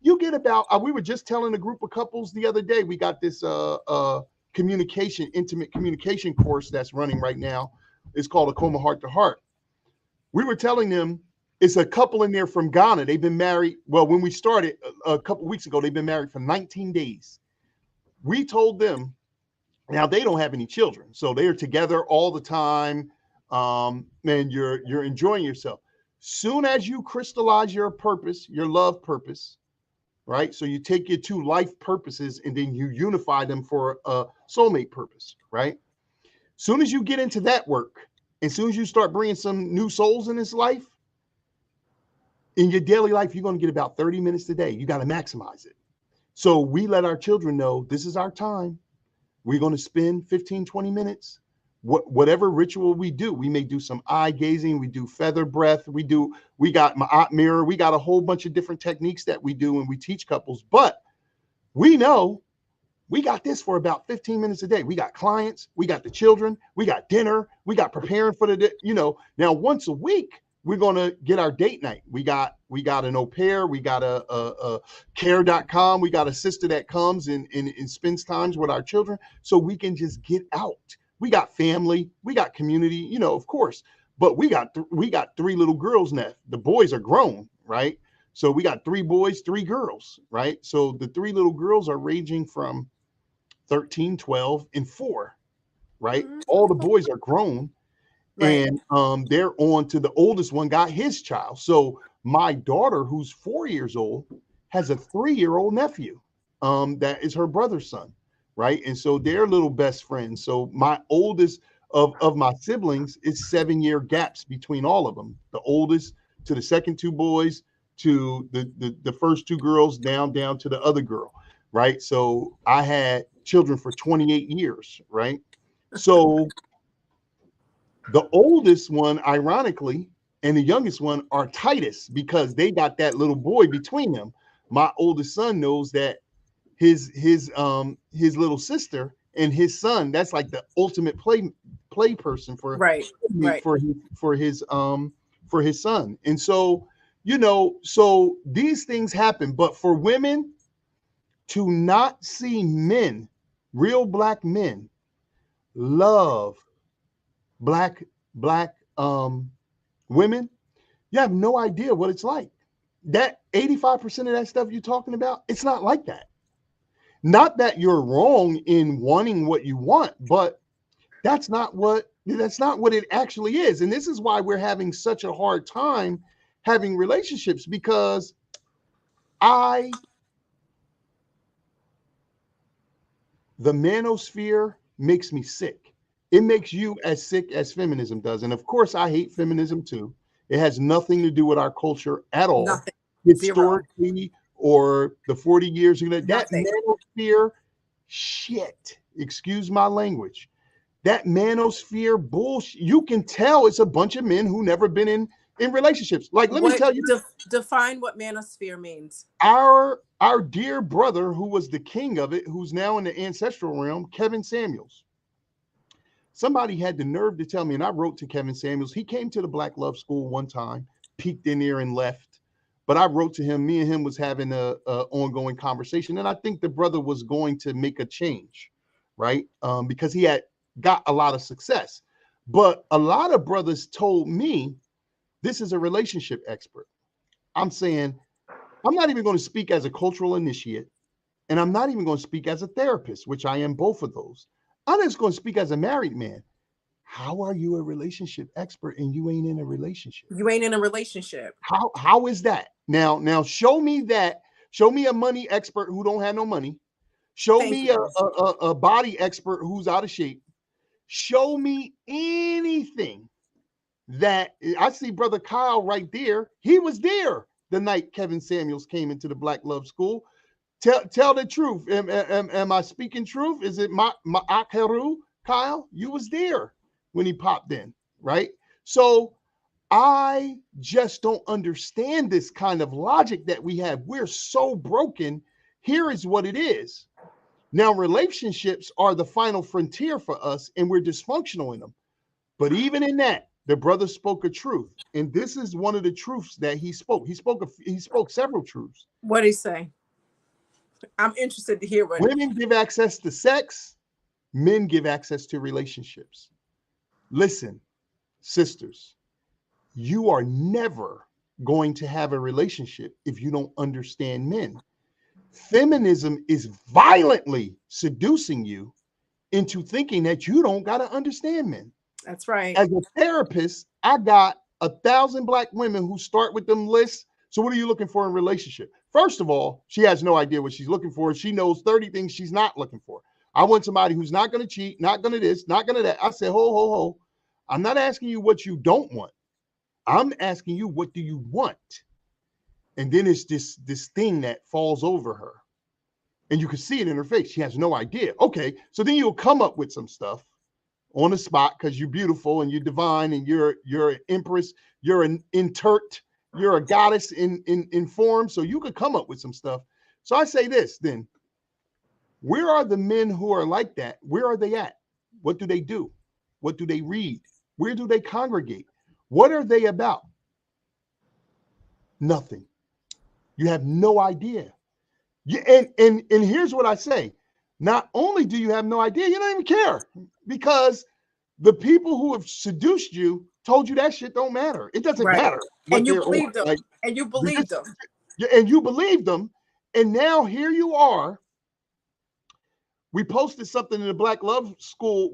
you get about, we were just telling a group of couples the other day, we got this intimate communication course that's running right now. It's called Akoma Heart to Heart. We were telling them, it's a couple in there from Ghana. They've been married. Well, when we started a couple weeks ago, they've been married for 19 days. We told them, now they don't have any children, so they're together all the time. And you're enjoying yourself. Soon as you crystallize your purpose, your love purpose, right? So you take your two life purposes and then you unify them for a soulmate purpose, right? Soon as you get into that work, as soon as you start bringing some new souls in this life, in your daily life, you're going to get about 30 minutes a day. You got to maximize it. So we let our children know this is our time. We're going to spend 15, 20 minutes. Whatever ritual we do, we may do some eye gazing, we do feather breath, we got Ma'at mirror, we got a whole bunch of different techniques that we do and we teach couples. But we know we got this for about 15 minutes a day. We got clients, we got the children, we got dinner, we got preparing for the, now once a week, we're going to get our date night. We got an au pair, we got a care.com, we got a sister that comes and spends times with our children so we can just get out. We got family, we got community, of course, but we got three little girls now. The boys are grown, right? So we got 3 boys, 3 girls, right? So the 3 little girls are ranging from 13, 12, and 4, right? Mm-hmm. All the boys are grown. Right. And they're on to the oldest one got his child. So my daughter, who's 4 years old, has a 3-year-old nephew that is her brother's son, right? And so they're little best friends. So my oldest of my siblings is 7-year gaps between all of them. The oldest to the second 2 boys to the first 2 girls down to the other girl, right? So I had children for 28 years, right? So the oldest one, ironically, and the youngest one are tightest because they got that little boy between them. My oldest son knows that his little sister and his son, that's like the ultimate play person for his son. And so, so these things happen, but for women to not see men, real black men, love black women, you have no idea what it's like. That 85% of that stuff you're talking about, it's not like that. Not that you're wrong in wanting what you want, but that's not what it actually is. And this is why we're having such a hard time having relationships, because the manosphere makes me sick. It makes you as sick as feminism does. And of course, I hate feminism too. It has nothing to do with our culture at all. Nothing. Historically, or the 40 years ago, that manosphere shit, excuse my language, that manosphere bullshit, you can tell it's a bunch of men who never been in relationships. Like, let me tell you. Define what manosphere means. Our dear brother, who was the king of it, who's now in the ancestral realm, Kevin Samuels. Somebody had the nerve to tell me, and I wrote to Kevin Samuels. He came to the Black Love School one time, peeked in there and left. But I wrote to him. Me and him was having a ongoing conversation, and I think the brother was going to make a change, right? Because he had got a lot of success. But a lot of brothers told me, this is a relationship expert. I'm saying, I'm not even going to speak as a cultural initiate, and I'm not even going to speak as a therapist, which I am both of those. I'm just going to speak as a married man. How are you a relationship expert and you ain't in a relationship? You ain't in a relationship. How is that? Now show me that. Show me a money expert who don't have no money. Show me a body expert who's out of shape. Show me anything that I see. Brother Kyle right there. He was there the night Kevin Samuels came into the Black Love School. Tell the truth. Am I speaking truth? Is it my Akaru, Kyle? You was there when he popped in, right? So I just don't understand this kind of logic that we have. We're so broken. Here is what it is. Now, relationships are the final frontier for us, and we're dysfunctional in them. But even in that, the brother spoke a truth, and this is one of the truths that he spoke. He spoke several truths. What did he say? I'm interested to hear what. Women give access to sex, men give access to relationships. Listen, sisters, you are never going to have a relationship if you don't understand men. Feminism is violently seducing you into thinking that you don't got to understand men. That's right. As a therapist, I got 1,000 Black women who start with them lists. So what are you looking for in a relationship? First of all, she has no idea what she's looking for. She knows 30 things she's not looking for. I want somebody who's not going to cheat, not going to this, not going to that. I said, ho, ho, ho. I'm not asking you what you don't want. I'm asking you, what do you want? And then it's this thing that falls over her. And you can see it in her face. She has no idea. Okay, so then you'll come up with some stuff on the spot because you're beautiful and you're divine and you're an empress, you're an intert, you're a goddess in form. So you could come up with some stuff. So I say this then. Where are the men who are like that? Where are they at? What do they do? What do they read? Where do they congregate? What are they about? Nothing. You have no idea. And here's what I say. Not only do you have no idea, you don't even care, because the people who have seduced you told you that shit don't matter. It doesn't matter. And you believed them. Like, and you believed them. And you believed them. And now here you are. We posted something in the Black Love School.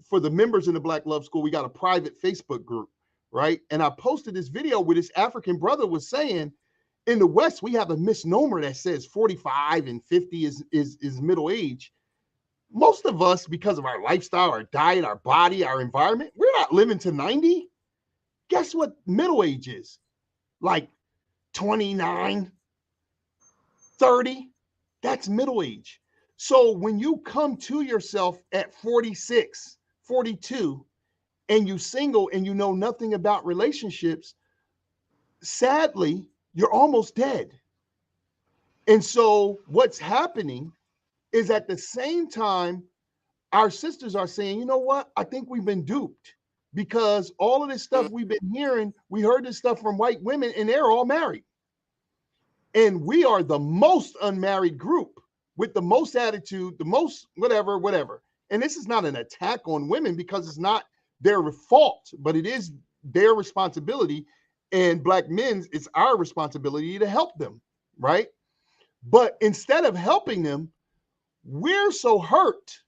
For the members in the Black Love School, we got a private Facebook group, right? And I posted this video where this African brother was saying, in the West, we have a misnomer that says 45 and 50 is middle age. Most of us, because of our lifestyle, our diet, our body, our environment, we're not living to 90. Guess what middle age is? Like 29, 30. That's middle age. So when you come to yourself at 46, 42, and you single and you know nothing about relationships, sadly, you're almost dead. And so what's happening is, at the same time, our sisters are saying, you know what? I think we've been duped, because all of this stuff we've been hearing, we heard this stuff from white women and they're all married. And we are the most unmarried group with the most attitude, the most whatever. And this is not an attack on women, because it's not their fault, but it is their responsibility. And Black men, it's our responsibility to help them, right? But instead of helping them, we're so hurt.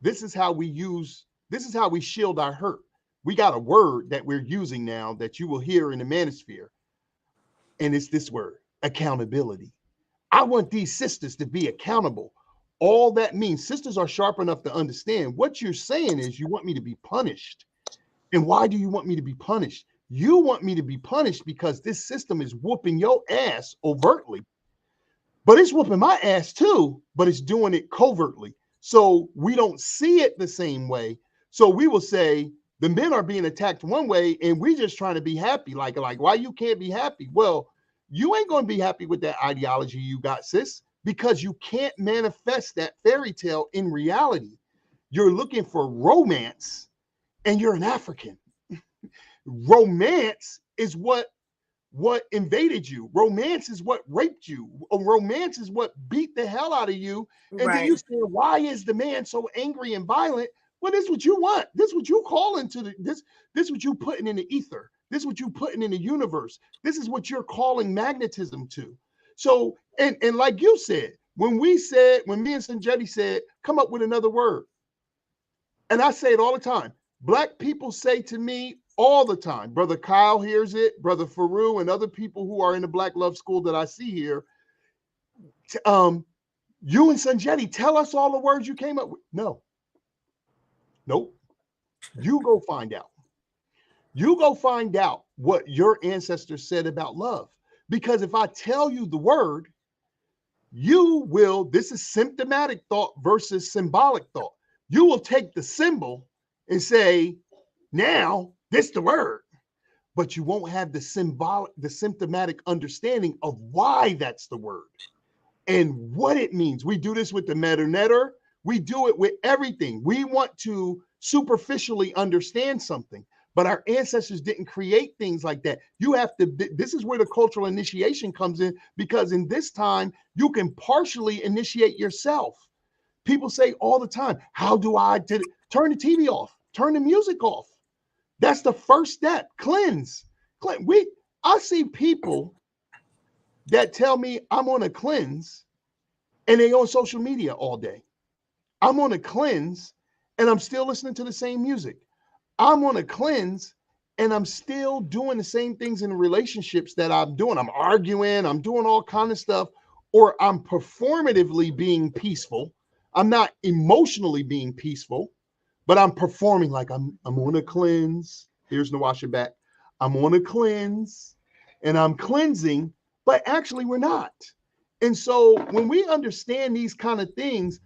This is how we shield our hurt. We got a word that we're using now that you will hear in the manosphere. And it's this word: accountability. I want these sisters to be accountable. All that means, sisters are sharp enough to understand what you're saying is you want me to be punished. And why do you want me to be punished? You want me to be punished because this system is whooping your ass overtly. But it's whooping my ass too, but it's doing it covertly. So we don't see it the same way. So we will say the men are being attacked one way and we just trying to be happy. Like why you can't be happy? Well, you ain't going to be happy with that ideology you got, sis, because you can't manifest that fairy tale in reality. You're looking for romance and you're an African. Romance is what invaded you. Romance is what raped you. Romance is what beat the hell out of you. And then you say, why is the man so angry and violent? Well, this is what you want. This is what you call into this is what you putting in the ether. This is what you putting in the universe. This is what you're calling magnetism to. So, and like you said, when me and Sanjetti said, come up with another word. And I say it all the time. Black people say to me all the time, Brother Kyle hears it, Brother Faru, and other people who are in the Black Love School that I see here. You and Sanjetti, tell us all the words you came up with. No. Nope. You go find out. You go find out what your ancestors said about love. Because if I tell you the word, you will, this is symptomatic thought versus symbolic thought. You will take the symbol and say, now this the word, but you won't have the symptomatic understanding of why that's the word and what it means. We do this with the meta-netter. We do it with everything. We want to superficially understand something, but our ancestors didn't create things like that. You have to, this is where the cultural initiation comes in, because in this time, you can partially initiate yourself. People say all the time, how do I turn the TV off, turn the music off? That's the first step. Cleanse. I see people that tell me I'm on a cleanse and they on social media all day. I'm on a cleanse and I'm still listening to the same music. I'm on a cleanse and I'm still doing the same things in relationships that I'm doing. I'm arguing, I'm doing all kind of stuff, or I'm performatively being peaceful. I'm not emotionally being peaceful, but I'm performing like I'm on a cleanse. Here's Monwasha back. I'm on a cleanse and I'm cleansing, but actually we're not. And so when we understand these kind of things,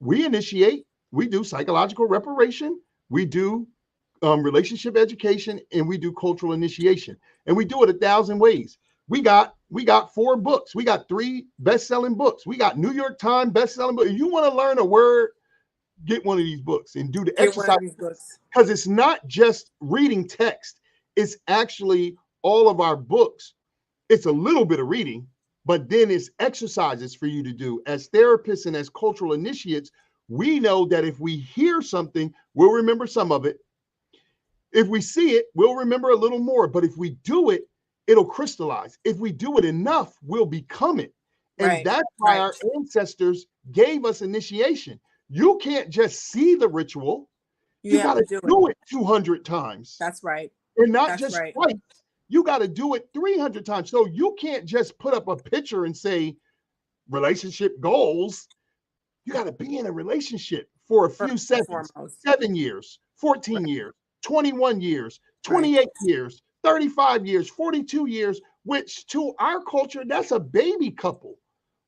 we initiate, we do psychological reparation, we do relationship education, and we do cultural initiation. And we do it 1,000 ways. We got 4 books. We got 3 best-selling books. We got New York Times best-selling books. If you want to learn a word, get one of these books and do the exercise, because it's not just reading text. It's actually all of our books. It's a little bit of reading, but then it's exercises for you to do. As therapists and as cultural initiates, we know that if we hear something, we'll remember some of it. If we see it, we'll remember a little more. But if we do it, it'll crystallize. If we do it enough, we'll become it. And that's why our ancestors gave us initiation. You can't just see the ritual. You got to do it 200 times. That's right. And not just twice. You got to do it 300 times. So you can't just put up a picture and say relationship goals. You got to be in a relationship for a few seconds, 7 years, 14 years, 21 years, 28 years, 35 years, 42 years, which to our culture, that's a baby couple.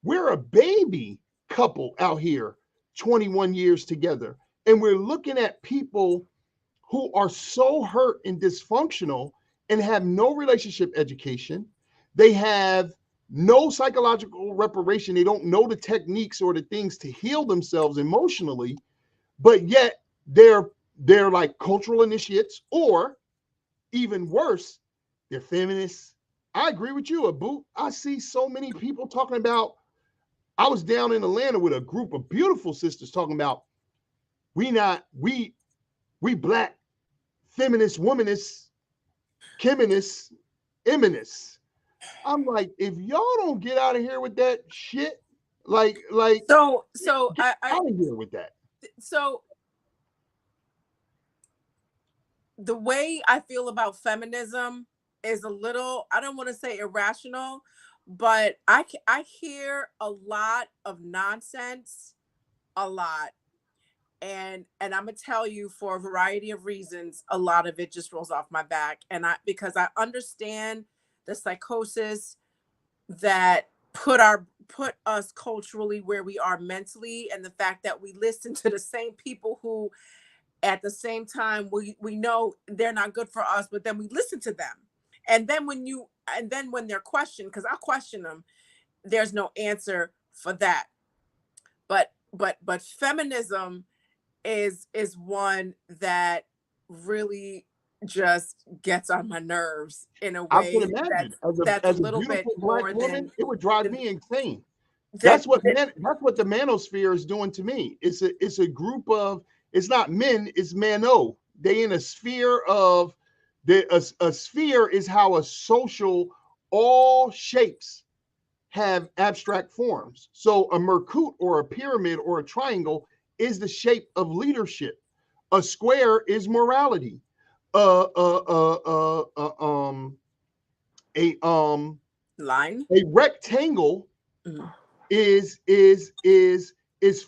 We're a baby couple out here, 21 years together. And we're looking at people who are so hurt and dysfunctional and have no relationship education. They have no psychological reparation. They don't know the techniques or the things to heal themselves emotionally, but yet they're like cultural initiates, or even worse, they're feminists. I agree with you, Abut. I see so many people talking about, I was down in Atlanta with a group of beautiful sisters talking about we black feminist, womanists, Kemites, eminists. I'm like, if y'all don't get out of here with that shit, like so get out of here with that. So the way I feel about feminism is a little, I don't want to say irrational, but I hear a lot of nonsense, a lot. And I'm gonna tell you, for a variety of reasons, a lot of it just rolls off my back. And because I understand the psychosis that put us culturally where we are mentally, and the fact that we listen to the same people who at the same time we know they're not good for us, but then we listen to them. And then when they're questioned, because I question them, there's no answer for that. But feminism is one that really just gets on my nerves in a way. I can imagine that's as a little bit more black woman, it would drive me insane. That's what the manosphere is doing to me. It's a group of, it's not men, it's mano. They in a sphere of a sphere is how a social, all shapes have abstract forms. So a merkut or a pyramid or a triangle is the shape of leadership. A square is morality. Line. A rectangle is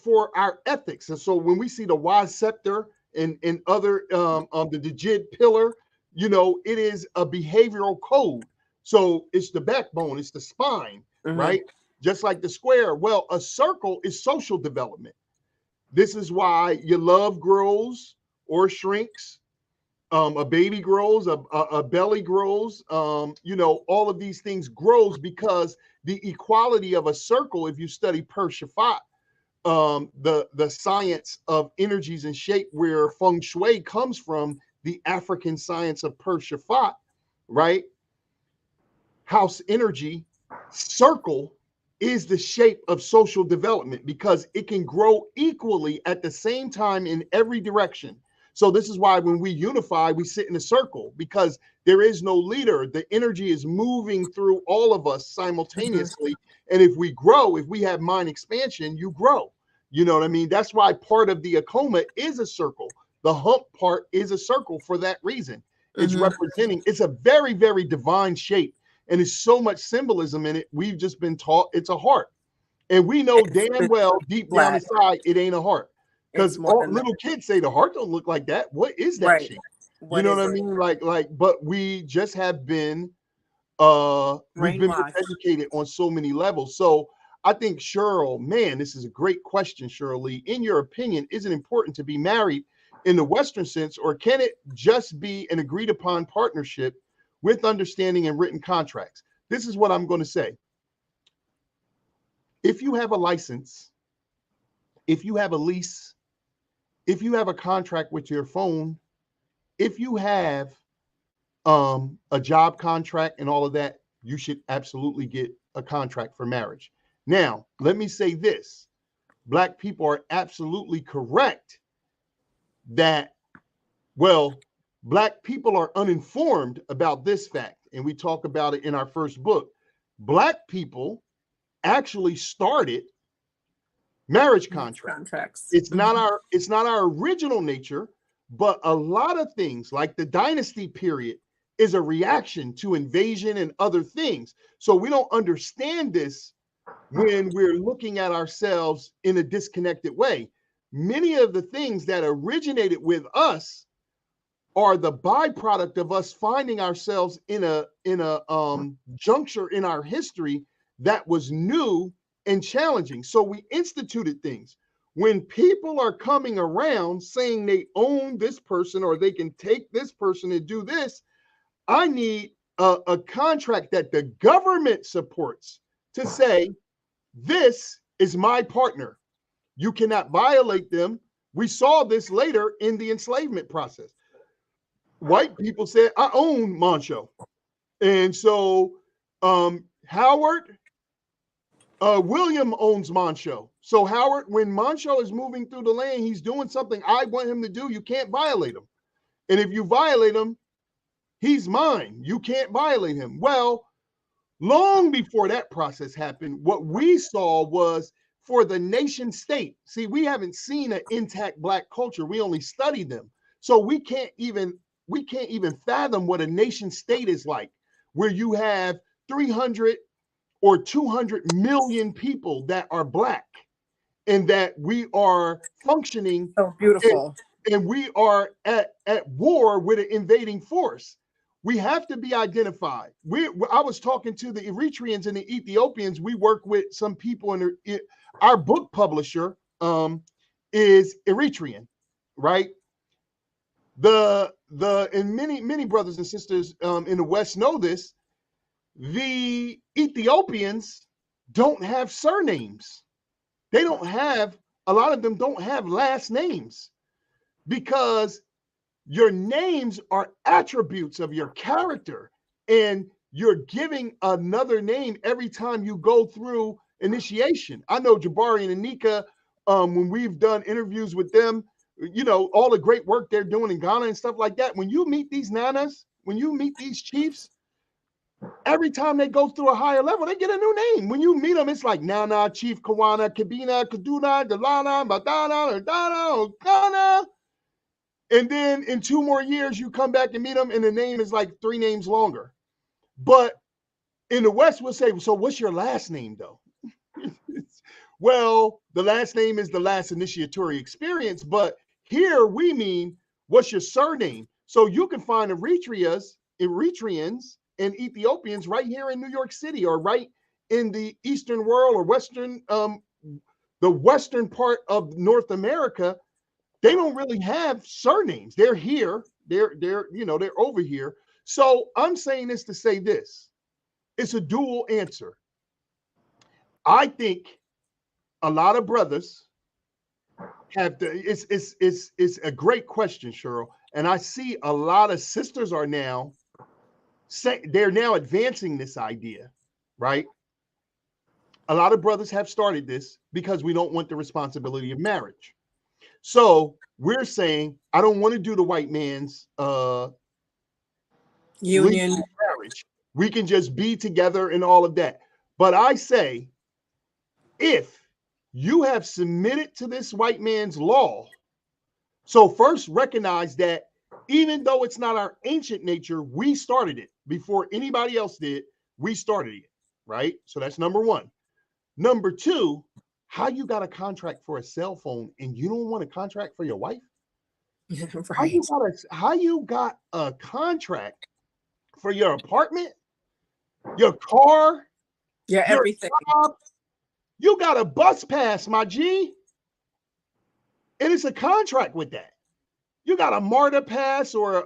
for our ethics. And so when we see the Y scepter and other the Djid pillar, it is a behavioral code. So it's the backbone, it's the spine, right? Just like the square. Well, a circle is social development. This is why your love grows or shrinks. A baby grows, a belly grows, all of these things grows because the equality of a circle, if you study Per Shafat, the science of energies and shape, where feng shui comes from, the African science of Per Shafat, right? House energy circle is the shape of social development because it can grow equally at the same time in every direction. So this is why when we unify, we sit in a circle because there is no leader. The energy is moving through all of us simultaneously. And if we grow, if we have mind expansion, you grow. You know what I mean? That's why part of the Akoma is a circle. The hump part is a circle for that reason. It's representing, it's a very, very divine shape. And there's so much symbolism in it. We've just been taught it's a heart. And we know damn well deep down inside it ain't a heart. Because little kids say the heart don't look like that. What is that shape? You know what I mean? But we just have been we've been educated on so many levels. So I think, Cheryl, man, this is a great question, Shirley. In your opinion, is it important to be married in the Western sense, or can it just be an agreed upon partnership with understanding and written contracts? This is what I'm going to say. If you have a license, if you have a lease, if you have a contract with your phone, if you have a job contract and all of that, you should absolutely get a contract for marriage. Now, let me say this. Black people are absolutely correct that, well, Black people are uninformed about this fact, and we talk about it in our first book. Black people actually started marriage contracts. It's not our original nature, but a lot of things like the dynasty period is a reaction to invasion and other things. So we don't understand this when we're looking at ourselves in a disconnected way. Many of the things that originated with us are the byproduct of us finding ourselves in a juncture in our history that was new and challenging. So we instituted things. When people are coming around saying they own this person or they can take this person and do this, I need a contract that the government supports to say, this is my partner. You cannot violate them. We saw this later in the enslavement process. White people said, I own Moncho. And so Howard, William owns Moncho. So Howard, when Moncho is moving through the land, he's doing something I want him to do. You can't violate him. And if you violate him, he's mine. You can't violate him. Well, long before that process happened, what we saw was for the nation state. See, we haven't seen an intact Black culture. We only study them. So we can't even fathom what a nation state is like, where you have 300 or 200 million people that are Black and that we are functioning. So beautiful. And we are at war with an invading force. We have to be identified. I was talking to the Eritreans and the Ethiopians. We work with some people in our book publisher is Eritrean, right? And many brothers and sisters in the West know this. The Ethiopians don't have surnames. They don't have, a lot of them don't have last names because your names are attributes of your character, and you're giving another name every time you go through initiation. I know Jabari and Anika, when we've done interviews with them, you know, all the great work they're doing in Ghana and stuff like that. When you meet these nanas, when you meet these chiefs, every time they go through a higher level, they get a new name. When you meet them, it's like Nana, Chief Kawana, Kabina, Kaduna, Dalana, Badana, Dana, Ghana. And then in 2 more years, you come back and meet them, and the name is like 3 names longer. But in the West, we'll say, so what's your last name, though? Well, the last name is the last initiatory experience. But here we mean, what's your surname? So you can find Eritreans, and Ethiopians right here in New York City, or right in the Eastern world, or Western, the Western part of North America. They don't really have surnames. They're here. They're over here. So I'm saying this to say this. It's a dual answer. I think a lot of brothers have to, it's a great question, Cheryl. And I see a lot of sisters are now they're now advancing this idea, right? A lot of brothers have started this because we don't want the responsibility of marriage. So we're saying, I don't want to do the white man's Union. legal marriage. We can just be together and all of that. But I say, if you have submitted to this white man's law, so first recognize that even though it's not our ancient nature, we started it before anybody else did. We started it, right? So that's number one. Number two, how you got a contract for a cell phone and you don't want a contract for your wife? Right. How you got a contract for your apartment, your car, Yeah, your everything. job? You got a bus pass, my G, and it's a contract with that. You got a MARTA pass or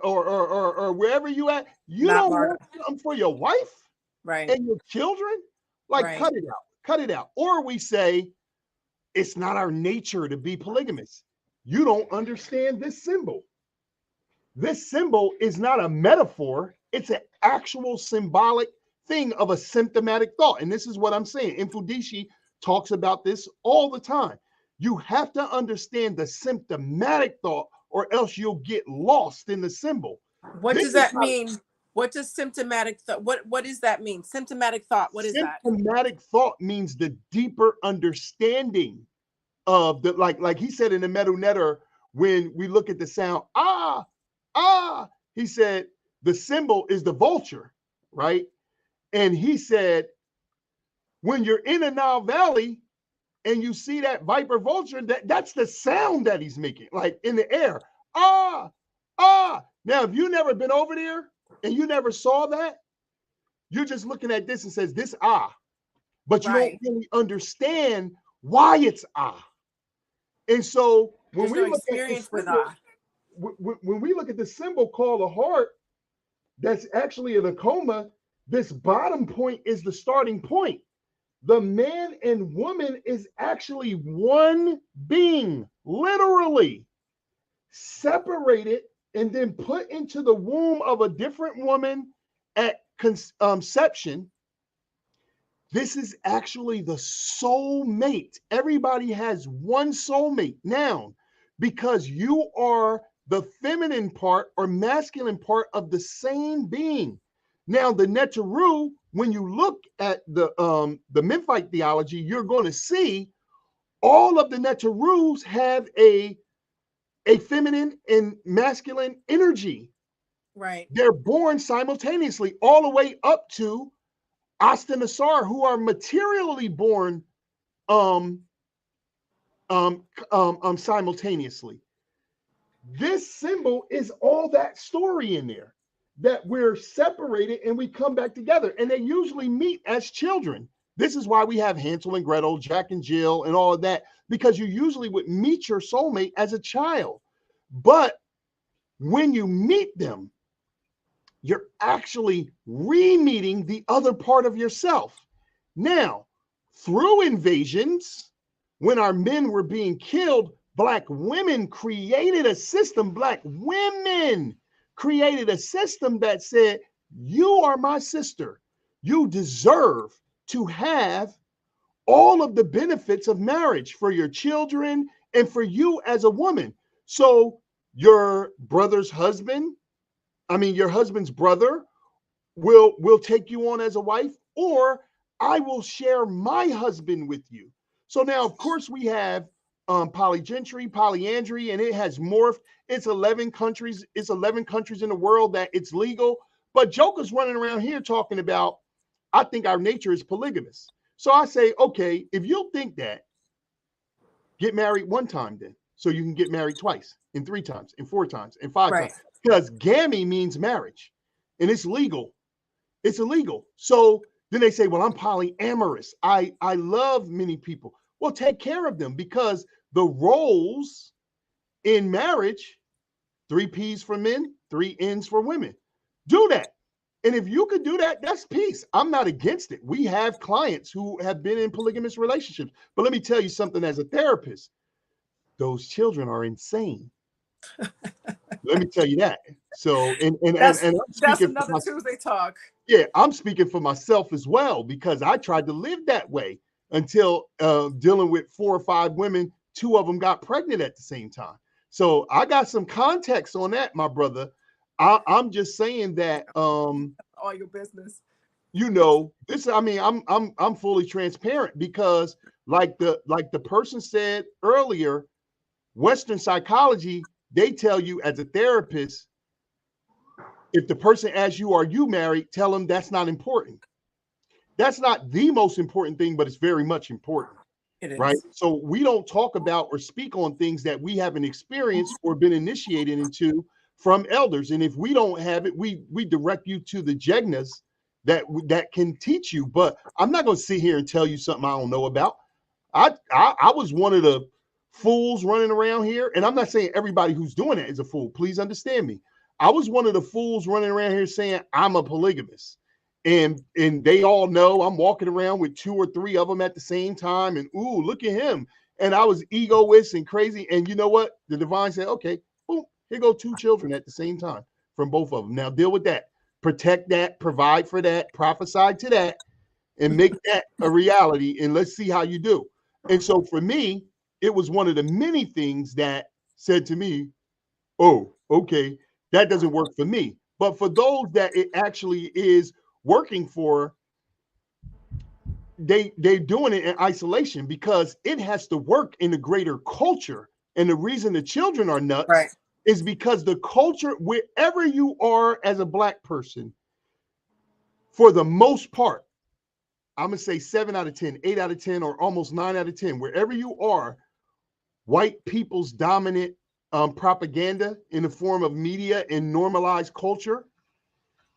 wherever you at. You Not don't MARTA. want something for your wife Right. and your children? Like, Right. cut it out. Cut it out. Or we say, it's not our nature to be polygamous. You don't understand this symbol. This symbol is not a metaphor. It's an actual symbolic thing of a symptomatic thought. And this is what I'm saying. Infudishi talks about this all the time. You have to understand the symptomatic thought or else you'll get lost in the symbol. What This does is that not mean? What does symptomatic thought? What does that mean? Symptomatic thought. What is that? symptomatic thought means the deeper understanding of the like he said in the Metal Netter, when we look at the sound, he said the symbol is the vulture, right? And he said, when you're in a Nile Valley and you see that viper vulture, that's the sound that he's making, like in the air. Ah, ah. Now, if you never been over there and you never saw that, you're just looking at this and says, this but you don't Right. really understand why it's And so when There's we no look at this experience with symbol, when we look at the symbol called a heart, that's actually an akoma. This bottom point is the starting point. The man and woman is actually one being, literally separated and then put into the womb of a different woman at conception. This is actually the soul mate. Everybody has one soulmate now because you are the feminine part or masculine part of the same being. Now, the Neteru, when you look at the Memphite theology, you're going to see all of the Neterus have a feminine and masculine energy. right. They're born simultaneously, all the way up to Astanasar, who are materially born um, simultaneously. This symbol is all that story in there, that we're separated and we come back together. And they usually meet as children. This is why we have Hansel and Gretel, Jack and Jill, and all of that, because you usually would meet your soulmate as a child. But when you meet them, you're actually re-meeting the other part of yourself. Now, through invasions, when our men were being killed, Black women created a system. Black women created a system that said, you are my sister. You deserve to have all of the benefits of marriage for your children and for you as a woman. So your brother's husband, your husband's brother will take you on as a wife, or I will share my husband with you. So now, of course, we have polygentry, polyandry, and it has morphed. It's 11 countries. It's 11 countries in the world that it's legal. But Joker's running around here talking about, I think our nature is polygamous. So I say, okay, if you think that, get married one time then. So you can get married twice, and 3 times, and 4 times, and 5 Right. times. Because gami means marriage, and it's legal. It's illegal. So then they say, well, I'm polyamorous. I love many people. Well, take care of them, because the roles in marriage, 3 P's for men, 3 N's for women. Do that. And if you could do that, that's peace. I'm not against it. We have clients who have been in polygamous relationships. But let me tell you something as a therapist, those children are insane. Let me tell you that. So, That's and I'm that's speaking for another myself. Tuesday talk. Yeah, I'm speaking for myself as well because I tried to live that way until dealing with 4 or 5 women. 2 of them got pregnant at the same time. So I got some context on that, my brother. I'm just saying that All your business. this. I mean, I'm fully transparent because like the person said earlier, Western psychology, they tell you as a therapist, if the person asks you, are you married? Tell them that's not important. That's not the most important thing, but it's very much important, It right? is. So we don't talk about or speak on things that we haven't experienced or been initiated into from elders. And if we don't have it, we direct you to the jegnas that can teach you. But I'm not going to sit here and tell you something I don't know about. I was one of the fools running around here, and I'm not saying everybody who's doing it is a fool. Please understand me. I was one of the fools running around here saying I'm a polygamist, and they all know I'm walking around with 2 or 3 of them at the same time, and ooh, look at him. And I was egoist and crazy. And you know what? The divine said, okay, boom, here go 2 children at the same time from both of them. Now deal with that, protect that, provide for that, prophesy to that, and make that a reality. And let's see how you do. And so for me, it was one of the many things that said to me, oh, okay, that doesn't work for me. But for those that it actually is working for, they're doing it in isolation because it has to work in the greater culture. And the reason the children are nuts Right. is because the culture, wherever you are as a Black person, for the most part, I'm gonna say 7 out of 10, 8 out of 10, or almost 9 out of 10, wherever you are, white people's dominant propaganda in the form of media and normalized culture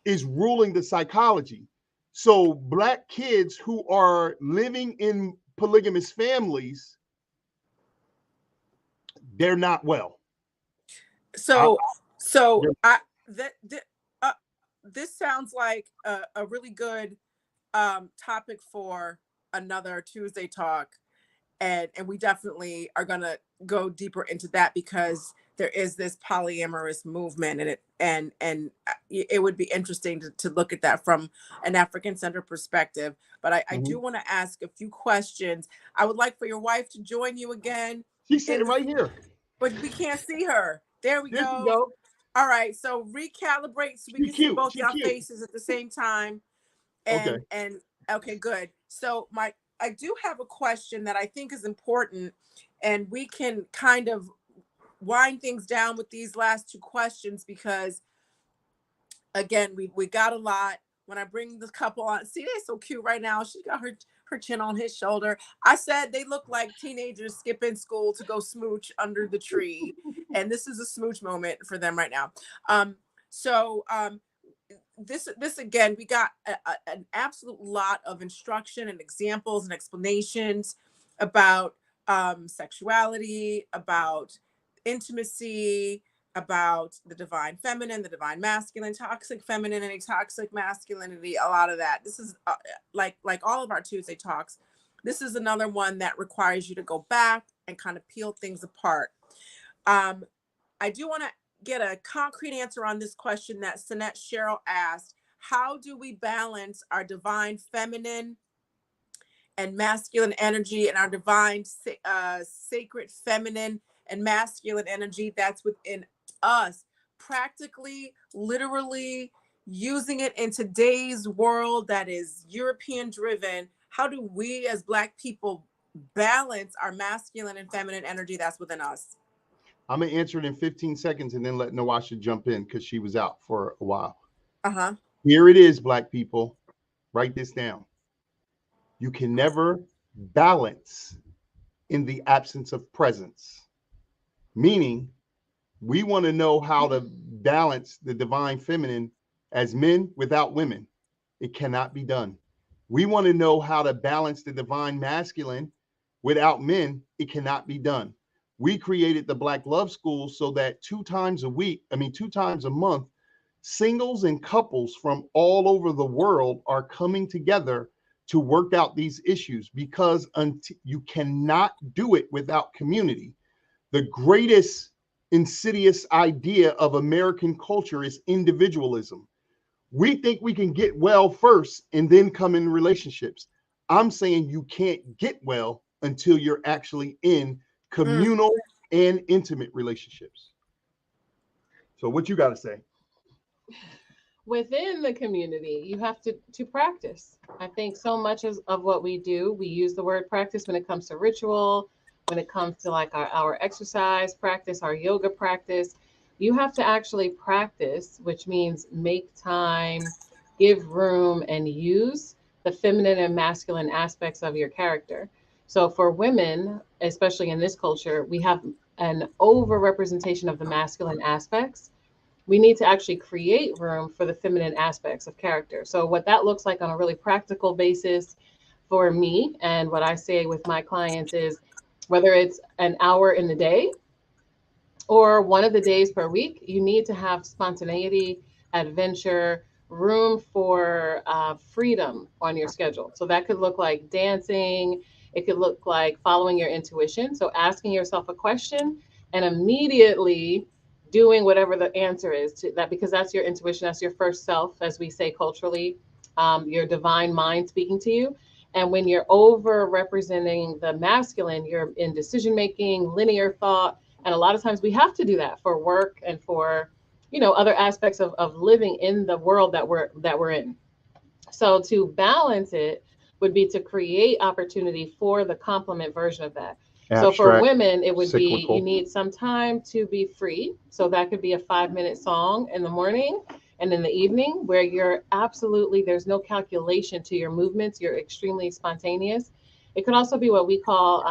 is ruling the psychology. So Black kids who are living in polygamous families, they're not well. I, So so I that, that this sounds like a really good topic for another Tuesday talk, and we definitely are gonna go deeper into that because there is this polyamorous movement, and it would be interesting to look at that from an African centered perspective. But I Mhm. do want to ask a few questions. I would like for your wife to join you again She's in sitting the, right here. but we can't see her. There we There you go. go. All right, so recalibrate so we She can see cute. both She y'all cute. faces at the same time. Okay. And okay, good. So I do have a question that I think is important, and we can kind of wind things down with these last 2 questions because again, we got a lot. When I bring the couple on, see, they're so cute right now. She got her chin on his shoulder. I said they look like teenagers skipping school to go smooch under the tree, and this is a smooch moment for them right now. So this again, we got an absolute lot of instruction and examples and explanations about sexuality, about intimacy, about the divine feminine, the divine masculine, toxic femininity, toxic masculinity, a lot of that. This is like all of our Tuesday talks. This is another one that requires you to go back and kind of peel things apart. Um, I do want to get a concrete answer on this question that Sinette Cheryl asked. How do we balance our divine feminine and masculine energy and our divine sacred feminine and masculine energy that's within us? Practically, literally using it in today's world that is European driven. How do we as Black people balance our masculine and feminine energy that's within us? I'm gonna answer it in 15 seconds and then let Nawasha jump in because she was out for a while. Uh-huh. Here it is, Black people. Write this down. You can never balance in the absence of presence. Meaning, we want to know how to balance the divine feminine as men without women. It cannot be done. We want to know how to balance the divine masculine without men. It cannot be done. We created the Black Love School so that 2 times a month, singles and couples from all over the world are coming together to work out these issues because you cannot do it without community. The greatest insidious idea of American culture is individualism. We think we can get well first and then come in relationships. I'm saying you can't get well until you're actually in Mm. communal and intimate relationships. So what you got to say? Within the community, you have to practice. I think so much of what we do, we use the word practice when it comes to ritual, when it comes to like our exercise practice, our yoga practice. You have to actually practice, which means make time, give room, and use the feminine and masculine aspects of your character. So for women, especially in this culture, we have an overrepresentation of the masculine aspects. We need to actually create room for the feminine aspects of character. So, what that looks like on a really practical basis for me, and what I say with my clients is whether it's an hour in the day or one of the days per week, you need to have spontaneity, adventure, room for freedom on your schedule. So that could look like dancing. It could look like following your intuition. So asking yourself a question and immediately doing whatever the answer is to that, because that's your intuition. That's your first self, as we say culturally, your divine mind speaking to you. And when you're over representing the masculine, you're in decision making, linear thought, and a lot of times we have to do that for work and for, other aspects of living in the world that we're in. So to balance it would be to create opportunity for the complement version of that. So for Abstract, women, it would be you cyclical. need some time to be free. So that could be a 5-minute song in the morning and in the evening where you're absolutely, there's no calculation to your movements. You're extremely spontaneous. It could also be what we call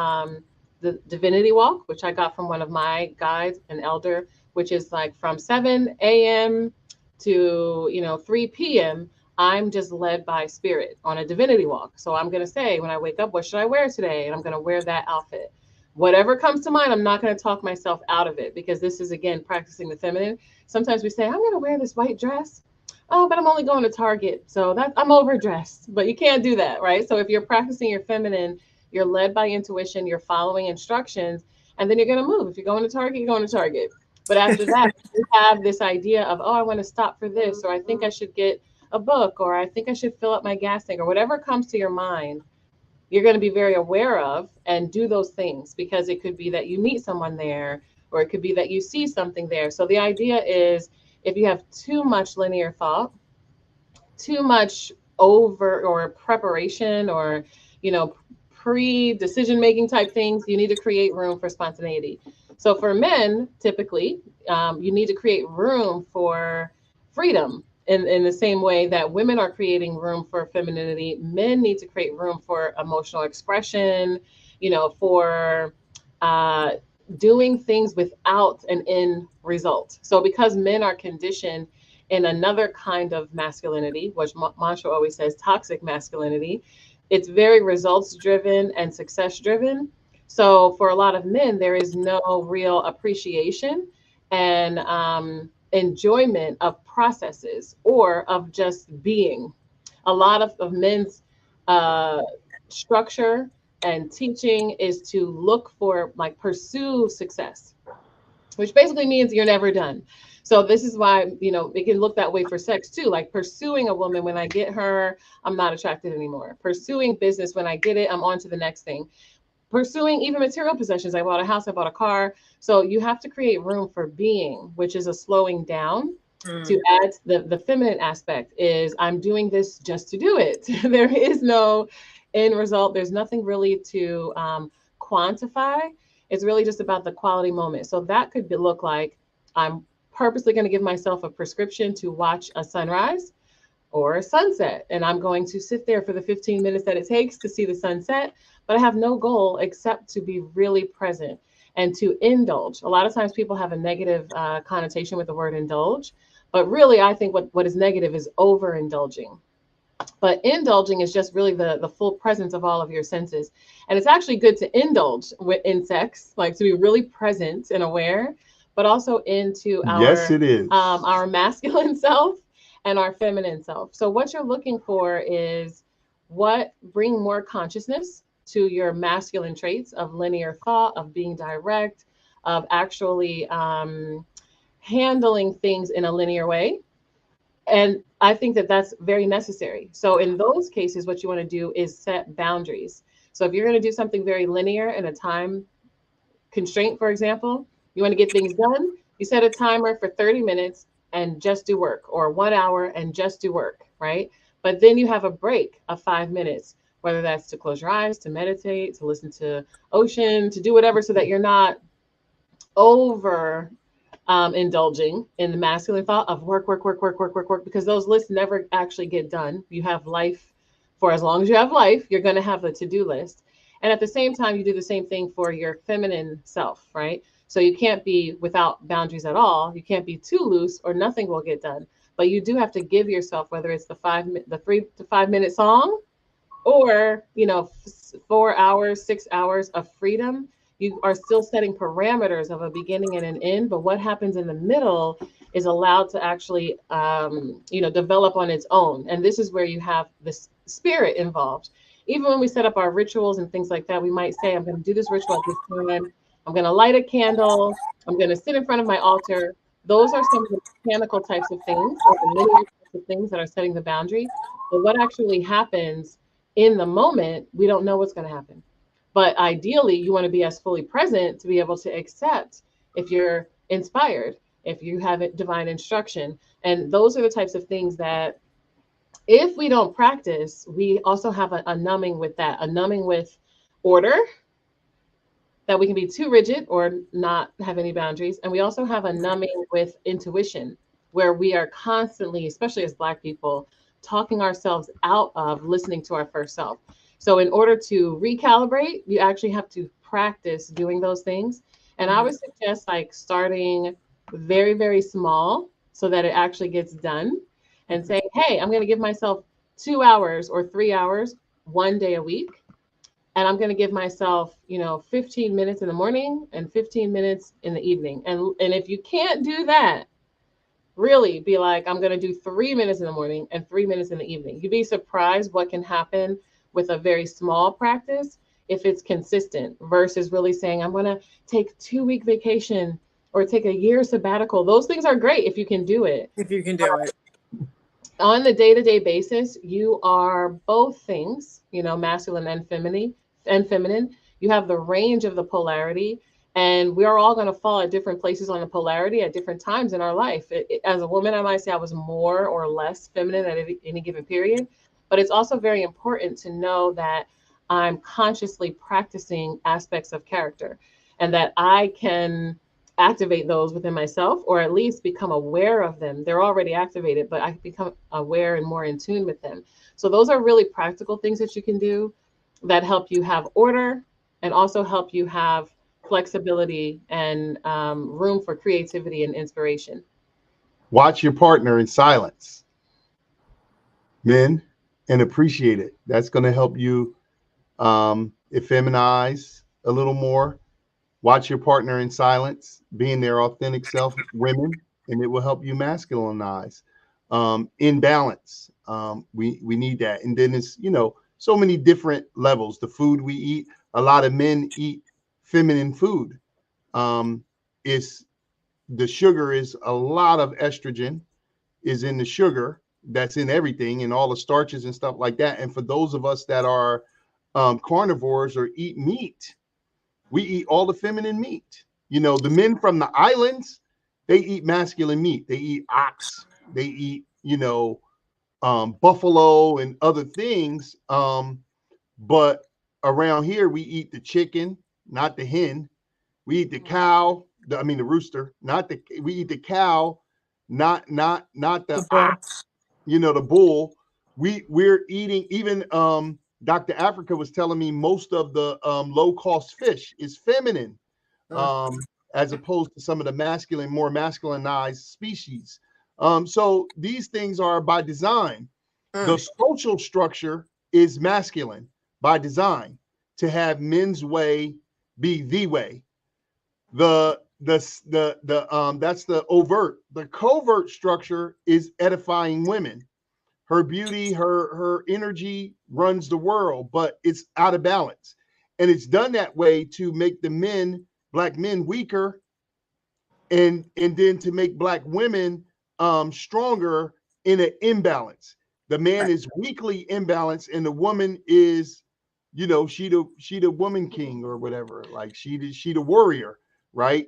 the divinity walk, which I got from one of my guides, an elder, which is like from 7 a.m. to 3 p.m. I'm just led by spirit on a divinity walk. So I'm going to say, when I wake up, what should I wear today? And I'm going to wear that outfit. Whatever comes to mind, I'm not going to talk myself out of it because this is, again, practicing the feminine. Sometimes we say, I'm going to wear this white dress. Oh, but I'm only going to Target. So that I'm overdressed. But you can't do that, right? So if you're practicing your feminine, you're led by intuition, you're following instructions, and then you're going to move. If you're going to Target, you're going to Target. But after that, you have this idea of, oh, I want to stop for this, or I think I should get a book, or I think I should fill up my gas tank, or whatever comes to your mind, you're going to be very aware of and do those things because it could be that you meet someone there, or it could be that you see something there. So the idea is if you have too much linear thought, too much over or preparation or, pre decision making type things, you need to create room for spontaneity. So for men, typically, you need to create room for freedom in the same way that women are creating room for femininity. Men need to create room for emotional expression, for uh, doing things without an end result. So because men are conditioned in another kind of masculinity, which Mantra always says toxic masculinity, it's very results driven and success driven. So for a lot of men, there is no real appreciation and enjoyment of processes or of just being. A lot of men's uh, structure and teaching is to look for, like, pursue success, which basically means you're never done. So this is why, it can look that way for sex too. Like pursuing a woman, when I get her, I'm not attracted anymore. Pursuing business, when I get it, I'm on to the next thing. Pursuing even material possessions. I bought a house, I bought a car. So you have to create room for being, which is a slowing down. To add the feminine aspect is I'm doing this just to do it. There is no end result. There's nothing really to quantify. It's really just about the quality moment. So that could look like I'm purposely going to give myself a prescription to watch a sunrise or a sunset. And I'm going to sit there for the 15 minutes that it takes to see the sunset. But I have no goal except to be really present and to indulge. A lot of times people have a negative connotation with the word indulge. But really, I think what is negative is overindulging. But indulging is just really the full presence of all of your senses. And it's actually good to indulge in sex, like to be really present and aware, but also into Yes, it is. our masculine self and our feminine self. So what you're looking for is what bring more consciousness to your masculine traits of linear thought, of being direct, of actually handling things in a linear way. And I think that that's very necessary. So in those cases, what you want to do is set boundaries. So if you're going to do something very linear in a time constraint, for example, you want to get things done, you set a timer for 30 minutes and just do work, or 1 hour and just do work, right? But then you have a break of 5 minutes, whether that's to close your eyes, to meditate, to listen to ocean, to do whatever, so that you're not over indulging in the masculine thought of work, work, work, work, work, work, work, because those lists never actually get done. You have life for as long as you have life, you're going to have a to-do list. And at the same time, you do the same thing for your feminine self, right? So you can't be without boundaries at all. You can't be too loose or nothing will get done. But you do have to give yourself, whether it's the 3 to 5 minute song, or 4 hours, 6 hours of freedom. You are still setting parameters of a beginning and an end, but what happens in the middle is allowed to actually develop on its own. And this is where you have the spirit involved. Even when we set up our rituals and things like that, we might say, I'm going to do this ritual at this time, I'm going to light a candle, I'm going to sit in front of my altar. Those are some of the mechanical types of things, or the linear types of things that are setting the boundary. But what actually happens in the moment, we don't know what's going to happen. But ideally, you want to be as fully present to be able to accept if you're inspired, if you have divine instruction. And those are the types of things that, if we don't practice, we also have a numbing with that, a numbing with order, that we can be too rigid or not have any boundaries. And we also have a numbing with intuition, where we are constantly, especially as Black people, talking ourselves out of listening to our first self. So in order to recalibrate, you actually have to practice doing those things. And I would suggest like starting very, very small so that it actually gets done, and saying, hey, I'm going to give myself 2 hours or 3 hours one day a week. And I'm going to give myself, 15 minutes in the morning and 15 minutes in the evening. And if you can't do that, really be like, I'm going to do 3 minutes in the morning and 3 minutes in the evening. You'd be surprised what can happen with a very small practice if it's consistent, versus really saying, I'm going to take 2 week vacation or take a year sabbatical. Those things are great if you can do it. If you can do it. On the day-to-day basis, you are both things, masculine and feminine. You have the range of the polarity, and we are all going to fall at different places on the polarity at different times in our life. As a woman, I might say I was more or less feminine at any given period, but it's also very important to know that I'm consciously practicing aspects of character, and that I can activate those within myself, or at least become aware of them. They're already activated, but I become aware and more in tune with them. So those are really practical things that you can do that help you have order, and also help you have flexibility and room for creativity and inspiration. Watch your partner in silence, men, and appreciate it. That's going to help you effeminize a little more. Watch your partner in silence, being their authentic self, women, and it will help you masculinize. In balance, we need that. And then it's, so many different levels. The food we eat, a lot of men eat feminine food. It's the sugar is a lot of estrogen is in the sugar that's in everything, and all the starches and stuff like that. And for those of us that are carnivores or eat meat, we eat all the feminine meat. The men from the islands, they eat masculine meat. They eat ox. They eat, buffalo and other things. But around here, we eat the chicken, not the hen. We eat the cow. The rooster. We eat the cow, not the ox. The bull. We're eating even. Dr. Africa was telling me most of the low cost fish is feminine, as opposed to some of the more masculinized species. So these things are by design. The social structure is masculine by design, to have men's way be the way. That's the overt. The covert structure is edifying women. Her beauty, her energy runs the world, but it's out of balance. And it's done that way to make the men black men weaker, and then to make black women stronger in an imbalance. The man Right. is weakly imbalanced, and the woman is, she the woman king or whatever. Like she the warrior, right?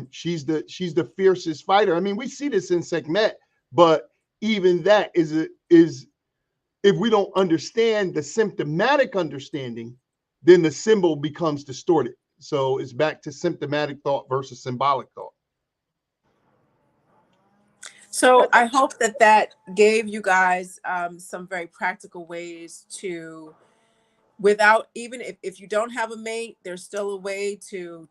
She's the fiercest fighter. I mean, we see this in Sekhmet, but even that is if we don't understand the symptomatic understanding, then the symbol becomes distorted. So it's back to symptomatic thought versus symbolic thought. So I hope that that gave you guys some very practical ways to, without, even if you don't have a mate, there's still a way to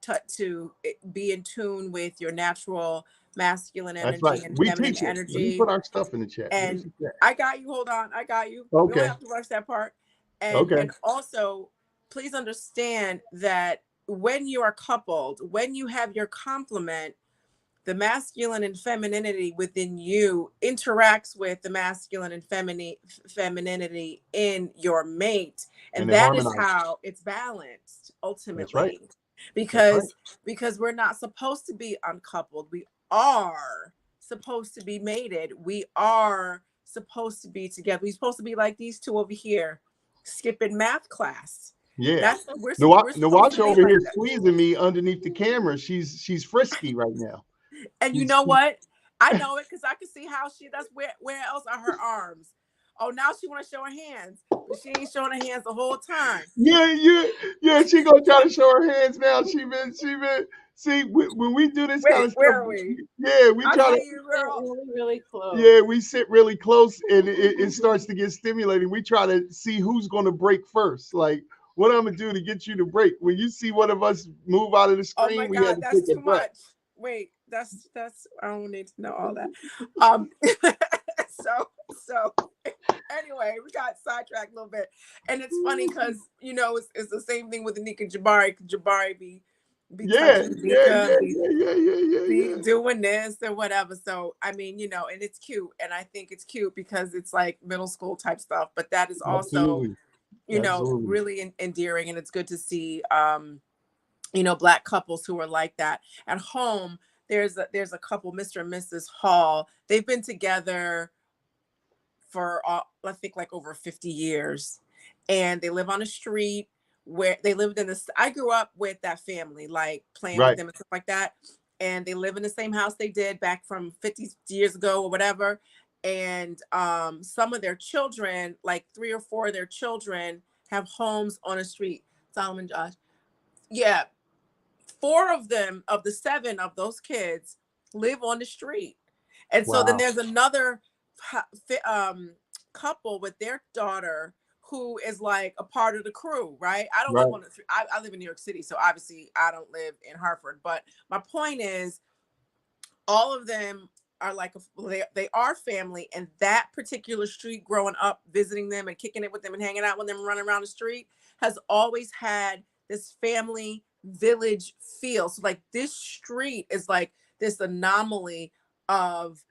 be in tune with your natural masculine That's right. energy and We feminine teach it. Let me put energy. our stuff in the chat. Where's And the chat? I got you. Hold on. I got you. We don't Okay. have to rush that part. And Okay. also, please understand that when you are coupled, when you have your complement, the masculine and femininity within you interacts with the masculine and femininity in your mate, And and they that is harmonize. how it's balanced That's right. ultimately. That's right. Because we're not supposed to be uncoupled, we are supposed to be mated, we are supposed to be together, we're supposed to be like these two over here skipping math class. Yeah. That's we're supposed to Nawasha be over like here that. squeezing me underneath the camera. She's frisky right now. And you know what? I know it because I can see how she does. Where else are her arms? Oh, now she want to show her hands, but she ain't showing her hands the whole time. Yeah. She gonna try to show her hands now. She been. See, when we do this kind Wait, of stuff, where are we? we I try to. see you, girl. Really, really close. Yeah, we sit really close, and it starts to get stimulating. We try to see who's gonna break first. Like, what I'm gonna do to get you to break. When you see one of us move out of the Oh my screen, we had God, to that's take a too breath. much. Wait, that's I don't need to know all that. So anyway, we got sidetracked a little bit, and it's funny because it's the same thing with Anika Jabari. Jabari be Yeah, touching yeah, Anika, yeah, yeah, yeah, yeah, yeah, be yeah. doing this or whatever. So I mean, and it's cute, and I think it's cute because it's like middle school type stuff, but that is also Absolutely, absolutely. really endearing, and it's good to see Black couples who are like that at home. There's a couple, Mr. and Mrs. Hall. They've been together for I think like over 50 years, and they live on a street where they lived in this. I grew up with that family, like playing with Right, them and stuff like that, and they live in the same house they did back from 50 years ago or whatever. And some of their children, like 3 or 4 of their children, have homes on a street. Solomon, Josh, yeah, 4 of them, of the 7 of those kids, live on the street. And so then wow, there's another couple with their daughter who is like a part of the crew, right? I don't live right, on the street. I live in New York City, so obviously I don't live in Hartford. But my point is, all of them are like they are family, and that particular street, growing up visiting them and kicking it with them and hanging out with them and running around the street, has always had this family village feel. So like this street is like this anomaly of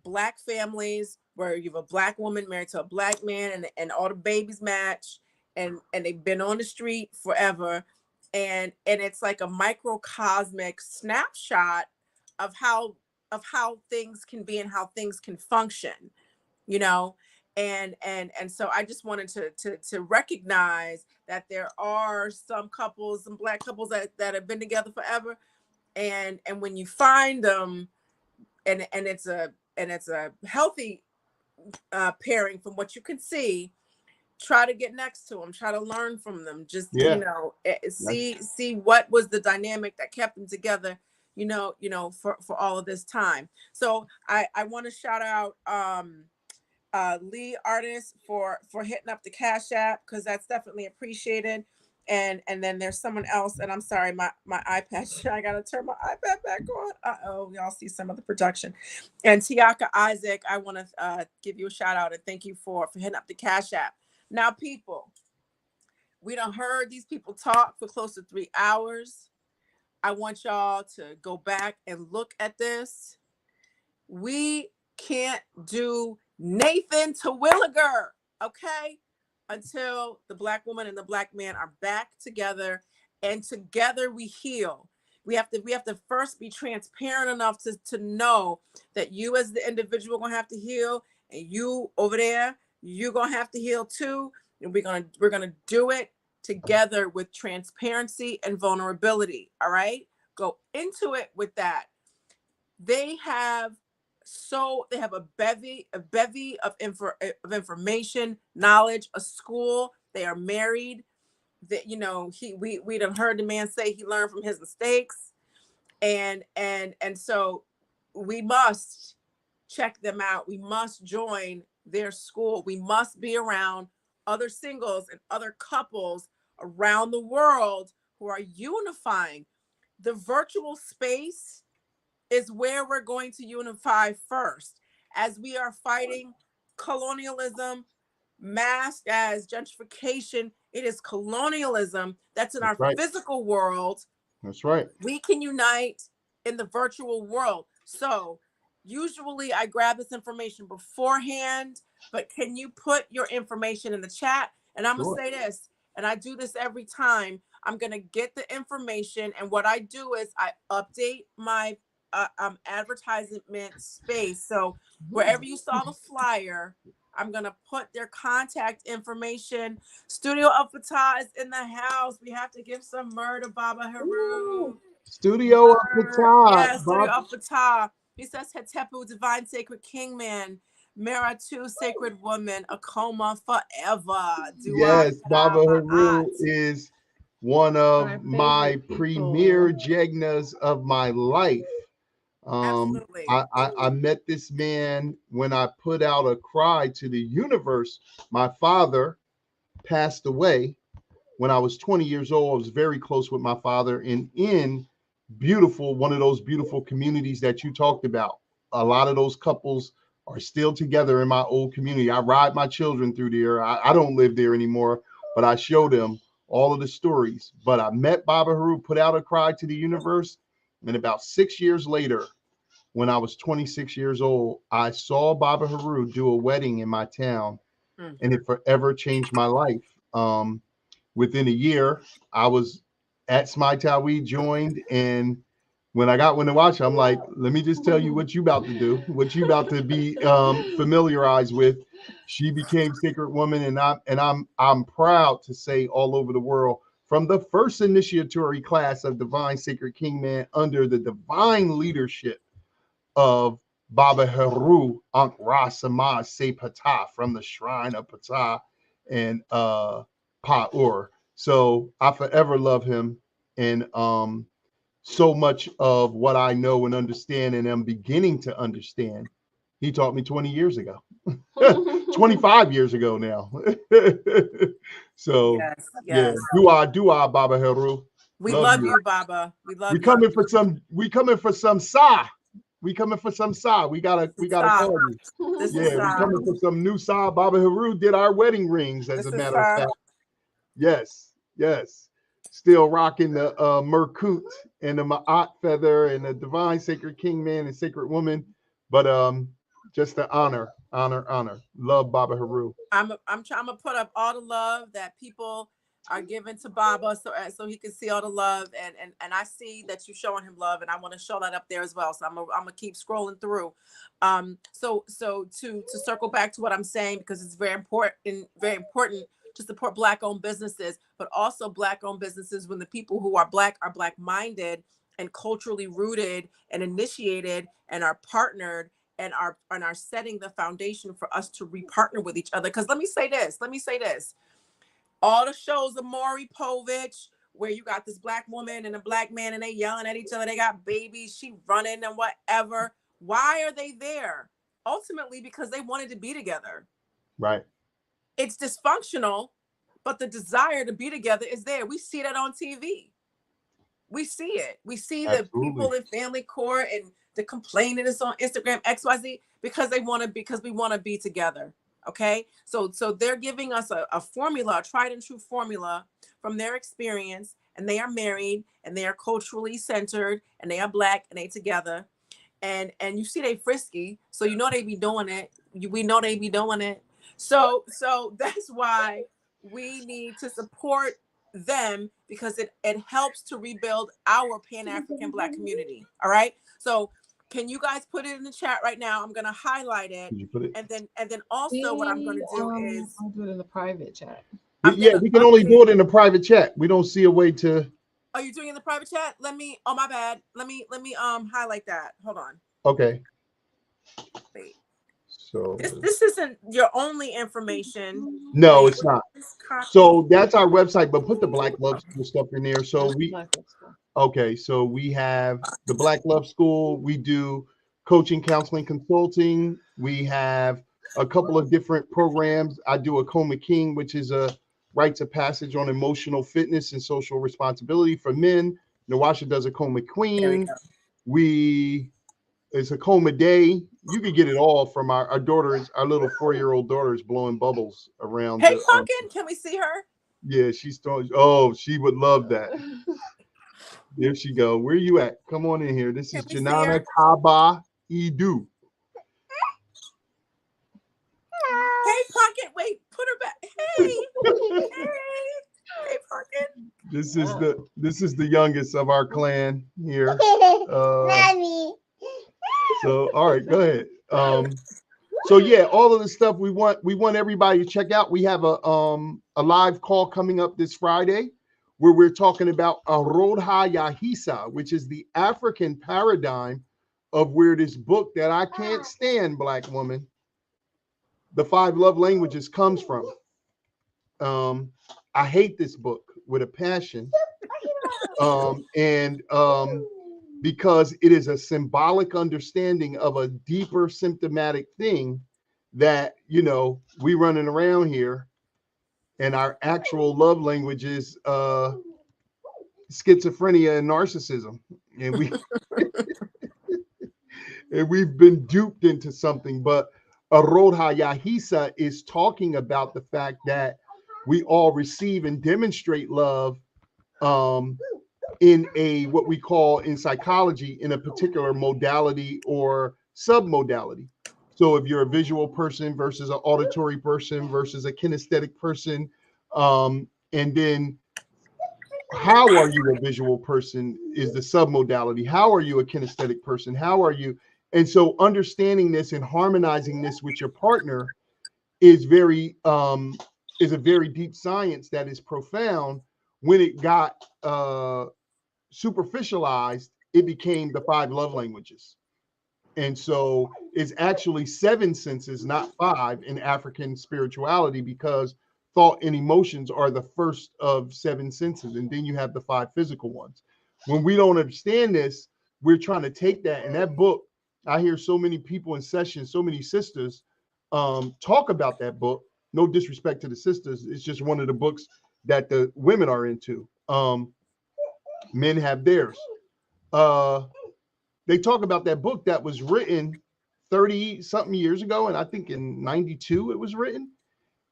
Black families where you have a Black woman married to a Black man, and all the babies match, and they've been on the street forever, and it's like a microcosmic snapshot of how things can be and how things can function, you know and so I just wanted to recognize that there are some couples, some Black couples that have been together forever, and when you find them, and it's a healthy pairing from what you can see, try to get next to them, try to learn from them, just yeah, that's see what was the dynamic that kept them together, for all of this time. So I want to shout out Lee Artist for hitting up the Cash App, because that's definitely appreciated. And then there's someone else, and I'm sorry, my iPad, I gotta turn my iPad back on. Y'all see some of the production. And Tiaka Isaac, I want to give you a shout out and thank you for hitting up the Cash App. Now, people, we done heard these people talk for close to 3 hours. I want y'all to go back and look at this. We can't do Nathan Terwilliger, okay? Until the Black woman and the Black man are back together, and together we heal. We have to first be transparent enough to know that you as the individual gonna have to heal, and you over there, you're gonna have to heal too. And we're gonna do it together with transparency and vulnerability. All right. Go into it with that. They have they have a bevy of information, knowledge, a school. They are married. That we done heard the man say he learned from his mistakes, and so we must check them out. We must join their school. We must be around other singles and other couples around the world who are unifying. The virtual space is where we're going to unify first, as we are fighting colonialism masked as gentrification. It is colonialism that's in That's our right. physical world. That's right. We can unite in the virtual world. So usually I grab this information beforehand, but can you put your information in the chat? And I'm Sure. gonna say this, and I do this every time. I'm gonna get the information, and what I do is I update my advertisement space. So wherever you saw the flyer, I'm gonna put their contact information. Studio of Fatah is in the house. We have to give some murder, Baba Haru. Studio up the top, Yes, Studio Bob. of Fatah. He says Hetepu, divine sacred kingman. Meratu, sacred woman. Akoma, forever. Dua Yes, Baba Ma'at. Haru is one Our of my favorite premier people. jegnas of my life. Absolutely. I met this man when I put out a cry to the universe. My father passed away when I was 20 years old. I was very close with my father, and in one of those beautiful communities that you talked about. A lot of those couples are still together in my old community. I ride my children through there. I don't live there anymore, but I show them all of the stories. But I met Baba Haru, put out a cry to the universe, and about 6 years later, when I was 26 years old, I saw Baba Haru do a wedding in my town, Mm. and it forever changed my life. Within a year, I was at Smile. We joined, and when I got Monwasha, I'm like, let me just tell you what you about to do, what you about to be familiarized with. She became Sacred Woman, and I'm proud to say all over the world, from the first initiatory class of Divine Sacred King Man under the divine leadership of Baba Heru Ankh Rasama Se Ptah from the shrine of Ptah and Pa'ur. So I forever love him, and so much of what I know and understand and am beginning to understand, he taught me 20 years ago, 25 years ago now. So Yes, yeah, yes. do I, Baba Heru. We Love love you. you, Baba. We We love you. coming for some. We coming for some sa. We coming for some sa. We gotta Stop. call you. This is Yeah, we stop. coming for some new sa. Baba Haru did our wedding rings, as a This is matter of fact. Yes, yes. Still rocking the Merkut and the Ma'at feather and the divine sacred king man and sacred woman. But just the honor. Love Baba Haru. I'm trying to put up all the love that people are giving to Baba, so he can see all the love, and I see that you're showing him love, and I want to show that up there as well. So I'm gonna keep scrolling through. So to circle back to what I'm saying, because it's very important to support Black owned businesses, but also Black owned businesses when the people who are Black minded and culturally rooted and initiated and are partnered and are setting the foundation for us to repartner with each other. Because let me say this. All the shows of Maury Povich, where you got this Black woman and a Black man and they yelling at each other, they got babies, she running and whatever. Why are they there? Ultimately, because they wanted to be together. Right. It's dysfunctional, but the desire to be together is there. We see that on TV. We see it. We see the Absolutely. people in family court and the complaining is on Instagram, XYZ, because we want to be together. Okay. So they're giving us a formula, a tried and true formula from their experience, and they are married and they are culturally centered and they are Black and they together. And you see they frisky, so you know they be doing it. We know they be doing it. So that's why we need to support them because it helps to rebuild our Pan-African Black community. All right. So can you guys put it in the chat right now? I'm gonna highlight it. Did you put it? And then also what I'm gonna do is I'll do it in the private chat. I'm Yeah, gonna we can only update. do it in a private chat. We don't see a way to. Are you doing it in the private chat? Let me, oh my bad. Let me highlight that. Hold on. Okay. Wait. So This isn't your only information. no, Wait, it's not. this copy. So that's our website, but put the Black Love School stuff in there. So we okay. So we have the Black Love School. We do coaching, counseling, consulting. We have a couple of different programs. I do a Coma King, which is a rites of passage on emotional fitness and social responsibility for men. Monwasha does a Coma There we Queen. go. It's a Coma Day. You can get it all from our daughter. Our little 4-year-old daughter is blowing bubbles around Hey, the. Pumpkin, can we see her? Yeah, she's throwing. Oh, she would love that. There she go. Where you at? Come on in here. This Can is we see her? Janana Kaba Edu. Hey, Pumpkin, wait, put her back. Hey, hey, Pumpkin. This is the youngest of our clan here. So all right, go ahead. So yeah, all of the stuff we want everybody to check out. We have a live call coming up this Friday where we're talking about Arodha Yahisa, which is the African paradigm of where this book that I can't stand, Black woman, the 5 love languages comes from. I hate this book with a passion. And because it is a symbolic understanding of a deeper symptomatic thing that, we running around here and our actual love language is schizophrenia and narcissism. And we've been duped into something. But Arodha Yahisa is talking about the fact that we all receive and demonstrate love in a what we call in psychology in a particular modality or submodality. So if you're a visual person versus an auditory person versus a kinesthetic person, and then how are you a visual person is the submodality. How are you a kinesthetic person? How are you? And so understanding this and harmonizing this with your partner is is a very deep science that is profound. When it got superficialized, it became the 5 love languages. And so it's actually 7 senses, not 5, in African spirituality, because thought and emotions are the first of 7 senses. And then you have the 5 physical ones. When we don't understand this, we're trying to take that. And that book, I hear so many people in sessions, so many sisters talk about that book. No disrespect to the sisters. It's just one of the books that the women are into. Men have theirs. They talk about that book that was written 30 something years ago, and I think in 92 it was written,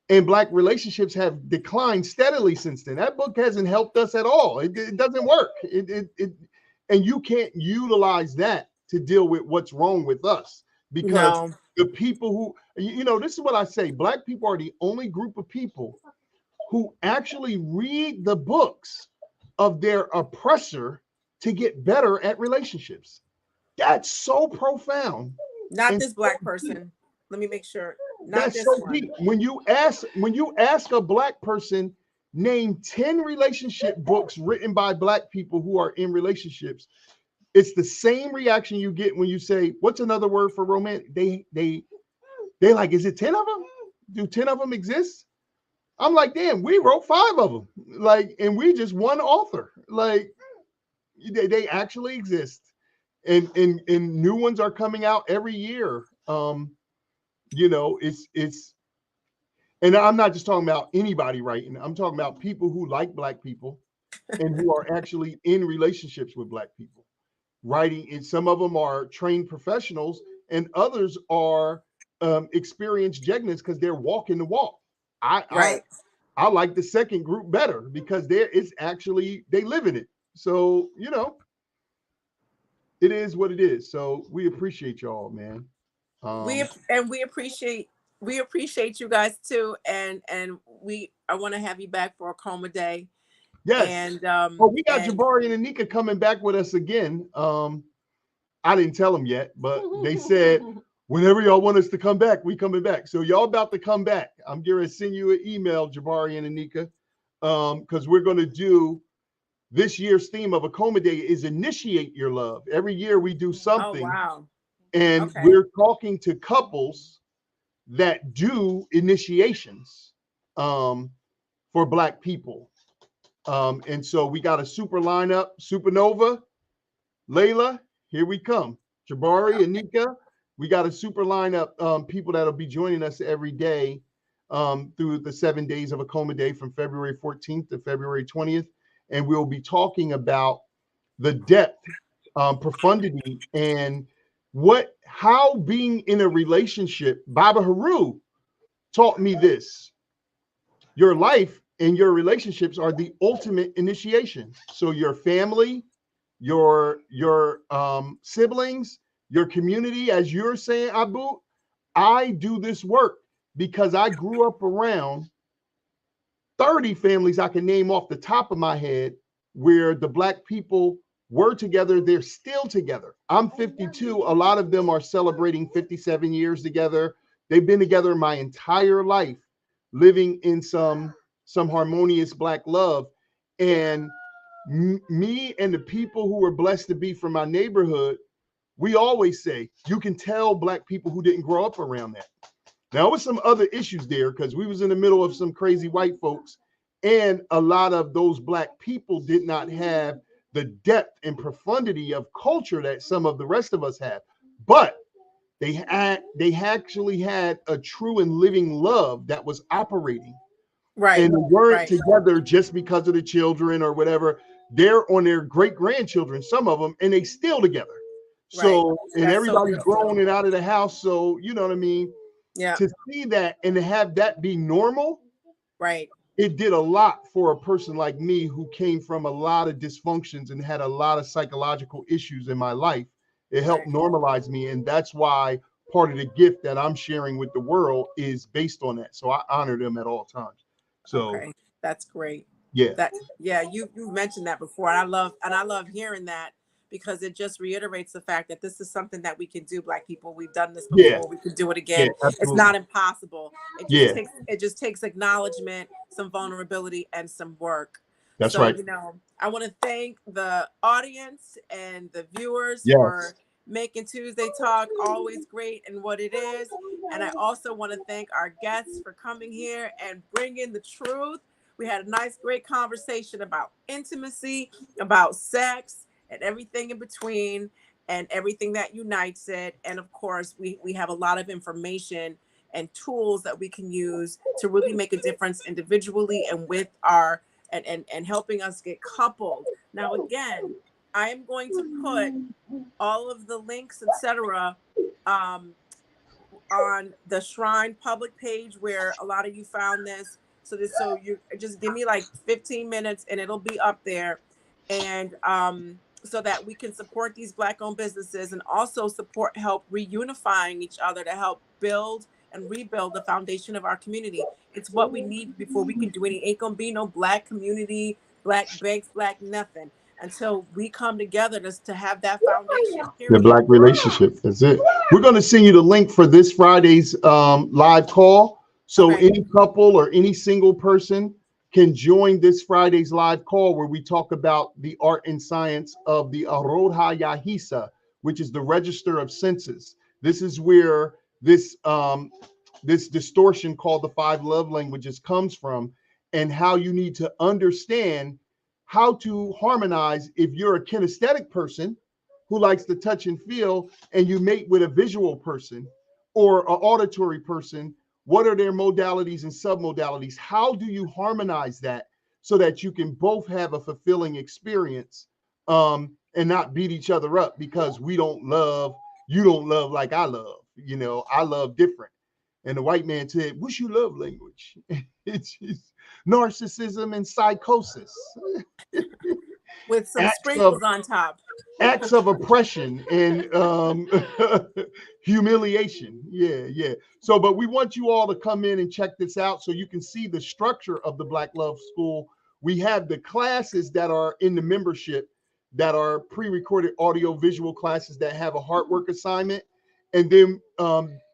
and Black relationships have declined steadily since then. That book hasn't helped us at all. It doesn't work. And you can't utilize that to deal with what's wrong with us, because No. the people who, this is what I say: Black people are the only group of people who actually read the books of their oppressor to get better at relationships. That's so profound. Not And this Black person. Let me make sure. Not that's this so one. deep. When you ask a Black person, name 10 relationship books written by Black people who are in relationships, it's the same reaction you get when you say, what's another word for romantic? They like, is it 10 of them? Do 10 of them exist? I'm like, damn, we wrote 5 of them. Like, and we just one author. Like, they actually exist. And new ones are coming out every year. It's and I'm not just talking about anybody writing. I'm talking about people who like Black people and who are actually in relationships with Black people writing. And some of them are trained professionals, and others are experienced jegnas because they're walking the walk. Right. I like the second group better because it's actually they live in it. So it is what it is. So we appreciate y'all, man. We appreciate you guys too, and I want to have you back for a Coma Day. Yes. And Oh, we got and Jabari and Anika coming back with us again. I didn't tell them yet, but they said whenever y'all want us to come back, we coming back. So y'all about to come back. I'm going to send you an email, Jabari and Anika, because we're going to do this year's theme of Akoma Day is initiate your love. Every year we do oh something, wow. and Okay. we're talking to couples that do initiations for Black people. And so we got a super lineup, Supernova, Layla, here we come. Jabari, Anika, we got a super lineup, people that'll be joining us every day through the 7 days of Akoma Day from February 14th to February 20th. And we'll be talking about the depth, profundity, and how being in a relationship. Baba Haru taught me this. Your life and your relationships are the ultimate initiation. So your family, your siblings, your community, as you're saying, Abu, I do this work because I grew up around 30 families I can name off the top of my head where the Black people were together. They're still together. I'm 52. A lot of them are celebrating 57 years together. They've been together my entire life, living in some harmonious Black love. And me and the people who were blessed to be from my neighborhood, we always say you can tell Black people who didn't grow up around that. Now, there was some other issues there because we was in the middle of some crazy white folks, and a lot of those Black people did not have the depth and profundity of culture that some of the rest of us have. But they actually had a true and living love that was operating, Right. and they weren't Right. together just because of the children or whatever. They're on their great grandchildren, some of them, and they still together. Right. So, and That's so everybody's beautiful. grown and out of the house. So, you know what I mean? Yeah. To see that and to have that be normal, Right. it did a lot for a person like me who came from a lot of dysfunctions and had a lot of psychological issues in my life. It helped Right. normalize me. And that's why part of the gift that I'm sharing with the world is based on that. So I honor them at all times. So, Okay. That's great. yeah, That yeah, you've mentioned that before. And I love hearing that because it just reiterates the fact that this is something that we can do, Black people. We've done this yeah, before. We can do it yeah, again. It's absolutely. not impossible. Yeah, It just takes acknowledgement, some vulnerability, and some work. that's So, right. you know, I want to thank the audience and the viewers for Yes. making Tuesday Talk always great and what it is. And I also want to thank our guests for coming here and bringing the truth. We had a nice, great conversation about intimacy, about sex, and everything in between, and everything that unites it. And of course, we have a lot of information and tools that we can use to really make a difference individually and with our and helping us get coupled. Now, again, I am going to put all of the links, etc., um, on the Shrine public page where a lot of you found this. So you just give me like 15 minutes and it'll be up there, and so that we can support these Black-owned businesses and also help reunifying each other to help build and rebuild the foundation of our community. It's what we need before we can do any. Ain't gonna be no Black community, Black banks, Black nothing until we come together to have that foundation. The Period. Black relationship. That's it. We're going to send you the link for this Friday's live call. So Okay. any couple or any single person can join this Friday's live call where we talk about the art and science of the Arodha Yahisa, which is the register of senses. This is where this distortion called the five love languages comes from, and how you need to understand how to harmonize if you're a kinesthetic person who likes to touch and feel and you mate with a visual person or an auditory person. What are their modalities and submodalities? How do you harmonize that so that you can both have a fulfilling experience, and not beat each other up because you don't love like I love. I love different. And the white man said, what's your love language? It's just narcissism and psychosis. With some Acts of sprinkles on top. acts of oppression and humiliation. Yeah, yeah. So, but we want you all to come in and check this out so you can see the structure of the Black Love School, We have the classes that are in the membership that are pre-recorded audio visual classes that have a heart work assignment. And then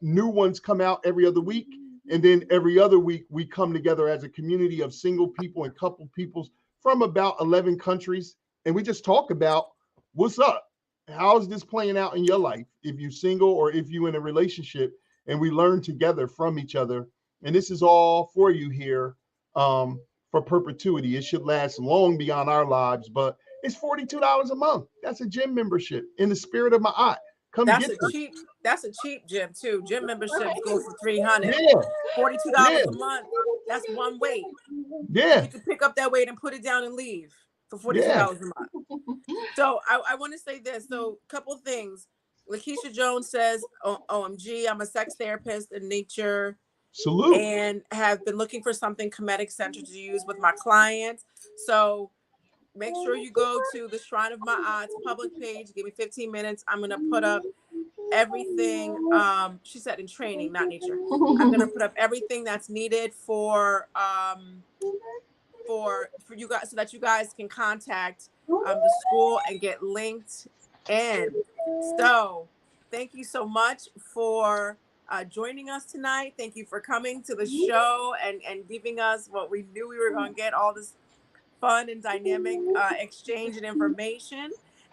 new ones come out every other week. And then every other week, we come together as a community of single people and couple peoples from about 11 countries. And we just talk about what's up. How's this playing out in your life? If you're single or if you're in a relationship, and we learn together from each other. And this is all for you here for perpetuity. It should last long beyond our lives, but it's $42 a month. That's a gym membership in the spirit of my eye. Come That's get a this. cheap gym too. Gym memberships go for $300. Yeah. $42 Yeah. a month. That's one weight. Yeah. You can pick up that weight and put it down and leave for $42 Yeah. a month. So I want to say this. So a couple things. Lakeisha Jones says, OMG, I'm a sex therapist in nature. Salute. And have been looking for something Kemetic centered to use with my clients. So make sure you go to the Shrine of Ma'at's public page. Give me 15 minutes. I'm going to put up everything. She said in training, not nature. I'm going to put up everything that's needed for you guys, so that you guys can contact the school and get linked in. So thank you so much for joining us tonight. Thank you for coming to the show and giving us what we knew we were going to get, all this fun and dynamic exchange and information.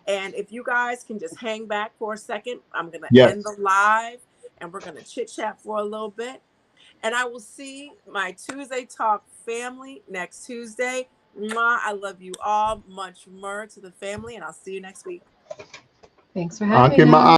And if you guys can just hang back for a second, I'm going to end the live and we're going to chit chat for a little bit. And I will see my Tuesday Talk family next Tuesday. Mwah, I love you all. Much more to the family, and I'll see you next week. Thanks for having us.